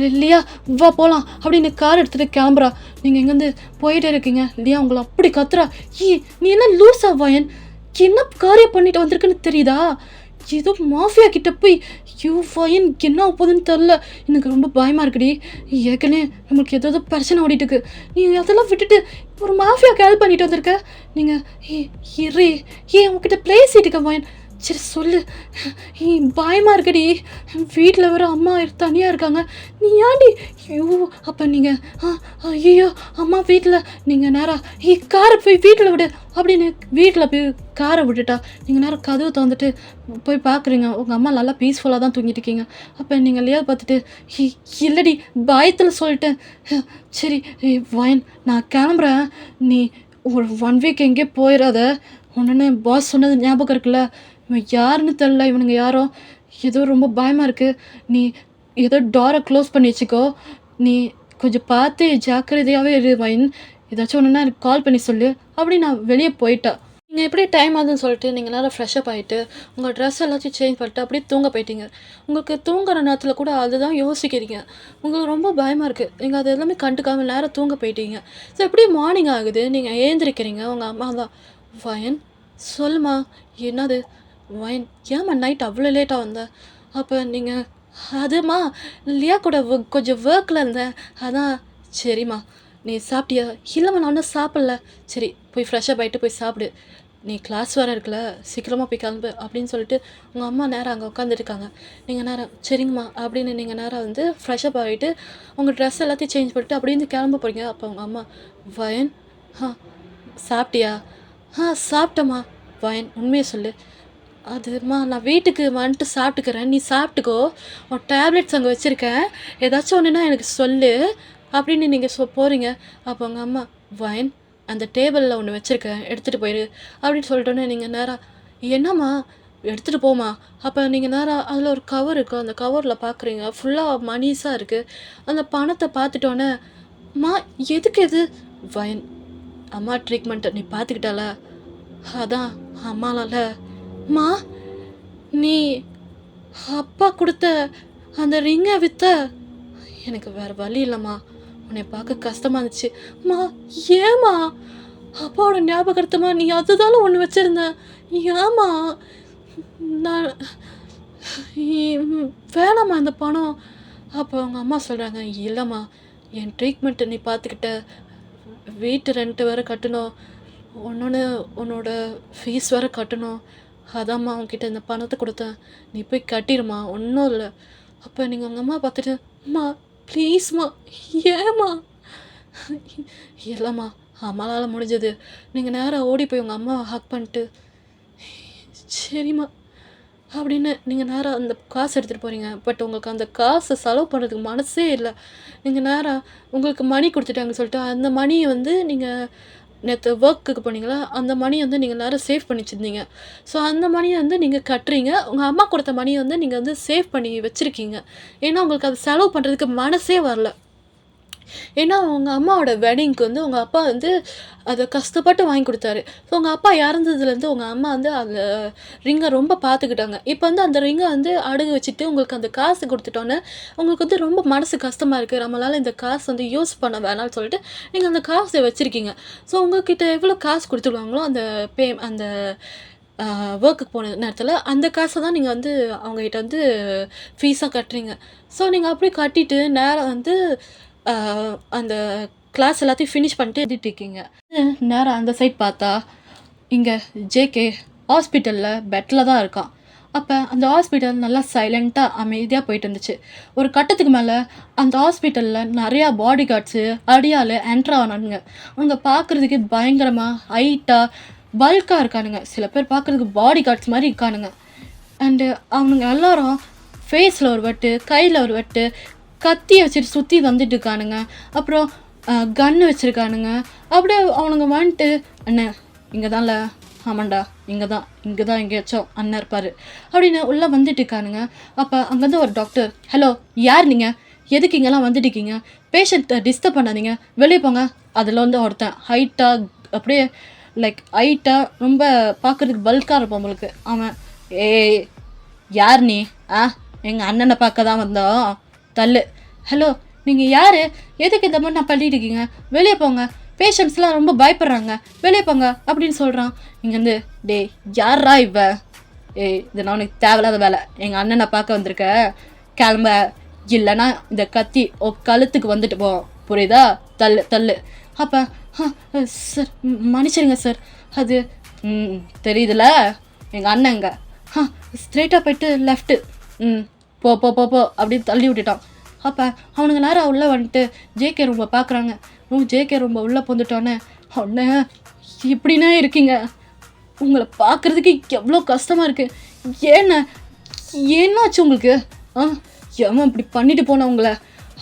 S2: இல்லையா வா போகலாம் அப்படின்னு கார் எடுத்துகிட்டு கிளம்புறா. நீங்கள் இங்கேருந்து போயிட்டே இருக்கீங்க. இல்லையா உங்களை அப்படி கத்துறா, நீ என்ன லூஸா வயன், என்ன காரியம் பண்ணிட்டு வந்திருக்குன்னு தெரியுதா, ஏதோ மாஃபியா கிட்ட போய் வயன் என்ன போகுதுன்னு தெரில, எனக்கு ரொம்ப பயமாக இருக்குடி, ஏற்கனவே நம்மளுக்கு ஏதோ பிரச்சனை ஓடிட்டு இருக்கு, நீ அதெல்லாம் விட்டுட்டு ஒரு மாஃபியாவுக்கு ஹெல்ப் பண்ணிட்டு வந்திருக்க. நீங்கள் உங்ககிட்ட பேசிட்டு இருக்க வயன், சரி சொல்லு, பயமாக இருக்குடி, வீட்டில் வேறு அம்மா தனியாக இருக்காங்க, நீ ஏன்டி, அப்போ நீங்கள் ஐயோ அம்மா வீட்டில், நீங்கள் நேராக காரை போய் வீட்டில் விடு அப்படின்னு வீட்டில் போய் காரை விட்டுட்டா. நீங்கள் நேரம் கதவு திறந்துட்டு போய் பார்க்குறீங்க, உங்கள் அம்மா நல்லா பீஸ்ஃபுல்லாக தான் தூங்கிட்டு இருக்கீங்க. அப்போ நீங்கள் இல்லையா பார்த்துட்டு, இல்லடி பயத்தில் சொல்லிட்டேன், சரி வயன் நான் கிளம்புறேன், நீ ஒரு 1 வீக் எங்கேயே போயிடாத, ஒன்றுன்னு பாஸ் சொன்னது ஞாபகம் இருக்குல்ல, இவன் யாருன்னு தெரில, இவனுங்க யாரோ, ஏதோ ரொம்ப பயமாக இருக்குது, நீ ஏதோ டோரை க்ளோஸ் பண்ணி வச்சுக்கோ, நீ கொஞ்சம் பார்த்து ஜாக்கிரதையாகவே இரு வைன், ஏதாச்சும் ஒன்றுனா எனக்கு கால் பண்ணி சொல்லு அப்படி நான் வெளியே போயிட்டேன். நீங்கள் எப்படி டைம் ஆகுதுன்னு சொல்லிட்டு நீங்கள் நேரம் ஃப்ரெஷ்அப் ஆகிட்டு உங்கள் ட்ரெஸ் எல்லாத்தையும் சேஞ்ச் பண்ணிட்டு அப்படியே தூங்க போயிட்டீங்க. உங்களுக்கு தூங்குற நேரத்தில் கூட அதுதான் யோசிக்கிறீங்க, உங்களுக்கு ரொம்ப பயமாக இருக்குது, நீங்கள் அது எல்லாமே கண்டுக்காமல் நேரம் தூங்க போயிட்டீங்க. ஸோ எப்படி மார்னிங் ஆகுது, நீங்கள் ஏந்திரிக்கிறீங்க, உங்கள் அம்மா தான், வயன் சொல்லுமா என்னது, வயன் ஏம்மா நைட் அவ்வளோ லேட்டாக வந்தேன். அப்போ நீங்கள் அதுமா லியா கூட கொஞ்சம் ஒர்க்கில் இருந்தேன், அதான். சரிம்மா நீ சாப்பிட்டியா, இல்லைம்மா நான் ஒன்றும் சாப்பிட்ல, சரி போய் ஃப்ரெஷ்ஷப் ஆகிட்டு போய் சாப்பிடு, நீ கிளாஸ் வேறு இருக்குல்ல, சீக்கிரமாக போய் கிளம்பு அப்படின்னு சொல்லிட்டு உங்கள் அம்மா நேரம் அங்கே உட்காந்துருக்காங்க. நீங்கள் நேரம் சரிங்கம்மா அப்படின்னு நீங்கள் நேரம் வந்து ஃப்ரெஷ்ஷப் ஆகிட்டு உங்கள் ட்ரெஸ் எல்லாத்தையும் சேஞ்ச் பண்ணிட்டு அப்படின்னு கிளம்ப போகிறீங்க. அப்போ உங்கள் அம்மா, வயன் சாப்பிட்டியா, சாப்பிட்டம்மா. வயன் உண்மையை சொல்லு. அதுமா நான் வீட்டுக்கு வந்துட்டு சாப்பிட்டுக்கிறேன், நீ சாப்பிட்டுக்கோ, உன் டேப்லெட்ஸ் அங்கே வச்சுருக்கேன், ஏதாச்சும் ஒன்றுனா எனக்கு சொல்லு அப்படின்னு நீங்கள் போகிறீங்க. அப்போ உங்கள் அம்மா, வயன் அந்த டேபிளில் ஒன்று வச்சுருக்கேன் எடுத்துகிட்டு போயிடு அப்படின்னு சொல்லிட்டோன்னே நீங்கள் நேராக, என்னம்மா எடுத்துகிட்டு போமா. அப்போ நீங்கள் நேராக அதில் ஒரு கவர் இருக்கும், அந்த கவரில் பார்க்குறீங்க ஃபுல்லாக மணிஸாக இருக்குது. அந்த பணத்தை பார்த்துட்டோன்னே, அம்மா எதுக்கு எது. வயன் அம்மா ட்ரீட்மெண்ட்டை நீ பார்த்துக்கிட்டால, அதான் அம்மாலால. அம்மா நீ அப்பா கொடுத்த அந்த ரிங்கை விற்ற, எனக்கு வேறு வழி இல்லைம்மா, உன்னை பார்க்க கஷ்டமாக இருந்துச்சு. அம்மா ஏம்மா, அப்பாவோட ஞாபகார்த்தமா நீ அதுதானே ஒன்று வச்சுருந்தேன், ஏம்மா நான் வேணாம்மா அந்த பணம். அப்போ அவங்க அம்மா சொல்கிறாங்க, இல்லைம்மா என் ட்ரீட்மெண்ட்டை நீ பார்த்துக்கிட்ட, வீட்டு ரெண்ட்டு வேறு கட்டணும், உன்னோட ஃபீஸ் வேறு கட்டணும், அதாம்மா உங்ககிட்ட இந்த பணத்தை கொடுத்தேன், நீ போய் கட்டிடுமா, ஒன்றும் இல்லை. அப்போ நீங்கள் உங்கள் அம்மா பார்த்துட்டு, அம்மா ப்ளீஸ்மா ஏம்மா, இல்லைம்மா அம்மாளால் முடிஞ்சது. நீங்கள் நேராக ஓடி போய் உங்கள் அம்மாவை ஹக் பண்ணிட்டு, சரிம்மா அப்படின்னு நீங்கள் நேராக அந்த காசு எடுத்துகிட்டு போகிறீங்க. பட் உங்களுக்கு அந்த காசை செலவு பண்ணுறதுக்கு மனசே இல்லை. நீங்கள் நேராக உங்களுக்கு மணி கொடுத்துட்டாங்க சொல்லிட்டு அந்த மணியை வந்து நீங்கள் நேற்று ஒர்க்குக்கு போனீங்களா, அந்த மணி வந்து நீங்கள் நேரம் சேவ் பண்ணி வச்சுருந்தீங்க. ஸோ அந்த மணியை வந்து நீங்கள் கட்டுறீங்க, உங்கள் அம்மா கொடுத்த மணியை வந்து நீங்கள் வந்து சேவ் பண்ணி வச்சுருக்கீங்க. ஏன்னா உங்களுக்கு அது செலவு பண்ணுறதுக்கு மனசே வரல. ஏன்னா உங்க அம்மாவோட வெட்டிங்க்கு வந்து உங்க அப்பா வந்து அதை கஷ்டப்பட்டு வாங்கி கொடுத்தாரு. ஸோ உங்க அப்பா இறந்ததுலேருந்து உங்க அம்மா வந்து அந்த ரிங்கை ரொம்ப பார்த்துக்கிட்டாங்க. இப்போ வந்து அந்த ரிங்கை வந்து அடகு வச்சுட்டு உங்களுக்கு அந்த காசு கொடுத்துட்டோன்னே உங்களுக்கு வந்து ரொம்ப மனசு கஷ்டமாக இருக்குது. நம்மளால் இந்த காசு வந்து யூஸ் பண்ண வேணாம்னு சொல்லிட்டு நீங்கள் அந்த காசை வச்சுருக்கீங்க. ஸோ உங்ககிட்ட எவ்வளோ காசு கொடுத்துருவாங்களோ அந்த ஒர்க்குக்கு போன நேரத்தில் அந்த காசை தான் நீங்கள் வந்து அவங்ககிட்ட வந்து ஃபீஸாக கட்டுறீங்க. ஸோ நீங்கள் அப்படியே கட்டிட்டு நேரம் வந்து அந்த கிளாஸ் எல்லாத்தையும் ஃபினிஷ் பண்ணிட்டு எழுதிட்டு இருக்கீங்க. நேரம் அந்த சைட் பார்த்தா இங்கே ஜேகே ஹாஸ்பிட்டலில் பெட்டில் தான் இருக்கான். அப்போ அந்த ஹாஸ்பிட்டல் நல்லா சைலண்ட்டாக அமைதியாக போயிட்டு இருந்துச்சு. ஒரு கட்டத்துக்கு மேலே அந்த ஹாஸ்பிட்டலில் நிறையா பாடி கார்ட்ஸு அடியால் என்ட்ரு ஆனானுங்க. அவங்க பார்க்குறதுக்கு பயங்கரமாக ஹைட்டாக பல்காக இருக்கானுங்க. சில பேர் பார்க்குறதுக்கு பாடி கார்ட்ஸ் மாதிரி இருக்கானுங்க. அண்டு அவனுங்க எல்லாரும் ஃபேஸில் ஒரு வெட்டு, கையில் ஒரு வெட்டு, கத்தியை வச்சுட்டு சுற்றி வந்துட்டு இருக்கானுங்க. அப்புறம் கன்று வச்சுருக்கானுங்க. அப்படியே அவனுங்க வந்துட்டு அண்ணன் இங்கே தான்ல, ஆமாண்டா இங்கே தான் எங்கேயாச்சும் அண்ணன் இருப்பார் அப்படின்னு உள்ளே வந்துட்டு இருக்கானுங்க. அப்போ அங்கேருந்து ஒரு டாக்டர், ஹலோ யார் நீங்கள், எதுக்கு இங்கெல்லாம் வந்துட்டு இருக்கீங்க, பேஷண்ட்டை டிஸ்டர்ப் பண்ணாதீங்க, வெளியே போங்க. அதில் வந்து ஒருத்தன் ஹைட்டாக அப்படியே லைக் ஹைட்டாக ரொம்ப பார்க்குறதுக்கு பல்காக இருப்பான் உங்களுக்கு. அவன் ஏய் யார் நீ, எங்கள் அண்ணனை பார்க்க தான் வந்தோம், தள்ளு. ஹலோ நீங்கள் யார், எதுக்கு இந்த மாதிரி நான் பண்ணிட்டு இருக்கீங்க, வெளியே போங்க, பேஷண்ட்ஸ்லாம் ரொம்ப பயப்படுறாங்க, வெளியே போங்க அப்படின்னு சொல்கிறான். இங்கேருந்து டேய் யாரா இவ, இது நான் உனக்கு தேவையில்லாத வேலை, எங்கள் அண்ணனை பார்க்க வந்திருக்க, கிளம்ப, இல்லைன்னா இந்த கத்தி கழுத்துக்கு வந்துட்டு போ, புரியுதா, தள்ளு. அப்போ சார் மன்னிச்சிருங்க சார், அது தெரியுதுல எங்கள் அண்ணங்க, ஸ்ட்ரெயிட்டாக போயிட்டு லெஃப்ட்டு, போ அப்படின்னு தள்ளி விட்டுட்டான். அப்போ அவனுங்க நேரம் உள்ளே வந்துட்டு ஜேகே ரொம்ப பார்க்குறாங்க. ஜேகே ரொம்ப உள்ளே போந்துட்டோன்னே, அவனே இப்படின்னா இருக்கீங்க, உங்களை பார்க்குறதுக்கு எவ்வளோ கஷ்டமாக இருக்குது, ஏன்னாச்சு உங்களுக்கு, ஏன் இப்படி பண்ணிட்டு போன உங்களை.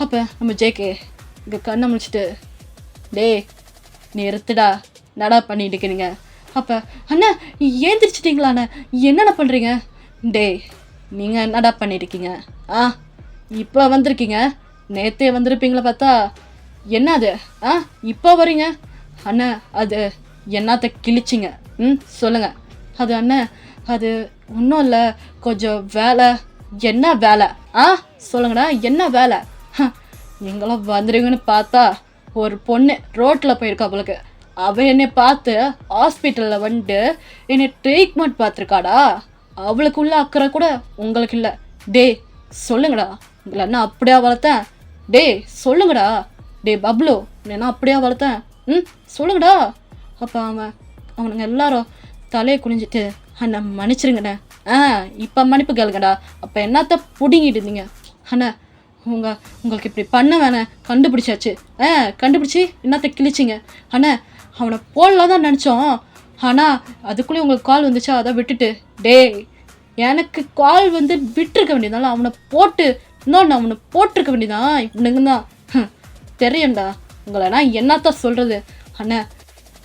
S2: அப்போ நம்ம ஜேகே இங்கே கண்ணை முடிச்சுட்டு, டேய் நீ இருத்துடா, நடா பண்ணிட்டு இருக்கிறீங்க. அப்போ அண்ணா ஏந்திரிச்சிட்டிங்களாண்ணே, என்னென்ன பண்ணுறீங்க, டேய் நீங்கள் என்னடா பண்ணியிருக்கீங்க, இப்போ வந்திருக்கீங்க, நேற்றே வந்திருப்பீங்களா பார்த்தா, என்ன அது இப்போ வரீங்க, அண்ணா அது என்னத்தை கிழிச்சிங்க, சொல்லுங்கள். அது அண்ணன் அது ஒன்றும் இல்லை, கொஞ்சம் வேலை. என்ன வேலை, சொல்லுங்கண்ணா என்ன வேலை. நீங்களும் வந்துடுவீங்கன்னு பார்த்தா ஒரு பொண்ணு ரோட்டில் போயிருக்கா அவளுக்கு, அவள் என்னை பார்த்து ஹாஸ்பிட்டலில் வந்துட்டு என்னை ட்ரீட்மெண்ட் பார்த்துருக்காடா, அவளுக்குள்ள அக்கறை கூட உங்களுக்கு இல்லை. டேய் சொல்லுங்கடா, உங்களை என்ன அப்படியா வளர்த்தேன், டேய் சொல்லுங்கடா, டே பப்ளு என்ன அப்படியா வளர்த்தேன், சொல்லுங்கடா. அப்போ அவனுங்க எல்லாரும் தலையை குனிஞ்சிட்டு, அண்ணா மன்னிச்சிருங்கண்ணே, இப்போ மன்னிப்பு கேளுங்கடா, அப்போ என்னத்த பிடிங்கிட்டு இருந்தீங்க, அண்ணா உங்களுக்கு இப்படி பண்ண வேணாம், கண்டுபிடிச்சாச்சு, கண்டுபிடிச்சி என்னத்த கிழிச்சிங்க, அண்ணா அவனை போடலாம் தான் நினச்சோம், ஆனால் அதுக்குள்ளேயே உங்களுக்கு கால் வந்துச்சா, அதை விட்டுட்டு, டேய் எனக்கு கால் வந்து விட்டுருக்க வேண்டியதால அவனை போட்டு இன்னொன்று அவனை போட்டிருக்க வேண்டியதான், இவனுங்க தான் தெரியும்டா, உங்களை நான் என்னத்தான் சொல்கிறது, அண்ணா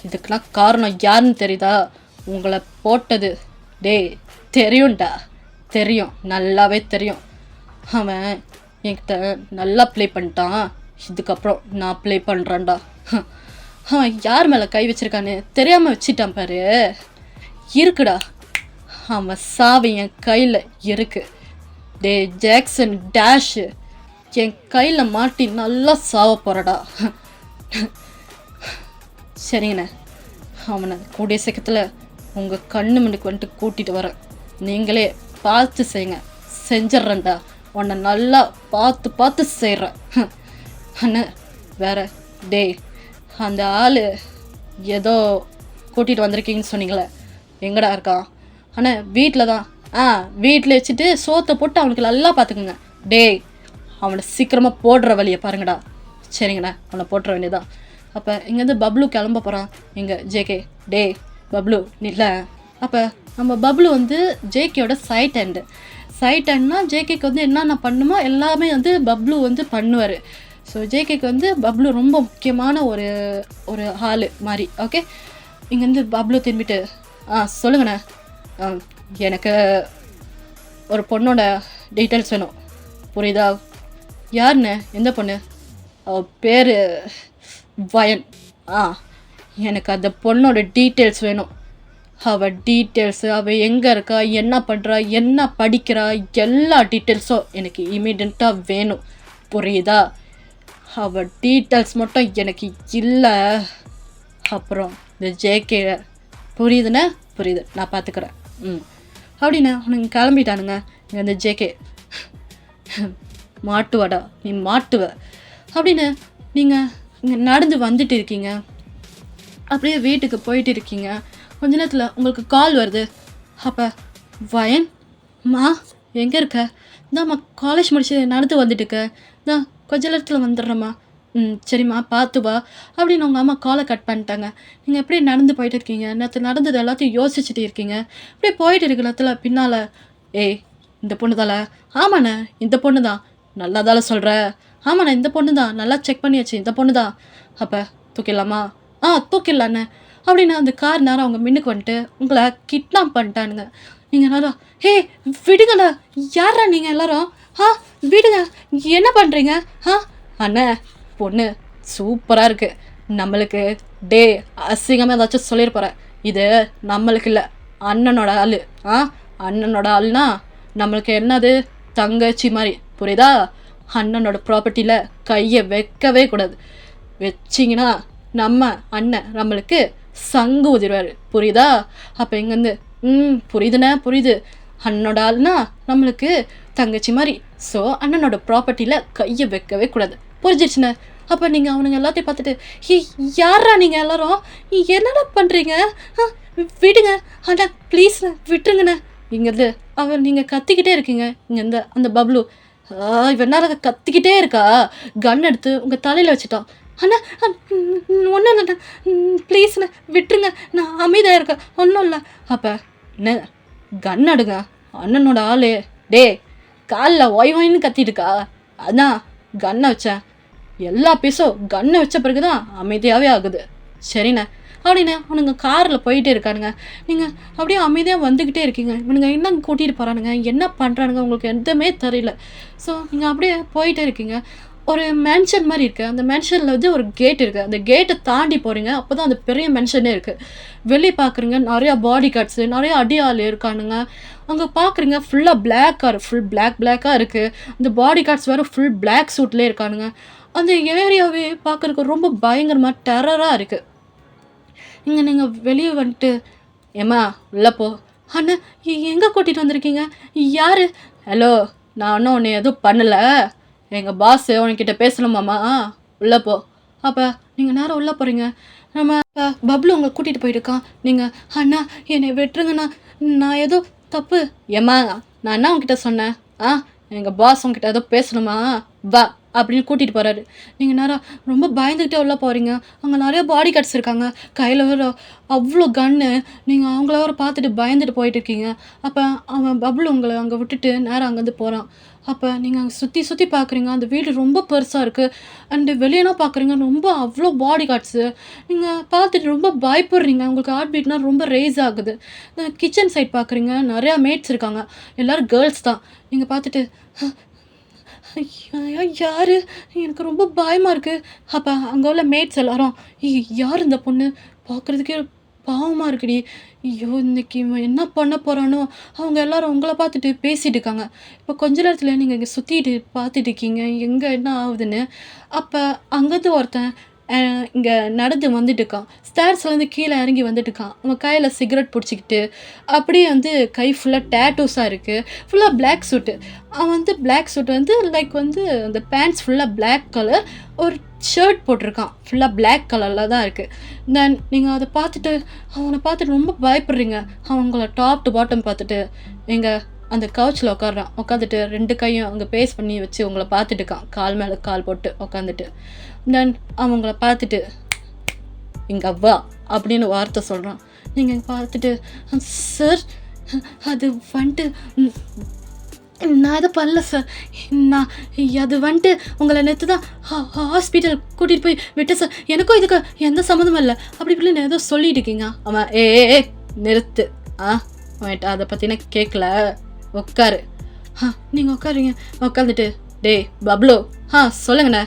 S2: இதுக்கெல்லாம் காரணம் யாருன்னு தெரியுதா, உங்களை போட்டது, டேய் தெரியும்டா, தெரியும், நல்லாவே தெரியும், அவன் என்கிட்ட நல்லா ப்ளே பண்ணிட்டான், இதுக்கப்புறம் நான் ப்ளே பண்ணுறேன்டா, அவன் யார் மேலே கை வச்சிருக்கான்னு தெரியாமல் வச்சிட்டான் பாரு, இருக்குடா அவன் சாவி என் கையில் இருக்கு, டே ஜாக்சன் டேஷு என் கையில் மாட்டி நல்லா சாவ போகிறடா. சரிங்கண்ணே, அவனை கூடிய சீக்கிரத்தில் உங்கள் கண்ணு மணிக்கு வந்துட்டு கூட்டிகிட்டு வரேன், நீங்களே பார்த்து செய்யுங்க, செஞ்சிட்றேன்டா, உன்னை நல்லா பார்த்து செய்கிறேன். அண்ணா வேற, டே அந்த ஆள் ஏதோ கூட்டிகிட்டு வந்திருக்கீங்கன்னு சொன்னீங்களே, எங்கடா இருக்கான், அண்ணா வீட்டில் தான், வீட்டில் வச்சுட்டு சோத்தை போட்டு அவனுக்கு நல்லா பார்த்துக்குங்க, டேய் அவனை சீக்கிரமாக போடுற வழியை பாருங்கடா. சரிங்கண்ணா, அவனை போட்டுற வேண்டியதான். அப்போ இங்கேருந்து பப்ளு கிளம்ப போகிறான், இங்கே ஜேகே, டே பப்ளு இல்லை. அப்போ நம்ம பப்ளு வந்து ஜேகேயோட சைட் ஹேண்ட்னா ஜேகேக்கு வந்து என்னென்ன பண்ணுமோ எல்லாமே வந்து பப்ளு வந்து பண்ணுவார். ஸோ ஜேகேக்கு வந்து பப்ளு ரொம்ப முக்கியமான ஒரு ஆள் மாதிரி. ஓகே, இங்கேருந்து பப்ளு திரும்பிட்டு, சொல்லுங்கண்ணே, எனக்கு ஒரு பொண்ணோட டீட்டெயில்ஸ் வேணும், புரியுதா, யாருண்ணே, எந்த பொண்ணு, அவ பேர் வயன். எனக்கு அந்த பொண்ணோட டீட்டெயில்ஸ் வேணும். அவள் டீட்டெயில்ஸு, அவள் எங்கே இருக்கா, என்ன பண்ணுறா, என்ன படிக்கிறா, எல்லா டீட்டெயில்ஸும் எனக்கு இமீடியட்டாக வேணும். புரியுதா? அவள் டீட்டெயில்ஸ் மட்டும் எனக்கு இல்லை. அப்புறம் இந்த ஜேகே புரியுதுண்ணே? புரியுது, நான் பார்த்துக்கிறேன். அப்படின்னா அவனுங்க கிளம்பிட்டானுங்க. இங்கே இந்த ஜேகே மாட்டுவாடா, நீ மாட்டுவ அப்படின்னு நீங்கள் இங்கே நடந்து வந்துட்டு இருக்கீங்க. அப்படியே வீட்டுக்கு போயிட்டு இருக்கீங்க. கொஞ்ச நேரத்தில் உங்களுக்கு கால் வருது. அப்போ வயன் மா எங்கே இருக்க? இந்தாம்மா காலேஜ் முடிச்சு நடந்து வந்துட்டுக்க. நான் கொஞ்ச நேரத்தில் வந்துடுறேம்மா. சரிம்மா பார்த்து வா அப்படின்னு உங்கள் அம்மா காலை கட் பண்ணிட்டாங்க. நீங்கள் எப்படியே நடந்து போயிட்டு இருக்கீங்க. நேற்று நடந்தது எல்லாத்தையும் யோசிச்சுட்டு இருக்கீங்க. அப்படியே போயிட்டு இருக்க நேரத்தில் பின்னால் ஏய் இந்த பொண்ணு தானே? ஆமாண்ணே இந்த பொண்ணு தான். நல்லா தானே சொல்கிற? ஆமாண்ணே இந்த பொண்ணு தான், நல்லா செக் பண்ணியாச்சு, இந்த பொண்ணு தான். அப்போ தூக்கிடலாமா? தூக்கிடலாண்ணே அப்படின்னு அந்த கார் நேரம் அவங்க மின்னுக்கு வந்துட்டு உங்களை கிட்னாப் பண்ணிட்டானுங்க. நீங்கள் நேரம் ஹே விடுங்கண்ணா, யாரா நீங்கள் எல்லாரும்? விடுங்க, என்ன பண்ணுறீங்க? அண்ணே பொண்ணு சூப்பராக இருக்குது. நம்மளுக்கு டே அசிங்கமாக ஏதாச்சும் சொல்லியிருப்போகிறேன். இது நம்மளுக்கு இல்லை, அண்ணனோட ஆள். அண்ணனோட ஆள்னா நம்மளுக்கு என்னது தங்கச்சி மாதிரி, புரியுதா? அண்ணனோட ப்ராப்பர்ட்டியில் கையை வைக்கவே கூடாது. வச்சிங்கன்னா நம்ம அண்ணன் நம்மளுக்கு சங்கு ஊதிடுவார், புரியுதா? அப்போ இங்கேருந்து புரியுதுண்ணே புரியுது. அண்ணனோட ஆள்னா நம்மளுக்கு தங்கச்சி மாதிரி. ஸோ அண்ணனோட ப்ராப்பர்ட்டியில் கையை வைக்கவே கூடாது, புரிஞ்சிடுச்சுண்ணே? அப்போ நீங்கள் அவனுங்க எல்லாத்தையும் பார்த்துட்டு யாரா நீங்கள் எல்லாரும் என்னடா பண்ணுறீங்க? விடுங்க அண்ணா ப்ளீஸ்ண்ணே, விட்டுருங்கண்ணே. இங்கேருந்து அவன் நீங்கள் கத்திக்கிட்டே இருக்கீங்க. இங்கேருந்து அந்த பப்ளு இவன் நேரம் கத்திக்கிட்டே இருக்கா. கன் எடுத்து உங்கள் தலையில் வச்சுட்டான். அண்ணா ஒன்றும் இல்லைண்ணா, ப்ளீஸ்ண்ணே விட்டுருங்க, நான் அமைதியாக இருக்கேன், ஒன்றும் இல்லை. அப்போ என்ன கன் அடுங்க, அண்ணனோட ஆளு. டே காலில் ஒய்ன்னு கத்திட்டுக்கா, அதான் கன்னை வச்சேன். எல்லா பீஸும் கன்னை வச்ச பிறகு தான் அமைதியாகவே ஆகுது. சரிண்ணே அப்படின்னா அவனுங்க காரில் போயிட்டே இருக்கானுங்க. நீங்கள் அப்படியே அமைதியாக வந்துக்கிட்டே இருக்கீங்க. இவனுங்க என்ன கூட்டிகிட்டு போகிறானுங்க, என்ன பண்ணுறானுங்க உங்களுக்கு எதுவுமே தெரியல. ஸோ நீங்கள் அப்படியே போயிட்டே இருக்கீங்க. ஒரு மேன்ஷன் மாதிரி இருக்குது. அந்த மேன்ஷனில் வந்து ஒரு கேட் இருக்குது. அந்த கேட்டை தாண்டி போகிறீங்க. அப்போ தான் அந்த பெரிய மேன்ஷனே இருக்குது. வெளியே பார்க்குறீங்க நிறையா பாடி கார்ட்ஸு, நிறையா அடியாள் இருக்கானுங்க. அங்கே பார்க்குறீங்க ஃபுல்லாக பிளாக்காக ஃபுல் பிளாக்காக இருக்குது. அந்த பாடி கார்ட்ஸ் வேறு ஃபுல் பிளாக் சூட்லேயே இருக்கானுங்க. அந்த ஏரியாவே பார்க்குறதுக்கு ரொம்ப பயங்கரமாக டெரராக இருக்குது. இங்கே நீங்கள் வெளியே வந்துட்டு ஏம்மா உள்ளே போ. அண்ணா எங்கே கூட்டிகிட்டு வந்திருக்கீங்க? யார்? ஹலோ நான் ஒன்றும் உன்னை எதுவும் பண்ணலை. எங்கள் பாஸ் உனக்கிட்ட பேசணுமாம்மா, உள்ளே போ. அப்போ நீங்கள் நேரம் உள்ளே போகிறீங்க. நம்ம பப்ளு உங்களை கூட்டிகிட்டு போயிருக்கான். நீங்கள் அண்ணா என்னை விட்டுருங்கண்ணா, நான் ஏதோ தப்பு. ஏம்மா நான் என்ன உங்ககிட்ட சொன்னேன்? எங்கள் பாஸ் உங்ககிட்ட ஏதோ பேசணுமா, வா அப்படின்னு கூட்டிகிட்டு போகிறாரு. நீங்கள் நேரம் ரொம்ப பயந்துக்கிட்டே உள்ளே போகிறீங்க. அங்கே நிறைய பாடி கார்ட்ஸ் இருக்காங்க. கையில் வேறு அவ்வளோ கன்னு. நீங்கள் அவங்கள வேறு பார்த்துட்டு பயந்துட்டு போயிட்டு இருக்கீங்க. அப்போ அவன் பப்ளு உங்களை அங்கே விட்டுட்டு நேரம் அங்கேருந்து போகிறான். அப்போ நீங்கள் அங்கே சுற்றி பார்க்குறீங்க. அந்த வீடு ரொம்ப பெருசாக இருக்குது. அண்டு வெளியேனா பார்க்குறீங்க ரொம்ப அவ்வளோ பாடி கார்ட்ஸு. நீங்கள் பார்த்துட்டு ரொம்ப பயப்படுறீங்க. உங்களுக்கு ஹார்ட் பீட்னால் ரொம்ப ரேஸ் ஆகுது. கிச்சன் சைட் பார்க்குறீங்க, நிறையா மேட்ஸ் இருக்காங்க, எல்லோரும் கேர்ள்ஸ் தான். நீங்கள் பார்த்துட்டு யார்? எனக்கு ரொம்ப பயமாக இருக்குது. அப்போ அங்கே உள்ள மேட்ஸ் எல்லாரும் யார் இந்த பொண்ணு, பார்க்குறதுக்கே பாவமாக இருக்குடி, ஐயோ இன்னைக்கு இவன் என்ன பண்ண போகிறானோ. அவங்க எல்லாரும் உங்களை பார்த்துட்டு பேசிகிட்டு இருக்காங்க. இப்போ கொஞ்ச நேரத்தில் நீங்கள் இங்கே சுற்றிட்டு பார்த்துட்டு இருக்கீங்க எங்கே என்ன ஆகுதுன்னு. அப்போ அங்கேருந்து ஒருத்தன் இங்கே நடந்து வந்துட்டு இருக்கான். ஸ்டேர்ஸ்லேருந்து கீழே இறங்கி வந்துட்டு இருக்கான். அவன் கையில் சிகரெட் பிடிச்சிக்கிட்டு அப்படியே வந்து கை ஃபுல்லாக டேட்டூஸாக இருக்குது. ஃபுல்லாக பிளாக் சூட்டு. அவன் வந்து பிளாக் சூட் வந்து லைக் வந்து அந்த பேண்ட்ஸ் ஃபுல்லாக பிளாக் கலர், ஒரு ஷர்ட் போட்டிருக்கான் ஃபுல்லாக பிளாக் கலரில் தான் இருக்குது. தென் நீங்கள் அதை பார்த்துட்டு அவனை பார்த்துட்டு ரொம்ப பயப்படுறீங்க. அவங்கள டாப் டு பாட்டம் பார்த்துட்டு எங்கள் அந்த கவுச்சில் உட்காந்துட்டு ரெண்டு கையும் அங்கே பேஸ் பண்ணி வச்சு உங்களை பார்த்துட்டு இருக்கான், கால் மேலே கால் போட்டு உட்காந்துட்டு. தென் அவங்கள பார்த்துட்டு இங்கே வா அப்படின்னு வார்த்தை சொல்கிறான். நீங்கள் பார்த்துட்டு சார் அது வந்துட்டு நான் எதை பண்ணல சார், நான் அது வந்துட்டு உங்களை நேற்று தான் ஹாஸ்பிட்டல் கூட்டிகிட்டு போய் விட்டேன் சார், எனக்கும் இதுக்கு எந்த சம்மந்தமும் இல்லை அப்படி இப்படின்னு ஏதோ சொல்லிட்டு இருக்கீங்க. அவன் ஏ நிறுத்து, அவன்கிட்ட அதை பற்றின கேட்கல, உட்காரு. நீங்கள் உட்காருங்க. உட்காந்துட்டு டே பப்ளு சொல்லுங்கண்ணே,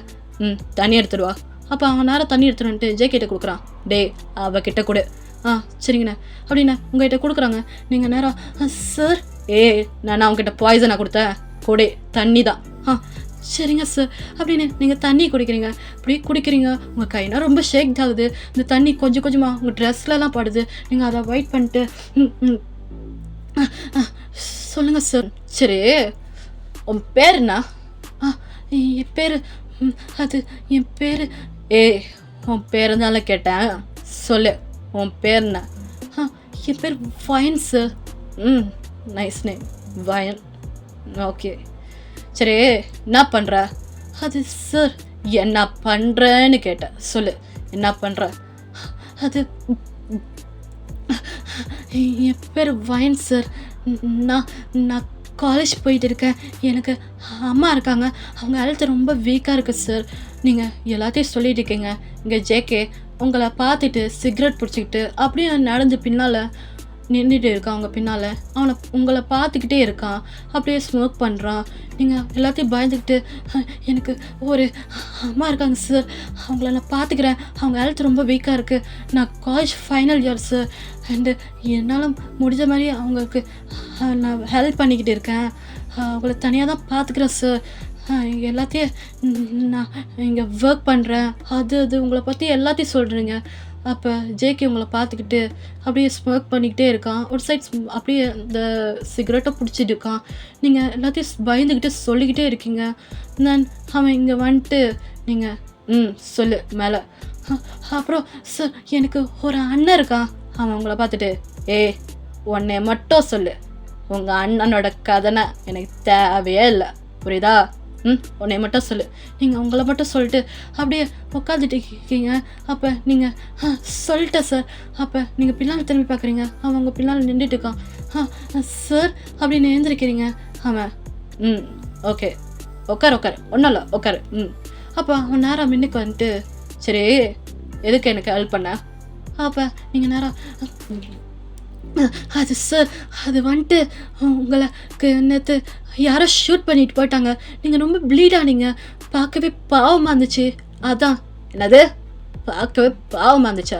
S2: தண்ணி எடுத்துட்டு வா. அப்போ அவன் நேரம் தண்ணி எடுத்துட்டு ஜேகிட்ட கொடுக்குறான். டே அவகிட்ட கொடு. சரிங்கண்ணே அப்படிண்ணே உங்ககிட்ட கொடுக்குறாங்க. நீங்கள் நேரம் சார் நான் அவங்ககிட்ட பாய்சனாக கொடுத்தேன், கொடே தண்ணி தான். சரிங்க சார் அப்படின்னு நீங்கள் தண்ணி குடிக்கிறீங்க. இப்படி குடிக்கிறீங்க, உங்கள் கைனா ரொம்ப ஷேக் ஆகுது. இந்த தண்ணி கொஞ்சம் கொஞ்சமாக உங்கள் ட்ரெஸ்லலாம் படுது. நீங்கள் அதை வெயிட் பண்ணிட்டு சொல்லுங்கள் சார். சரி உன் பேர் என்ன? என் பேர் அது என் பேர் உன் பேர் தானே கேட்டேன், சொல்லு உன் பேர் என்ன? என் பேர் Vayan sir. Nice name Vayan. Okay சரி என்ன பண்ணுற? அது சார் என்ன பண்ணுறேன்னு கேட்டேன், சொல்லு என்ன பண்ணுற? அது என் பேர் வயன் சார். நான் காலேஜ் போயிட்டு இருக்கேன். எனக்கு அம்மா இருக்காங்க, அவங்க ஹெல்த் ரொம்ப வீக்காக இருக்குது சார். நீங்கள் எல்லாத்தையும் சொல்லிட்டு இருக்கீங்க. இங்கே ஜேகே உங்களை பார்த்துட்டு சிகரெட் பிடிச்சிக்கிட்டு அப்படியே நடந்து பின்னால் நின்றுட்டு இருக்கான். அவங்க பின்னால் அவனை உங்களை பார்த்துக்கிட்டே இருக்கான், அப்படியே ஸ்மோக் பண்ணுறான். நீங்கள் எல்லாத்தையும் பயந்துக்கிட்டு எனக்கு ஒரு அம்மா இருக்காங்க சார், அவங்கள நான் பார்த்துக்கிறேன், அவங்க ஹெல்த் ரொம்ப வீக்காக இருக்குது, நான் college final year sir, and என்னால் முடிஞ்ச மாதிரி அவங்களுக்கு நான் ஹெல்ப் பண்ணிக்கிட்டு இருக்கேன், அவங்கள தனியாக தான் பார்த்துக்கிறேன் சார், எல்லாத்தையும் நான் இங்கே ஒர்க் பண்ணுறேன், அது உங்களை பற்றி எல்லாத்தையும் சொல்கிறீங்க. அப்போ ஜேகே உங்களை பார்த்துக்கிட்டு அப்படியே ஸ்மோக் பண்ணிக்கிட்டே இருக்கான். ஒரு சைட் அப்படியே இந்த சிகரெட்டை பிடிச்சிட்டு இருக்கான். நீங்கள் எல்லாத்தையும் பயந்துக்கிட்டு சொல்லிக்கிட்டே இருக்கீங்க. தென் அவன் இங்கே வந்துட்டு நீங்கள் சொல்லு மேலே. அப்புறம் சார் எனக்கு ஒரு அண்ணன் இருக்கான். அவன் உங்களை பார்த்துட்டு உன்னை மட்டும் சொல்லு, உங்கள் அண்ணனோட கதைனை எனக்கு தேவையே இல்லை, புரியுதா? உன்னை மட்டும் சொல்லு. நீங்கள் உங்களை மட்டும் சொல்லிட்டு அப்படியே உட்காந்துட்டு இருக்கீங்க. அப்போ நீங்கள் சொல்லிட்டேன் சார். அப்போ நீங்கள் பின்னால் திரும்பி பார்க்குறீங்க, அவன் உங்கள் பின்னால் நின்றுட்டு இருக்கான். சார் அப்படின்னு எழுந்திருக்கிறீங்க. அவன் ஓகே உட்காரு ஒன்றும் இல்லை உட்காரு. அப்போ அவன் நேரம் முன்னுக்கு வந்துட்டு சரி எதுக்கு எனக்கு ஹெல்ப் பண்ண? அப்போ நீங்கள் நேரம் அது சார் அது வந்துட்டு உங்களுக்கு நேற்று யாரோ ஷூட் பண்ணிட்டு போயிட்டாங்க, நீங்கள் ரொம்ப ப்ளீட் ஆனீங்க, பார்க்கவே பாவமாக இருந்துச்சு, அதான். என்னது பார்க்கவே பாவமாக இருந்துச்சா?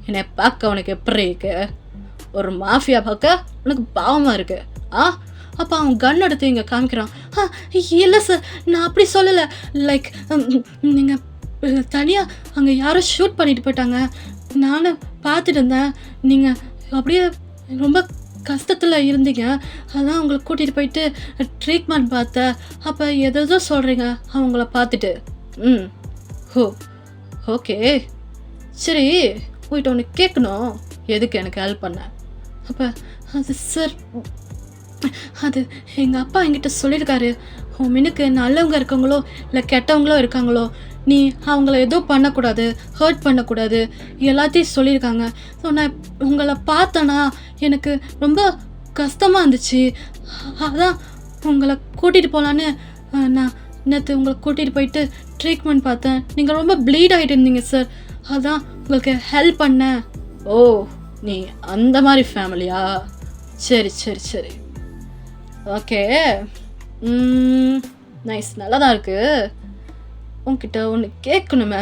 S2: என்னை பார்க்க உனக்கு எப்படி இருக்கு? ஒரு மாஃபியா பார்க்க உனக்கு பாவமாக இருக்கு? அப்போ அவன் கன் எடுத்து இங்கே காமிக்கிறான். இல்லை சார் நான் அப்படி சொல்லலை, லைக் நீங்கள் தனியாக அங்கே யாரோ ஷூட் பண்ணிட்டு போயிட்டாங்க, நானும் பார்த்துட்டு இருந்தேன், நீங்கள் அப்படியே ரொம்ப கஷ்டத்தில் இருந்தீங்க, அதான் உங்களை கூட்டிகிட்டு போயிட்டு ட்ரீட்மெண்ட் பார்த்தேன். அப்போ எதோ சொல்கிறீங்க அவங்கள பார்த்துட்டு. ஓகே சரி போயிட்டு ஒன்று கேட்கணும், எதுக்கு எனக்கு ஹெல்ப் பண்ண? அப்போ அது சார் அது எங்கள் அப்பா என்கிட்ட சொல்லியிருக்காரு, உன் மினுக்கு நல்லவங்க இருக்காங்களோ இல்லை கெட்டவங்களோ இருக்காங்களோ, நீ அவங்கள எதுவும் பண்ணக்கூடாது, ஹர்ட் பண்ணக்கூடாது, எல்லாத்தையும் சொல்லியிருக்காங்க. ஸோ நான் உங்களை பார்த்தேன்னா எனக்கு ரொம்ப கஷ்டமாக இருந்துச்சு, அதான் உங்களை கூட்டிகிட்டு போகலான்னு நான் நேற்று உங்களை கூட்டிகிட்டு போயிட்டு ட்ரீட்மெண்ட் பார்த்தேன். நீங்கள் ரொம்ப ப்ளீட் ஆகிட்டு இருந்தீங்க சார், அதான் உங்களுக்கு ஹெல்ப் பண்ணேன். நீ அந்த மாதிரி ஃபேமிலியா? சரி ஓகே நைஸ், நல்லா தான் இருக்குது. உன்கிட்ட ஒன்று கேட்கணுமே.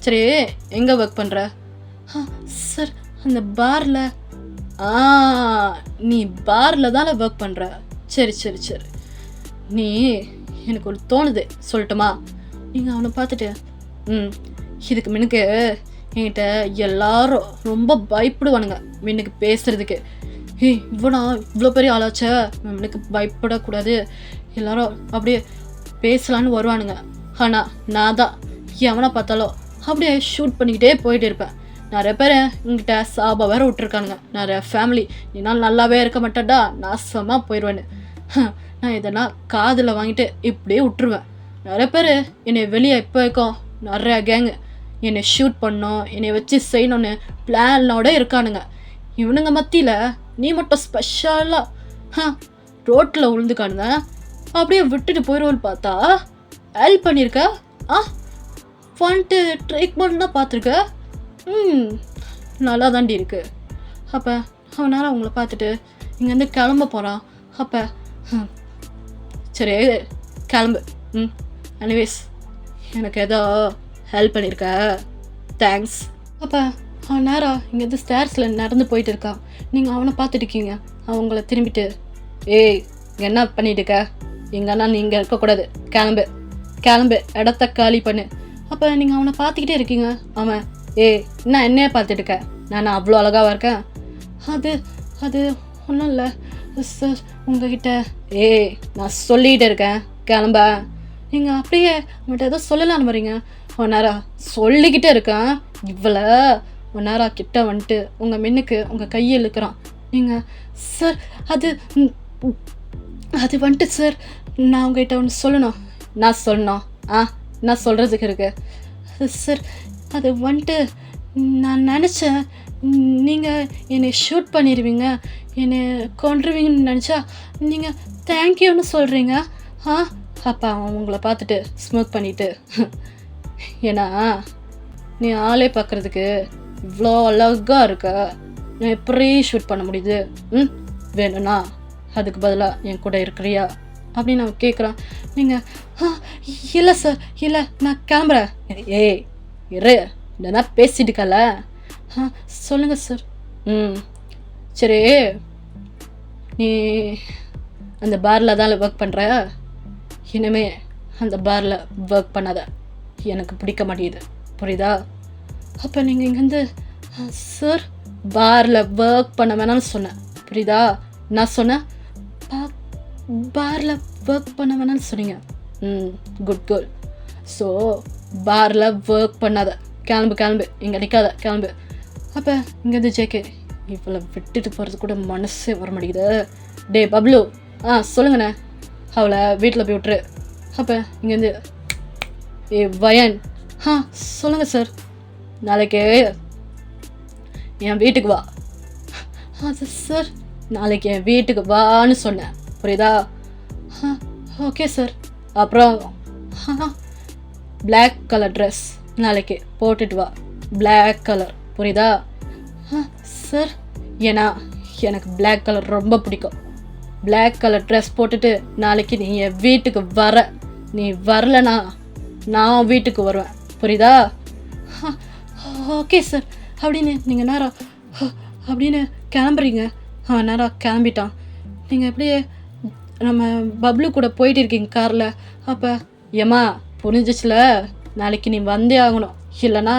S2: சரி எங்கே ஒர்க் பண்ணுற? சார் அந்த பாரில். நீ பாரில் தானே ஒர்க் பண்ணுற? சரி நீ எனக்கு ஒரு தோணுது சொல்லட்டுமா? நீங்கள் அவனை பார்த்துட்டு இதுக்கு முன்னுக்கு என்கிட்ட எல்லாரும் ரொம்ப பயப்படுவானுங்க முன்னுக்கு பேசுகிறதுக்கு. இவ்வளோ பெரிய ஆளாச்சா, எனக்கு பயப்படக்கூடாது, எல்லாரும் அப்படியே பேசலான்னு வருவானுங்க. ஆனால் நான் தான் எவனை பார்த்தாலும் அப்படியே ஷூட் பண்ணிக்கிட்டே போயிட்டு இருப்பேன். நிறைய பேர் என்கிட்ட சாபா வேற விட்டுருக்கானுங்க, நிறைய ஃபேமிலி, நீனால் நல்லாவே இருக்க மாட்டேன்டா, நாசமாக போயிடுவேன்னு. நான் இதெல்லாம் காதில் வாங்கிட்டு இப்படியே விட்டுருவேன். நிறைய பேர் என்னை வெளியே இப்போ வரைக்கும் நிறையா கேங்கு என்னை ஷூட் பண்ணோம், என்னை வச்சு செய்யணும்னு பிளானோட இருக்கானுங்க. இவனுங்க மத்தியில் நீ மட்டும் ஸ்பெஷலாக ரோட்டில் விழுந்துக்கானுங்க, அப்படியே விட்டுட்டு போயிடுவோன்னு பார்த்தா ஹெல்ப் பண்ணியிருக்க, வந்துட்டு ட்ரீட்மெண்ட் தான் பார்த்துருக்க, நல்லா தாண்டி இருக்கு. அப்போ அவனால் அவங்கள பார்த்துட்டு இங்கேருந்து கிளம்ப போகிறான். அப்போ சரி கிளம்பு. எனிவேஸ் எனக்கு ஏதோ ஹெல்ப் பண்ணியிருக்க, தேங்க்ஸ். அப்போ அவன் நேரம் இங்கேருந்து ஸ்டேர்ஸில் நடந்து போயிட்டு இருக்கான். நீங்கள் அவனை பார்த்துட்டு இருக்கீங்க. அவங்கள திரும்பிட்டு, ஏய் என்ன பண்ணிட்டு இருக்க, இங்கன்னா நீங்கள் இருக்கக்கூடாது, கிளம்பு கிளம்பு, இடத்த காலி பண்ணு. அப்போ நீங்கள் அவனை பார்த்துக்கிட்டே இருக்கீங்க. அவன், ஏய் என்ன என்னையே பார்த்துட்டு இருக்க, நான் அவ்வளோ அழகாவாக இருக்கேன்? அது அது ஒன்றும் இல்லை சார் உங்ககிட்ட. ஏய் நான் சொல்லிகிட்டே இருக்கேன், கிளம்ப. நீங்கள் அப்படியே அவன்கிட்ட ஏதோ சொல்லலான்னு வரீங்க. ஒன் நேரம் சொல்லிக்கிட்டே இருக்கேன். இவ்வளோ ஒன் நேரம் கிட்ட வந்துட்டு உங்கள் மின்னுக்கு உங்கள் கையை இழுக்கிறான். நீங்கள், சார் அது அது வந்துட்டு சார் நான் உங்ககிட்ட ஒன்று சொல்லணும். நான் சொல்லணும்? நான் சொல்கிறதுக்கு இருக்கு சார். அது வந்துட்டு நான் நினச்சேன் நீங்கள் என்னை ஷூட் பண்ணிடுவீங்க, என்னை கொன்றுவீங்கன்னு நினச்சா நீங்கள் தேங்க்யூன்னு சொல்கிறீங்க. அப்பா அவன் உங்களை பார்த்துட்டு ஸ்மோக் பண்ணிவிட்டு, ஏன்னா நீ ஆளே பார்க்குறதுக்கு இவ்வளோ அழகாக இருக்க, நான் எப்படி ஷூட் பண்ண முடியுது? வேணும்னா அதுக்கு பதிலாக என் கூட இருக்கிறியா அப்படின்னு அவன் கேட்குறான். நீங்கள், இல்லை சார் இல்லை நான் கிளம்புறேன். ஏய் இரு, இல்லைன்னா பேசிட்டுக்கல. சொல்லுங்கள் சார். சரி, நீ அந்த பாரில் தான் ஒர்க் பண்ணுற, இனிமே அந்த பாரில் ஒர்க் பண்ணாத, எனக்கு பிடிக்க மாட்டேங்குது, புரியுதா? அப்போ நீங்கள் இங்கேருந்து, சார் பாரில் ஒர்க் பண்ண வேணாம்னு சொன்னேன், புரியுதா? நான் சொன்னேன் பாரில் ஒர்க் பண்ண வேணாம்னு சொன்னீங்க. Good girl. ஸோ பாரில் ஒர்க் பண்ணாத, கிளம்பு கிளம்பு, இங்கே நிற்காத, கிளம்பு. அப்போ இங்கேருந்து ஜேகே, இவ்வளோ விட்டுட்டு போகிறது கூட மனசே வர மாட்டேங்குது. டே பப்ளு, சொல்லுங்கண்ணே, அவளை வீட்டில் போய் விட்டுரு. அப்போ இங்கேருந்து, ஏ வயன், சொல்லுங்கள் சார், நாளைக்கு என் வீட்டுக்கு வா. அது சார் நாளைக்கு என் வீட்டுக்கு வான்னு சொன்னேன், புரியுதா? Okay sir. அப்புறம் பிளாக் கலர் ட்ரெஸ் நாளைக்கு போட்டுட்டு வா, பிளாக் கலர், புரியுதா? சார் ஏன்னா எனக்கு பிளாக் கலர் ரொம்ப பிடிக்கும். பிளாக் கலர் ட்ரெஸ் போட்டுட்டு நாளைக்கு நீ என் வீட்டுக்கு வர, நீ வரலனா நான் வீட்டுக்கு வருவேன், புரியுதா? ஓகே சார் அப்படின்னு நீங்கள் நேரம் அப்படின்னு கிளம்புறீங்க. நேரம் கிளம்பிட்டான். நீங்கள் எப்படியே நம்ம பப்ளு கூட போயிட்டு இருக்கீங்க காரில். அப்போ ஏம்மா புரிஞ்சிச்சுல, நாளைக்கு நீ வந்தே ஆகணும், இல்லைனா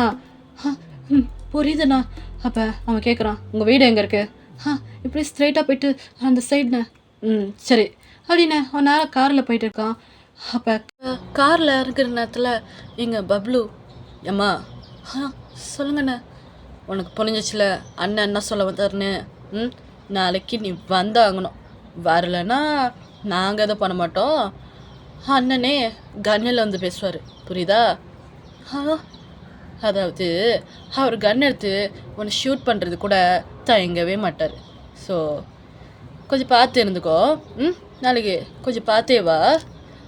S2: புரியுதுண்ணா. அப்போ அவன் கேட்குறான், உங்கள் வீடு எங்கே இருக்குது? இப்படி ஸ்ட்ரைட்டாக போயிட்டு அந்த சைடுண்ணே. சரி அப்படின்னு அவன் நேரம் காரில் போயிட்டு இருக்கான். அப்போ காரில் இருக்கிற நேரத்தில் இங்கே பப்ளு, ஏம்மா சொல்லுங்கண்ணே, உனக்கு புரிஞ்சிச்சுல அண்ணன் என்ன சொல்ல வந்தாருன்னு? நாளைக்கு நீ வந்தாகணும், வரலன்னா நாங்கள் எதுவும் பண்ண மாட்டோம், அண்ணனே கன்னில் வந்து பேசுவார், புரியுதா? அதாவது அவர் கன் எடுத்து உன்னை ஷூட் பண்ணுறது கூட தயங்கவே மாட்டார். ஸோ கொஞ்சம் பார்த்து இருந்துக்கோ, நாளைக்கு கொஞ்சம் பார்த்தே வா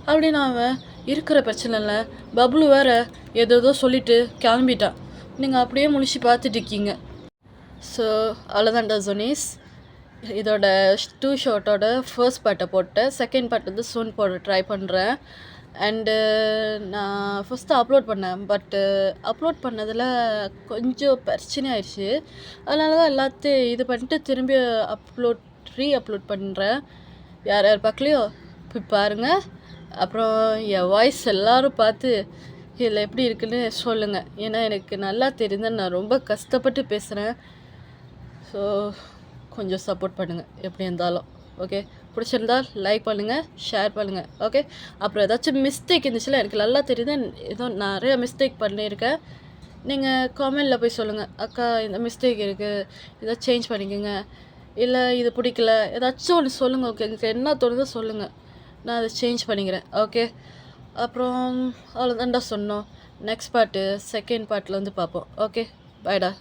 S2: அப்படின்னு அவன் இருக்கிற பிரச்சனை இல்லை. பப்ளு வேறு ஏதோ சொல்லிவிட்டு கிளம்பிட்டான். நீங்கள் அப்படியே முழிச்சு பார்த்துட்டு இருக்கீங்க. ஸோ அவ்வளோதான்டா ஜோனிஸ். இதோட 2 ஷார்ட்டோட ஃபர்ஸ்ட் பார்ட்டை போட்டேன். செகண்ட் பார்ட் வந்து சூன் போட ட்ரை பண்ணுறேன். அண்டு நான் ஃபஸ்ட்டு அப்லோட் பண்ணேன், பட்டு அப்லோட் பண்ணதில் கொஞ்சம் பிரச்சனை ஆயிடுச்சு. அதனால தான் எல்லாத்தையும் இது பண்ணிட்டு திரும்பி ரீஅப்லோட் பண்ணுறேன். யார் யார் பார்க்கலையோ போய் பாருங்கள். அப்புறம் என் வாய்ஸ் எல்லோரும் பார்த்து இதில் எப்படி இருக்குன்னு சொல்லுங்கள். ஏன்னா எனக்கு நல்லா தெரியுது, நான் ரொம்ப கஷ்டப்பட்டு பேசுகிறேன். ஸோ கொஞ்சம் சப்போர்ட் பண்ணுங்கள் எப்படி இருந்தாலும். ஓகே, பிடிச்சிருந்தால் லைக் பண்ணுங்கள், ஷேர் பண்ணுங்கள். ஓகே, அப்புறம் ஏதாச்சும் மிஸ்டேக் இருந்துச்சுல, எனக்கு நல்லா தெரியுது, ஏதோ நிறைய மிஸ்டேக் பண்ணியிருக்கேன். நீங்கள் காமெண்டில் போய் சொல்லுங்கள், அக்கா இந்த மிஸ்டேக் இருக்குது, இதை சேஞ்ச் பண்ணிக்கோங்க, இல்லை இது பிடிக்கல, ஏதாச்சும் ஒன்று சொல்லுங்கள். ஓகே, எனக்கு என்ன தோணுதோ சொல்லுங்கள், நான் அதை சேஞ்ச் பண்ணிக்கிறேன். ஓகே, அப்புறம் அவ்வளோதான்டா சொன்னோம். நெக்ஸ்ட் பார்ட்டு செகண்ட் பார்ட்டில் வந்து பார்ப்போம். ஓகே, பாய்டா.